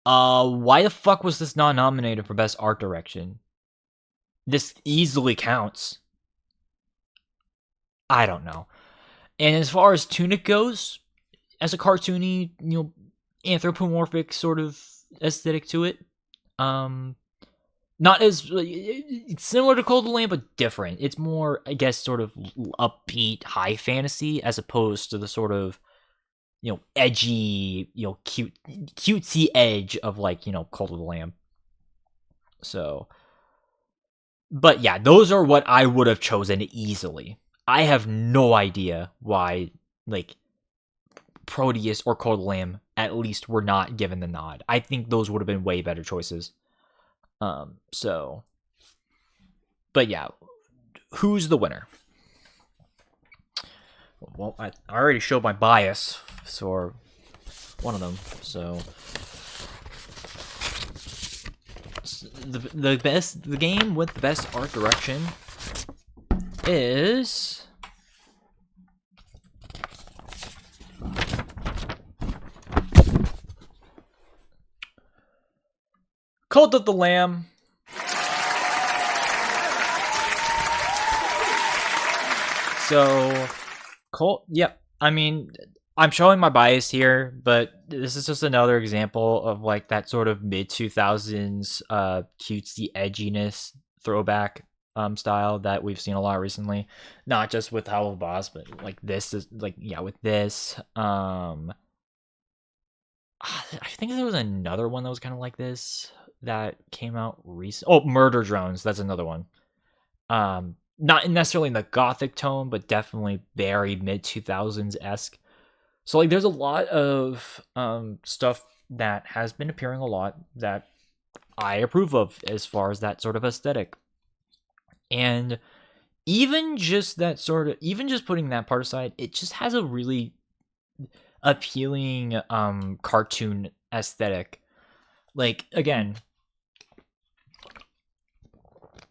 Why the fuck was this not nominated for best art direction? This easily counts. I don't know. And as far as Tunic goes, as a cartoony, anthropomorphic sort of aesthetic to it, not as it's similar to Cold Land, but different. It's more, I guess, sort of upbeat, high fantasy, as opposed to the sort of edgy, cutesy edge of like Cult of the Lamb. So, but yeah, those are what I would have chosen easily. I have no idea why like Proteus or Cult of the Lamb at least were not given the nod. I think those would have been way better choices. So, but yeah, who's the winner? Well, I already showed my bias for one of them, so the game with the best art direction is Cult of the Lamb. So, Cult, yep. I mean, I'm showing my bias here, but this is just another example of like that sort of mid 2000s cutesy edginess throwback style that we've seen a lot recently. Not just with Howl of the Boss, but like this is like with this. I think there was another one that was kind of like this that came out recent. Oh, Murder Drones, that's another one. Not necessarily in the gothic tone, but definitely very mid 2000s esque. So like, there's a lot of stuff that has been appearing a lot that I approve of as far as that sort of aesthetic, and even just putting that part aside, it just has a really appealing cartoon aesthetic. Like again,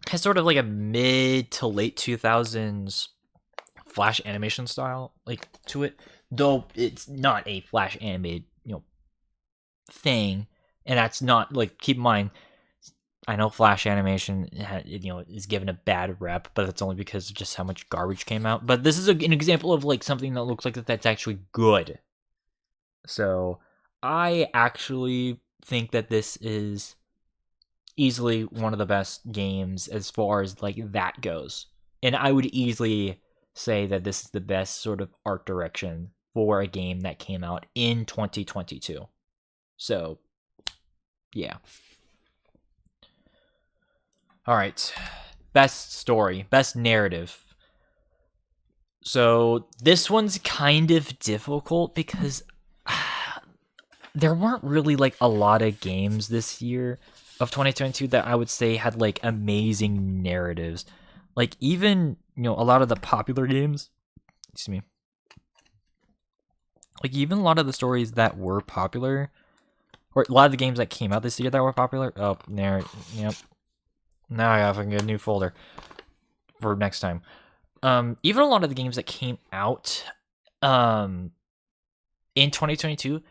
has sort of like a mid to late 2000s flash animation style like to it, though it's not a flash animated thing. And that's not like, keep in mind, I know flash animation is given a bad rep, but that's only because of just how much garbage came out. But this is an example of like something that looks like that's actually good. So I actually think that this is easily one of the best games as far as like that goes. And I would easily say that this is the best sort of art direction for a game that came out in 2022. So, yeah. All right. Best story, best narrative. So, this one's kind of difficult because there weren't really like a lot of games this year of 2022 that I would say had like amazing narratives. Like even, a lot of the popular games, excuse me. Like even a lot of the stories that were popular, or a lot of the games that came out this year that were popular. Oh, there, yep. Now I have a new folder for next time. Even a lot of the games that came out in 2022,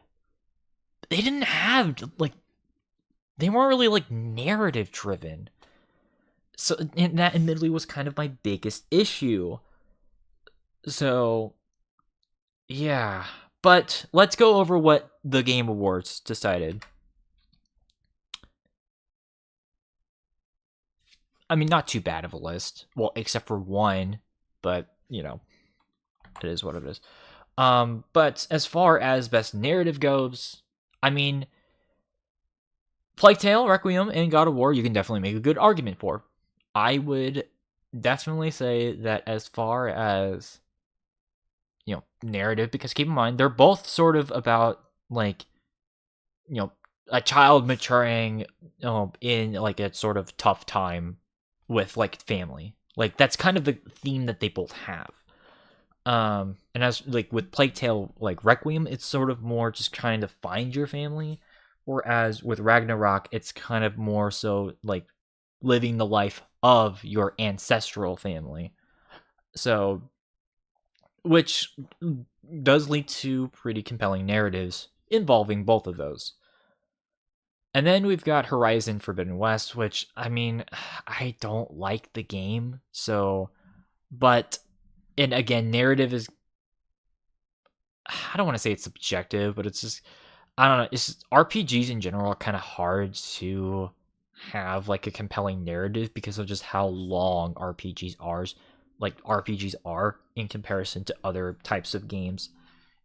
they didn't have like, they weren't really like narrative driven. So, and that admittedly was kind of my biggest issue. So, yeah. But let's go over what the Game Awards decided. I mean, not too bad of a list. Well, except for one, but, it is what it is. But as far as best narrative goes, I mean, Plague Tale, Requiem, and God of War, you can definitely make a good argument for. I would definitely say that as far as, narrative, because keep in mind, they're both sort of about, like, a child maturing in, like, a sort of tough time with, like, family. Like, that's kind of the theme that they both have. And as, like, with Plague Tale, like, Requiem, it's sort of more just trying to find your family. Whereas with Ragnarok, it's kind of more so, like, living the life of your ancestral family. So, which does lead to pretty compelling narratives involving both of those. And then we've got Horizon Forbidden West, which, I mean, I don't like the game, so, but, and again, narrative is, I don't want to say it's subjective, but it's just, I don't know, it's just, RPGs in general are kind of hard to have, like, a compelling narrative because of just how long RPGs are in comparison to other types of games.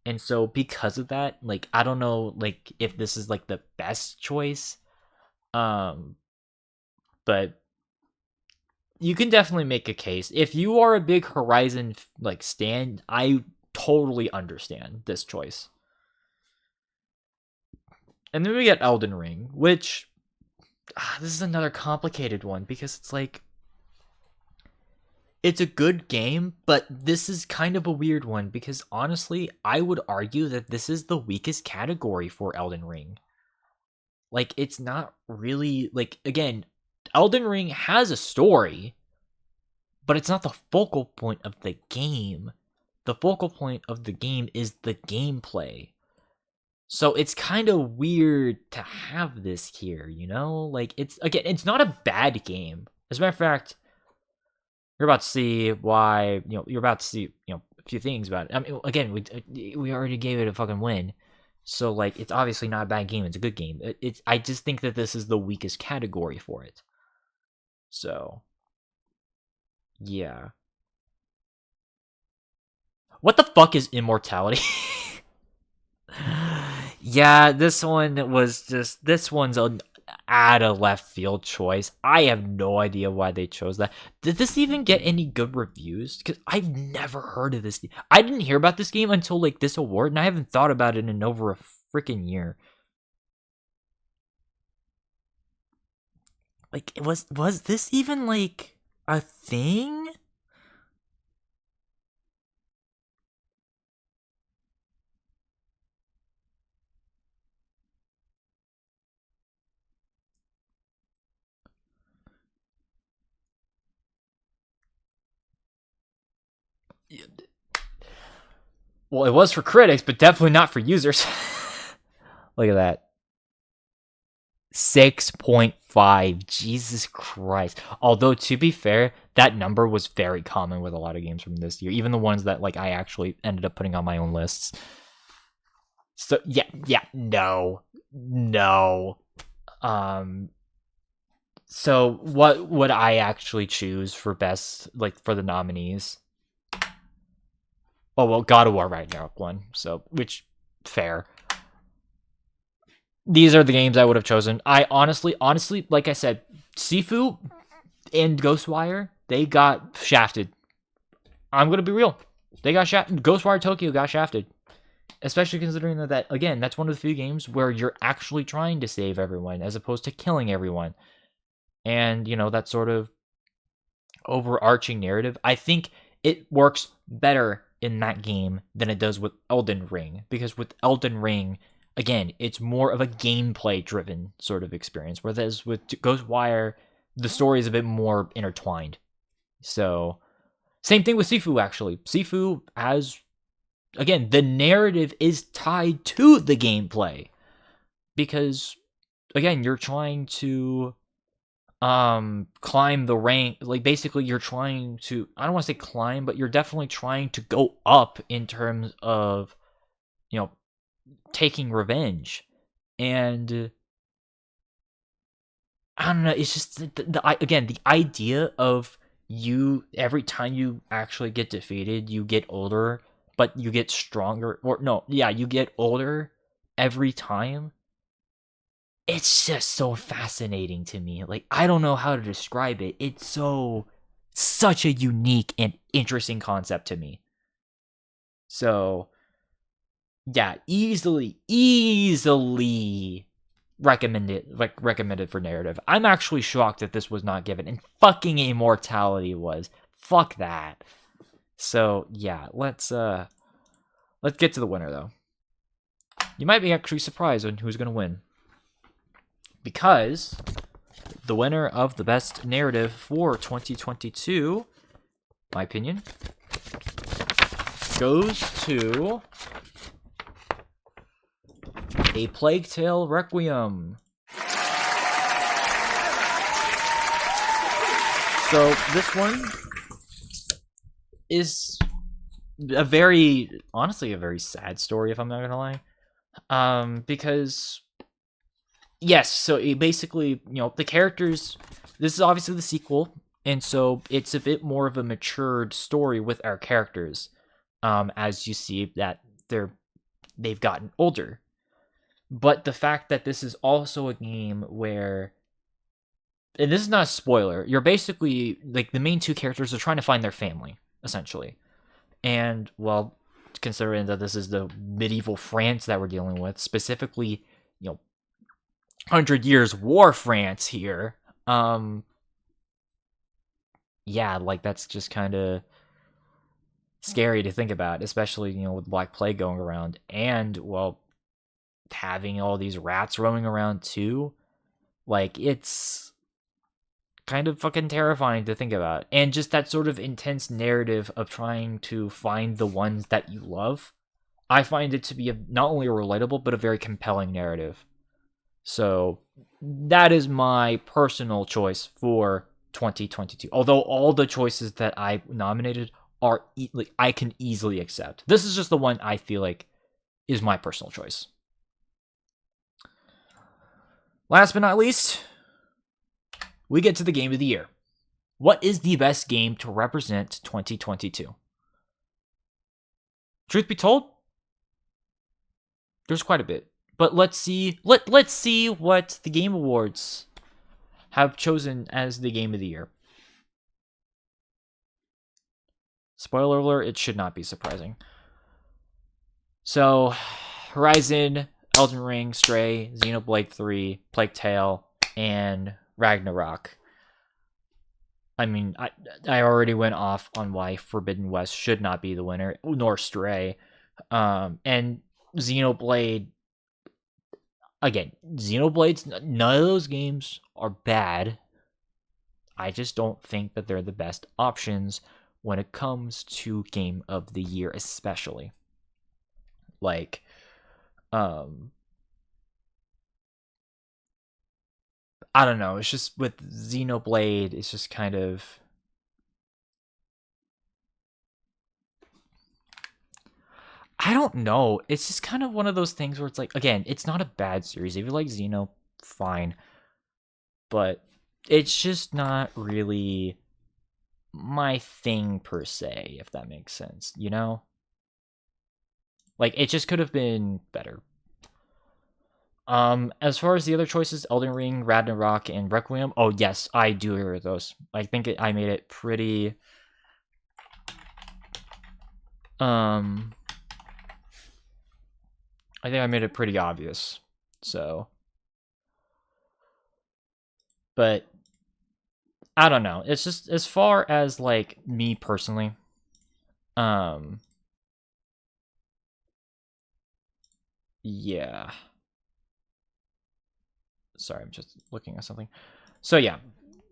And so because of that, like, I don't know, like, if this is, like, the best choice, but you can definitely make a case. If you are a big Horizon, like, stan, I totally understand this choice. And then we get Elden Ring, which, this is another complicated one because it's like, it's a good game, but this is kind of a weird one because honestly, I would argue that this is the weakest category for Elden Ring. Like, it's not really, like, again, Elden Ring has a story, but it's not the focal point of the game. The focal point of the game is the gameplay. So it's kind of weird to have this here, Like, it's not a bad game. As a matter of fact, you're about to see why, you're about to see, a few things about it. I mean, again, we already gave it a fucking win. So, like, it's obviously not a bad game. It's a good game. I just think that this is the weakest category for it. So, yeah. What the fuck is immortality? Yeah, this one's an out of left field choice. I have no idea why they chose that. Did this even get any good reviews? Because I've never heard of this game. I didn't hear about this game until, like, this award, and I haven't thought about it in over a freaking year. Like, was this even, like, a thing? Well, it was for critics, but definitely not for users. Look at that. 6.5. Jesus Christ. Although, to be fair, that number was very common with a lot of games from this year, even the ones that, like, I actually ended up putting on my own lists. So, no. So what would I actually choose for best, like, for the nominees? Oh, well, God of War Ragnarok won, so, which, fair. These are the games I would have chosen. I honestly, like I said, Sifu and Ghostwire, they got shafted. I'm gonna be real. They got shafted. Ghostwire Tokyo got shafted. Especially considering that, again, that's one of the few games where you're actually trying to save everyone as opposed to killing everyone. And, that sort of overarching narrative, I think it works better in that game than it does with Elden Ring. Because with Elden Ring, again, it's more of a gameplay driven sort of experience. Whereas with Ghostwire, the story is a bit more intertwined. So, same thing with Sifu, actually. Sifu has, again, the narrative is tied to the gameplay. Because, again, you're trying to climb the rank. Like, basically, you're trying to, I don't want to say climb, but you're definitely trying to go up in terms of, taking revenge. And I don't know, it's just again, the idea of you, every time you actually get defeated, you get older, but you get stronger, or no, yeah, you get older every time. It's just so fascinating to me. Like, I don't know how to describe it. It's such a unique and interesting concept to me. So, yeah, easily recommended for narrative. I'm actually shocked that this was not given, and fucking Immortality was. Fuck that. So, yeah, let's get to the winner though. You might be actually surprised on who's going to win. Because the winner of the best narrative for 2022, my opinion, goes to A Plague Tale Requiem. So this one is honestly a very sad story, if I'm not gonna lie. Because yes, so it basically, the characters, this is obviously the sequel, and so it's a bit more of a matured story with our characters, as you see that they've gotten older. But the fact that this is also a game where, and this is not a spoiler, you're basically, like, the main two characters are trying to find their family, essentially. And, well, considering that this is the medieval France that we're dealing with, specifically, 100 Years War France here, yeah, like, that's just kind of scary to think about, especially, with Black Plague going around, and, well, having all these rats roaming around too. Like, it's kind of fucking terrifying to think about. And just that sort of intense narrative of trying to find the ones that you love, I find it to be not only a relatable, but a very compelling narrative. So that is my personal choice for 2022. Although all the choices that I nominated are I can easily accept. This is just the one I feel like is my personal choice. Last but not least, we get to the game of the year. What is the best game to represent 2022? Truth be told, there's quite a bit. But let's see what the Game Awards have chosen as the game of the year. Spoiler alert, it should not be surprising. So, Horizon, Elden Ring, Stray, Xenoblade 3, Plague Tale, and Ragnarok. I mean, I already went off on why Forbidden West should not be the winner, nor Stray. And Xenoblade, again, Xenoblade's, none of those games are bad. I just don't think that they're the best options when it comes to Game of the Year, especially. Like, I don't know. It's just with Xenoblade, it's just kind of, I don't know. It's just kind of one of those things where it's like, again, it's not a bad series. If you like Xeno, fine. But it's just not really my thing per se, if that makes sense, Like, it just could have been better. As far as the other choices, Elden Ring, Ragnarok, and Requiem, oh yes, I do agree with those. I think I made it pretty, I think I made it pretty obvious, so. But, I don't know, it's just, as far as, like, me personally, yeah. Sorry, I'm just looking at something. So yeah,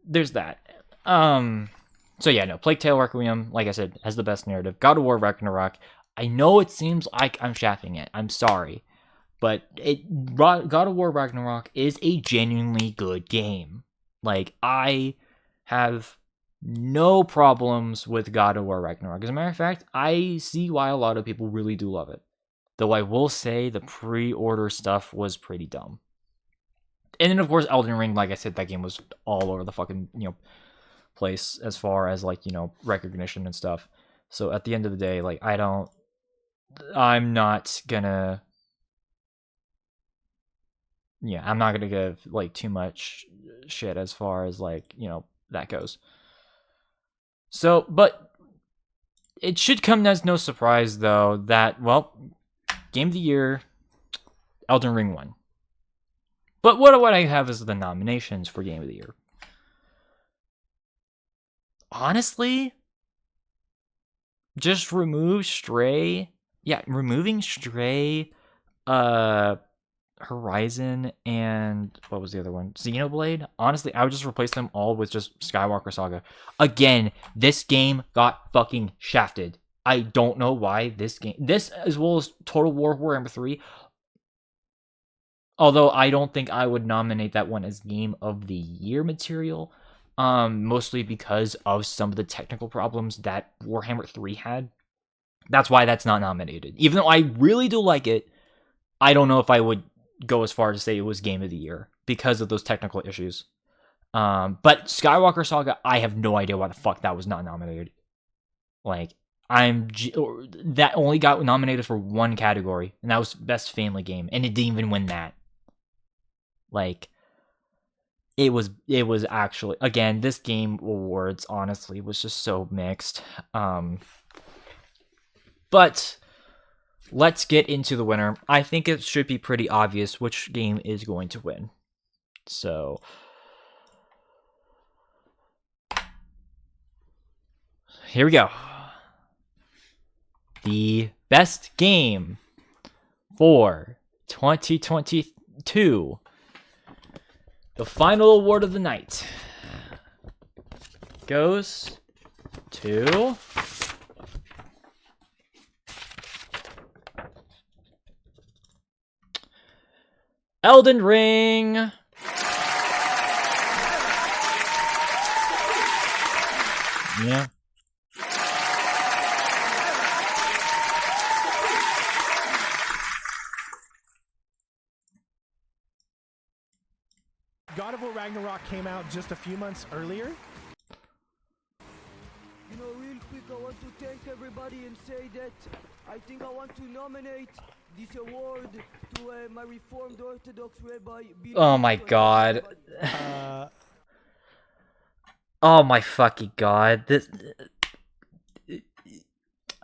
there's that. So yeah, no, Plague Tale Requiem, like I said, has the best narrative. God of War Ragnarok, I know it seems like I'm shafting it. I'm sorry. But God of War Ragnarok is a genuinely good game. Like, I have no problems with God of War Ragnarok. As a matter of fact, I see why a lot of people really do love it. Though I will say the pre-order stuff was pretty dumb. And then, of course, Elden Ring, like I said, that game was all over the fucking, place as far as, like, recognition and stuff. So at the end of the day, like, I don't I'm not gonna. Yeah, I'm not gonna give like too much shit as far as like that goes. So, but it should come as no surprise though that Game of the Year, Elden Ring won. But what I have is the nominations for Game of the Year. Honestly, just remove Stray. Yeah, removing Stray, Horizon, and what was the other one? Xenoblade. Honestly, I would just replace them all with just Skywalker Saga. Again, this game got fucking shafted. I don't know why this as well as Total War Warhammer 3. Although I don't think I would nominate that one as Game of the Year material. Mostly because of some of the technical problems that Warhammer 3 had. That's why that's not nominated. Even though I really do like it, I don't know if I would go as far to say it was Game of the Year because of those technical issues. But Skywalker Saga, I have no idea why the fuck that was not nominated. Like, that only got nominated for one category, and that was Best Family Game, and it didn't even win that. Like, it was actually, again, this Game Awards honestly was just so mixed. But let's get into the winner. I think it should be pretty obvious which game is going to win. So here we go. The best game for 2022. The final award of the night goes to Elden Ring. Yeah. God of War Ragnarok came out just a few months earlier. You know, real quick, I want to thank everybody and say that I think I want to nominate this award to my Reformed Orthodox Rabbi. Oh my god. Oh my fucking god. This.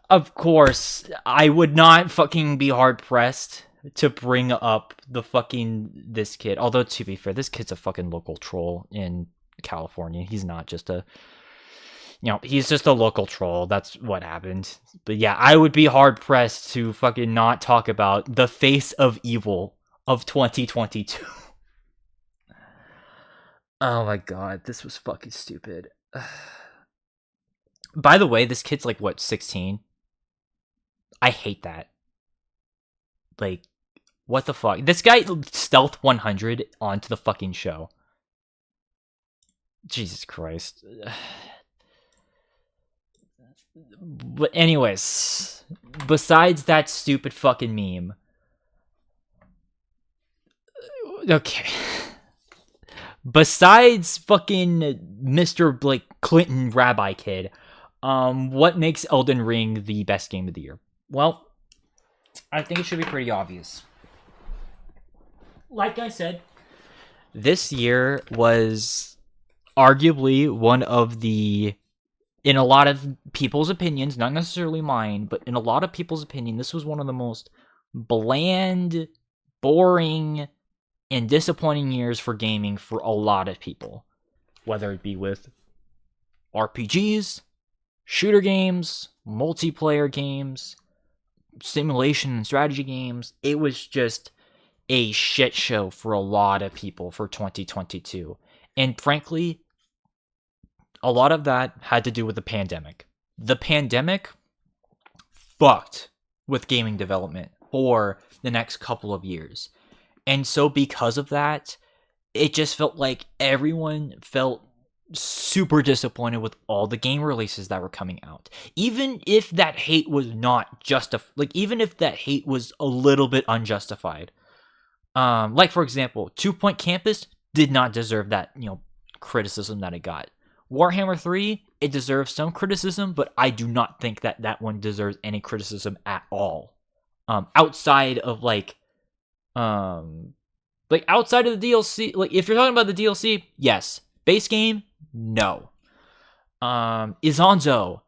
Of course, I would not fucking be hard pressed to bring up this kid. Although, to be fair, this kid's a fucking local troll in California. He's not just he's just a local troll. That's what happened. But yeah, I would be hard pressed to fucking not talk about the face of evil of 2022. Oh my god, this was fucking stupid. By the way, this kid's like, what, 16? I hate that. Like, what the fuck? This guy stealth 100 onto the fucking show. Jesus Christ. But anyways, besides that stupid fucking meme. Okay. Besides fucking Mr. Blake Clinton Rabbi Kid, what makes Elden Ring the best game of the year? Well, I think it should be pretty obvious. Like I said, this year was arguably one of the, in a lot of people's opinions, not necessarily mine, but in a lot of people's opinion, this was one of the most bland, boring, and disappointing years for gaming for a lot of people. Whether it be with RPGs, shooter games, multiplayer games, simulation and strategy games. It was just a shit show for a lot of people for 2022. And frankly, a lot of that had to do with the pandemic. The pandemic fucked with gaming development for the next couple of years. And so because of that, it just felt like everyone felt super disappointed with all the game releases that were coming out. Even if that hate was not even if that hate was a little bit unjustified. Like for example, 2 Point Campus did not deserve that, criticism that it got. Warhammer 3, it deserves some criticism, but I do not think that one deserves any criticism at all. outside of outside of the DLC. Like if you're talking about the DLC, yes. Base game, no. Izanzo.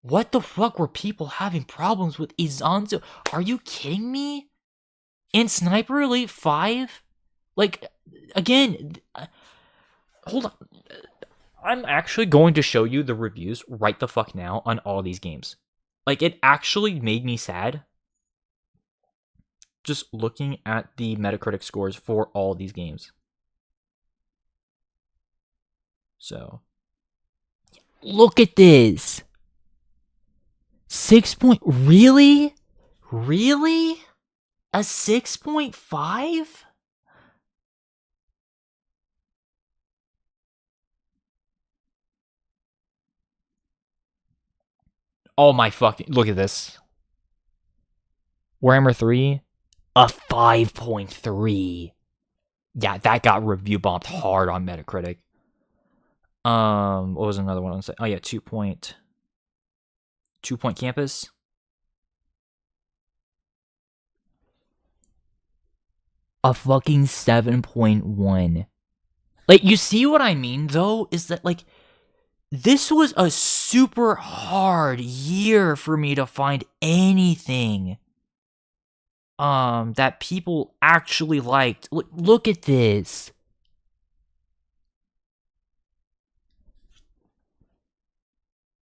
What the fuck were people having problems with Izanzo? Are you kidding me? In Sniper Elite 5? Like, again, hold on. I'm actually going to show you the reviews right the fuck now on all these games. Like, it actually made me sad just looking at the Metacritic scores for all these games. So, look at this. 6 point... Really? Really? A 6.5? Oh my fucking... Look at this. Warhammer 3? A 5.3. Yeah, that got review bombed hard on Metacritic. What was another one? Oh yeah, 2 Point Campus. A fucking 7.1. Like, you see what I mean, though? Is that, like, this was a super hard year for me to find anything that people actually liked. Look at this.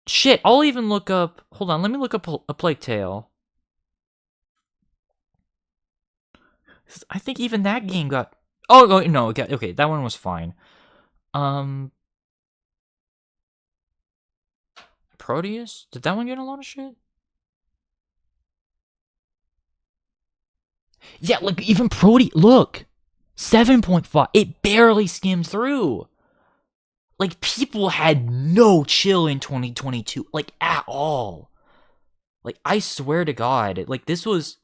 Shit, I'll even look up... Hold on, let me look up A Plague Tale. I think even that game got... Oh, no, okay, that one was fine. Proteus? Did that one get a lot of shit? Yeah, like, even Proteus... Look! 7.5. It barely skimmed through. Like, people had no chill in 2022. Like, at all. Like, I swear to God. Like, this was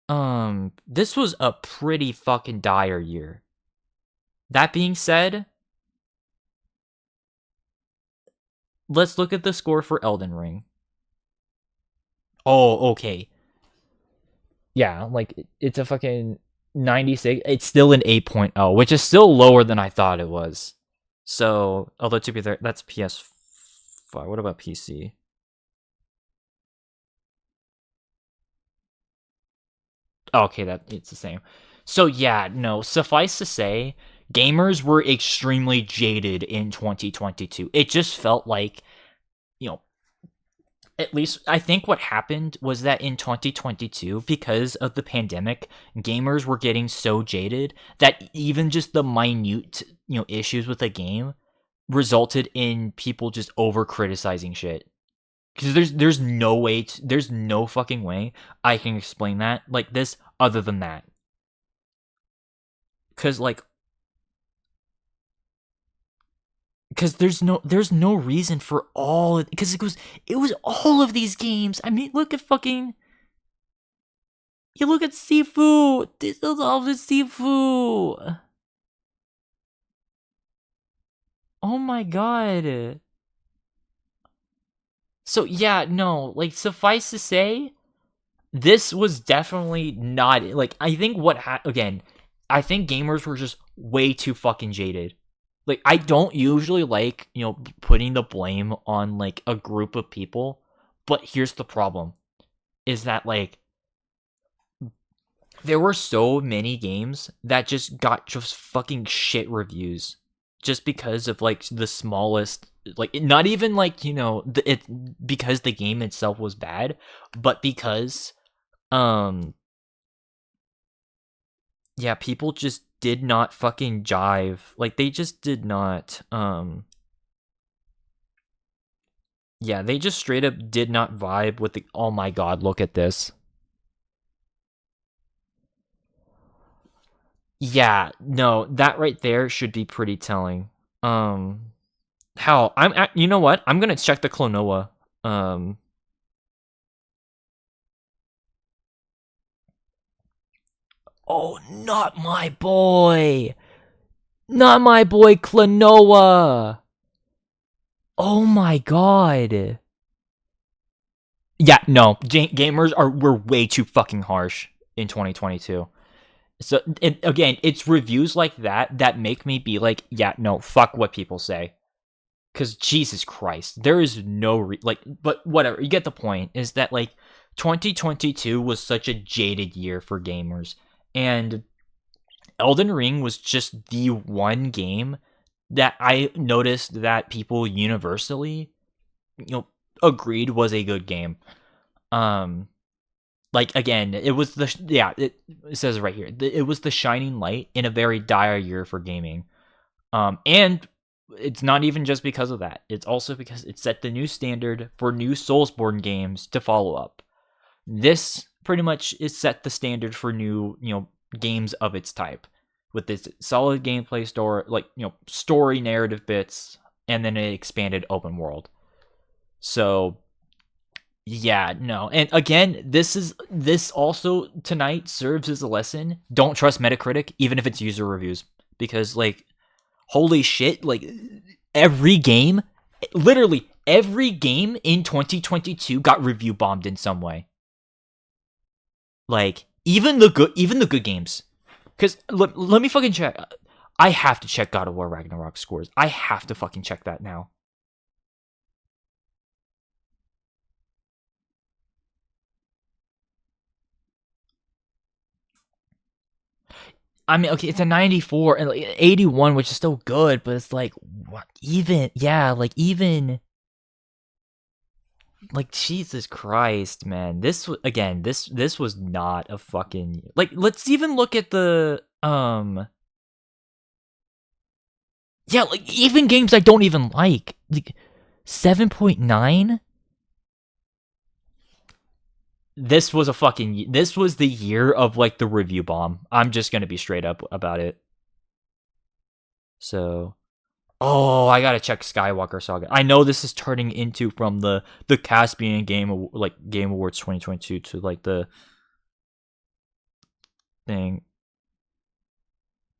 a pretty fucking dire year. That being said, let's look at the score for Elden Ring. Oh, okay. Yeah, like, it's a fucking 96. It's still an 8.0, which is still lower than I thought it was. So, although to be fair, that's PS5. What about PC? Okay, it's the same. So yeah, no, suffice to say, gamers were extremely jaded in 2022. It just felt like, you know, at least I think what happened was that in 2022, because of the pandemic, gamers were getting so jaded that even just the minute, issues with a game resulted in people just over criticizing shit. Because there's no fucking way I can explain that like this other than that. Because there's no reason for all, because it was all of these games. I mean, look at you look at Sifu. This is all the Sifu. Oh my god. So yeah, no, like, suffice to say, this was definitely not, like, I think again, I think gamers were just way too fucking jaded. Like, I don't usually like, putting the blame on, like, a group of people, but here's the problem, is that, like, there were so many games that just got just fucking shit reviews just because of, like, the smallest, like, not even, like, because the game itself was bad, but because yeah, people just did not fucking jive. Like, they just did not yeah, they just straight up did not vibe with the... Oh my god, look at this. Yeah, no, that right there should be pretty telling. Hell, you know what? I'm gonna check the Klonoa. Oh, not my boy! Not my boy Klonoa! Oh my god! Yeah, no, gamers were way too fucking harsh in 2022. So again, it's reviews like that make me be like, yeah, no, fuck what people say. Because Jesus Christ, there is no but whatever. You get the point. Is that like 2022 was such a jaded year for gamers, and Elden Ring was just the one game that I noticed that people universally, agreed was a good game. Like again, it was it says it right here. It was the shining light in a very dire year for gaming. And it's not even just because of that. It's also because it set the new standard for new Soulsborne games to follow up. This pretty much is set the standard for new, games of its type, with this solid gameplay story narrative bits, and then an expanded open world. So yeah, no. And again, this also tonight serves as a lesson. Don't trust Metacritic, even if it's user reviews. Because like, holy shit, like literally every game in 2022 got review bombed in some way. Like, even the good games. Because let me fucking check. I have to check God of War Ragnarok scores. I have to fucking check that now. I mean, okay, it's a 94 and 81, which is still good, but it's like, what? Even like, Jesus Christ, man. This was not a fucking, like, let's even look at the yeah, like, even games I don't even like 7.9. This was the year of like the review bomb. I'm just gonna be straight up about it. So, oh, I gotta check Skywalker Saga. I know this is turning into from the Caspian Game Awards 2022 to like the thing.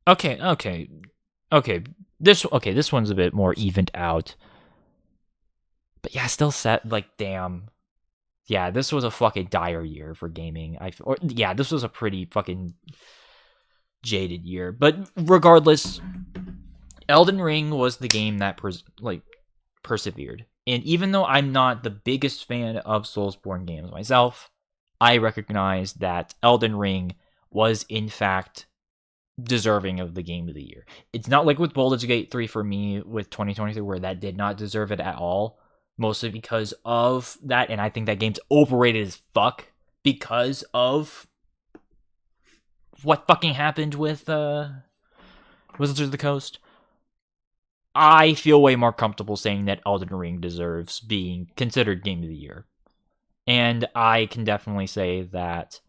Okay. This one's a bit more evened out. But yeah, still set like, damn. Yeah, this was a fucking dire year for gaming. This was a pretty fucking jaded year. But regardless, Elden Ring was the game that persevered. And even though I'm not the biggest fan of Soulsborne games myself, I recognize that Elden Ring was in fact deserving of the game of the year. It's not like with Baldur's Gate 3 for me with 2023 where that did not deserve it at all. Mostly because of that, and I think that game's overrated as fuck because of what fucking happened with Wizards of the Coast. I feel way more comfortable saying that Elden Ring deserves being considered Game of the Year. And I can definitely say that,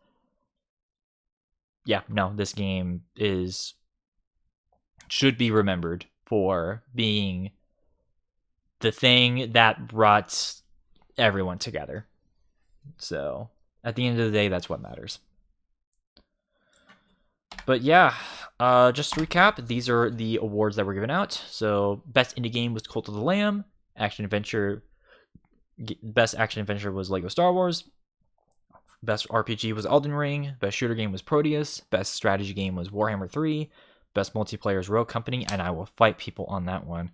yeah, no, this game should be remembered for being the thing that brought everyone together. So, at the end of the day, that's what matters. But yeah, just to recap, these are the awards that were given out. So, best indie game was Cult of the Lamb. Best action adventure was Lego Star Wars. Best RPG was Elden Ring. Best shooter game was Proteus. Best strategy game was Warhammer 3. Best multiplayer is Rogue Company, and I will fight people on that one.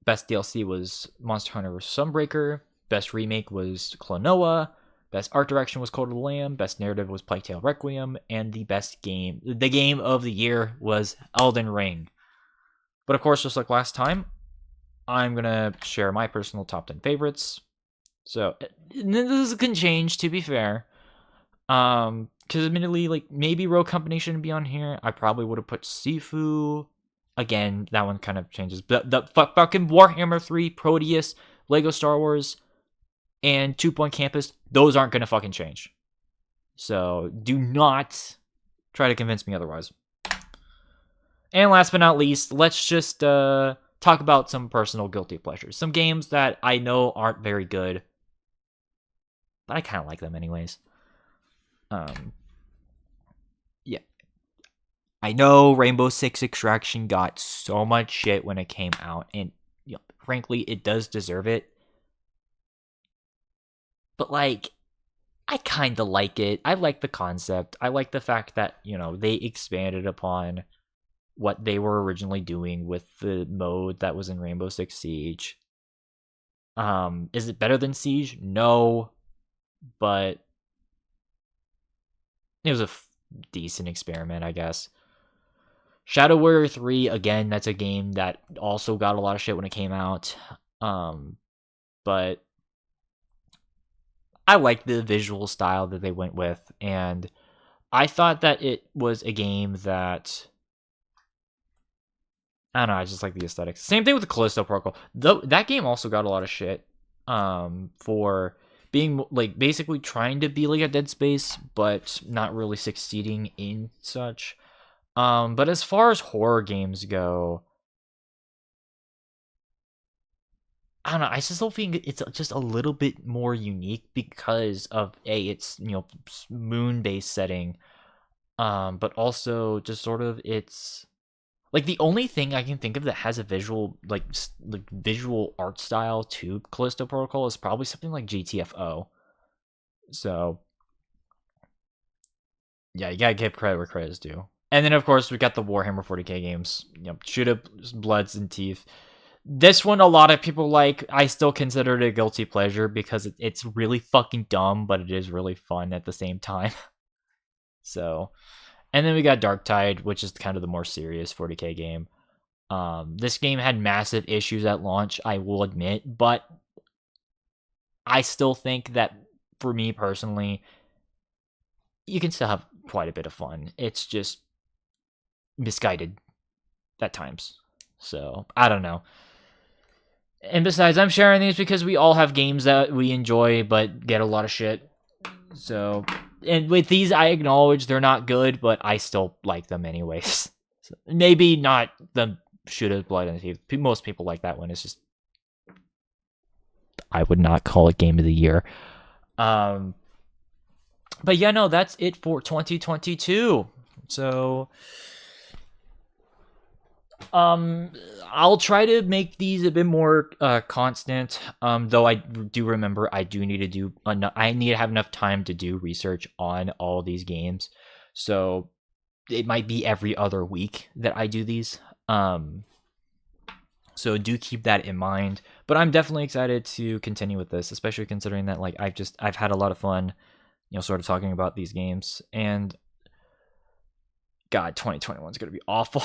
Best DLC was Monster Hunter Sunbreaker. Best remake was Klonoa. Best art direction was Cult of the Lamb. Best narrative was Plague Tale Requiem. And the game of the year was Elden Ring. But of course, just like last time, I'm going to share my personal top 10 favorites. So, this can change, to be fair. Because admittedly, like, maybe Rogue Company shouldn't be on here. I probably would have put Sifu. Again, that one kind of changes. But the fucking Warhammer 3, Proteus, Lego Star Wars, and 2 Point Campus, those aren't going to fucking change. So, do not try to convince me otherwise. And last but not least, let's just talk about some personal guilty pleasures. Some games that I know aren't very good, but I kind of like them anyways. Yeah. I know Rainbow Six Extraction got so much shit when it came out, and frankly, it does deserve it. But like, I kind of like it. I like the concept. I like the fact that, you know, they expanded upon what they were originally doing with the mode that was in Rainbow Six Siege. Is it better than Siege? No, but it was a decent experiment, I guess. Shadow Warrior 3, again, that's a game that also got a lot of shit when it came out. But I like the visual style that they went with, and I thought that it was a game that, I don't know, I just like the aesthetics. Same thing with the Callisto Protocol. Though that game also got a lot of shit for being like basically trying to be like a Dead Space, but not really succeeding in such. But as far as horror games go, I don't know. I still think it's just a little bit more unique because of it's moon-based setting, but also just sort of it's like the only thing I can think of that has a visual like visual art style to Callisto Protocol is probably something like GTFO. So yeah, you gotta give credit where credit is due. And then of course we got the Warhammer 40k games, shoot up bloods and teeth. This one, a lot of people like. I still consider it a guilty pleasure because it's really fucking dumb, but it is really fun at the same time. So, and then we got Dark Tide, which is kind of the more serious 40k game. This game had massive issues at launch, I will admit, but I still think that for me personally, you can still have quite a bit of fun. It's just misguided at times. So, I don't know. And besides, I'm sharing these because we all have games that we enjoy but get a lot of shit. So, and with these, I acknowledge they're not good, but I still like them anyways. So, maybe not the shoot of blood and teeth. Most people like that one. It's just, I would not call it game of the year. But yeah, no, that's it for 2022. So, I'll try to make these a bit more constant. Though I do remember I do need to do I need to have enough time to do research on all these games. So it might be every other week that I do these. So do keep that in mind. But I'm definitely excited to continue with this, especially considering that like I've had a lot of fun, sort of talking about these games. And God, 2021 is gonna be awful.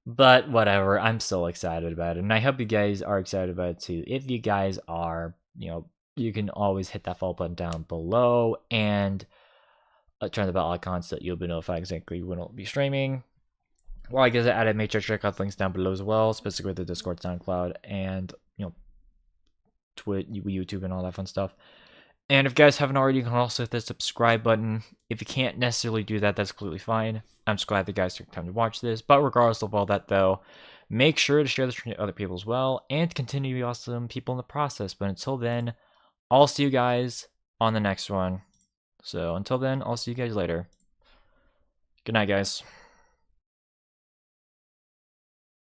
But whatever, I'm still excited about it, and I hope you guys are excited about it too. If you guys are, you can always hit that follow button down below and turn the bell icon so that you'll be notified exactly when I'll be streaming. Well, I guess I make sure to check out the links down below as well, specifically the Discord, SoundCloud, and Twitch, YouTube, and all that fun stuff. And if you guys haven't already, you can also hit the subscribe button. If you can't necessarily do that, that's completely fine. I'm just glad that you guys took time to watch this. But regardless of all that, though, make sure to share this to other people as well and continue to be awesome people in the process. But until then, I'll see you guys on the next one. So until then, I'll see you guys later. Good night, guys.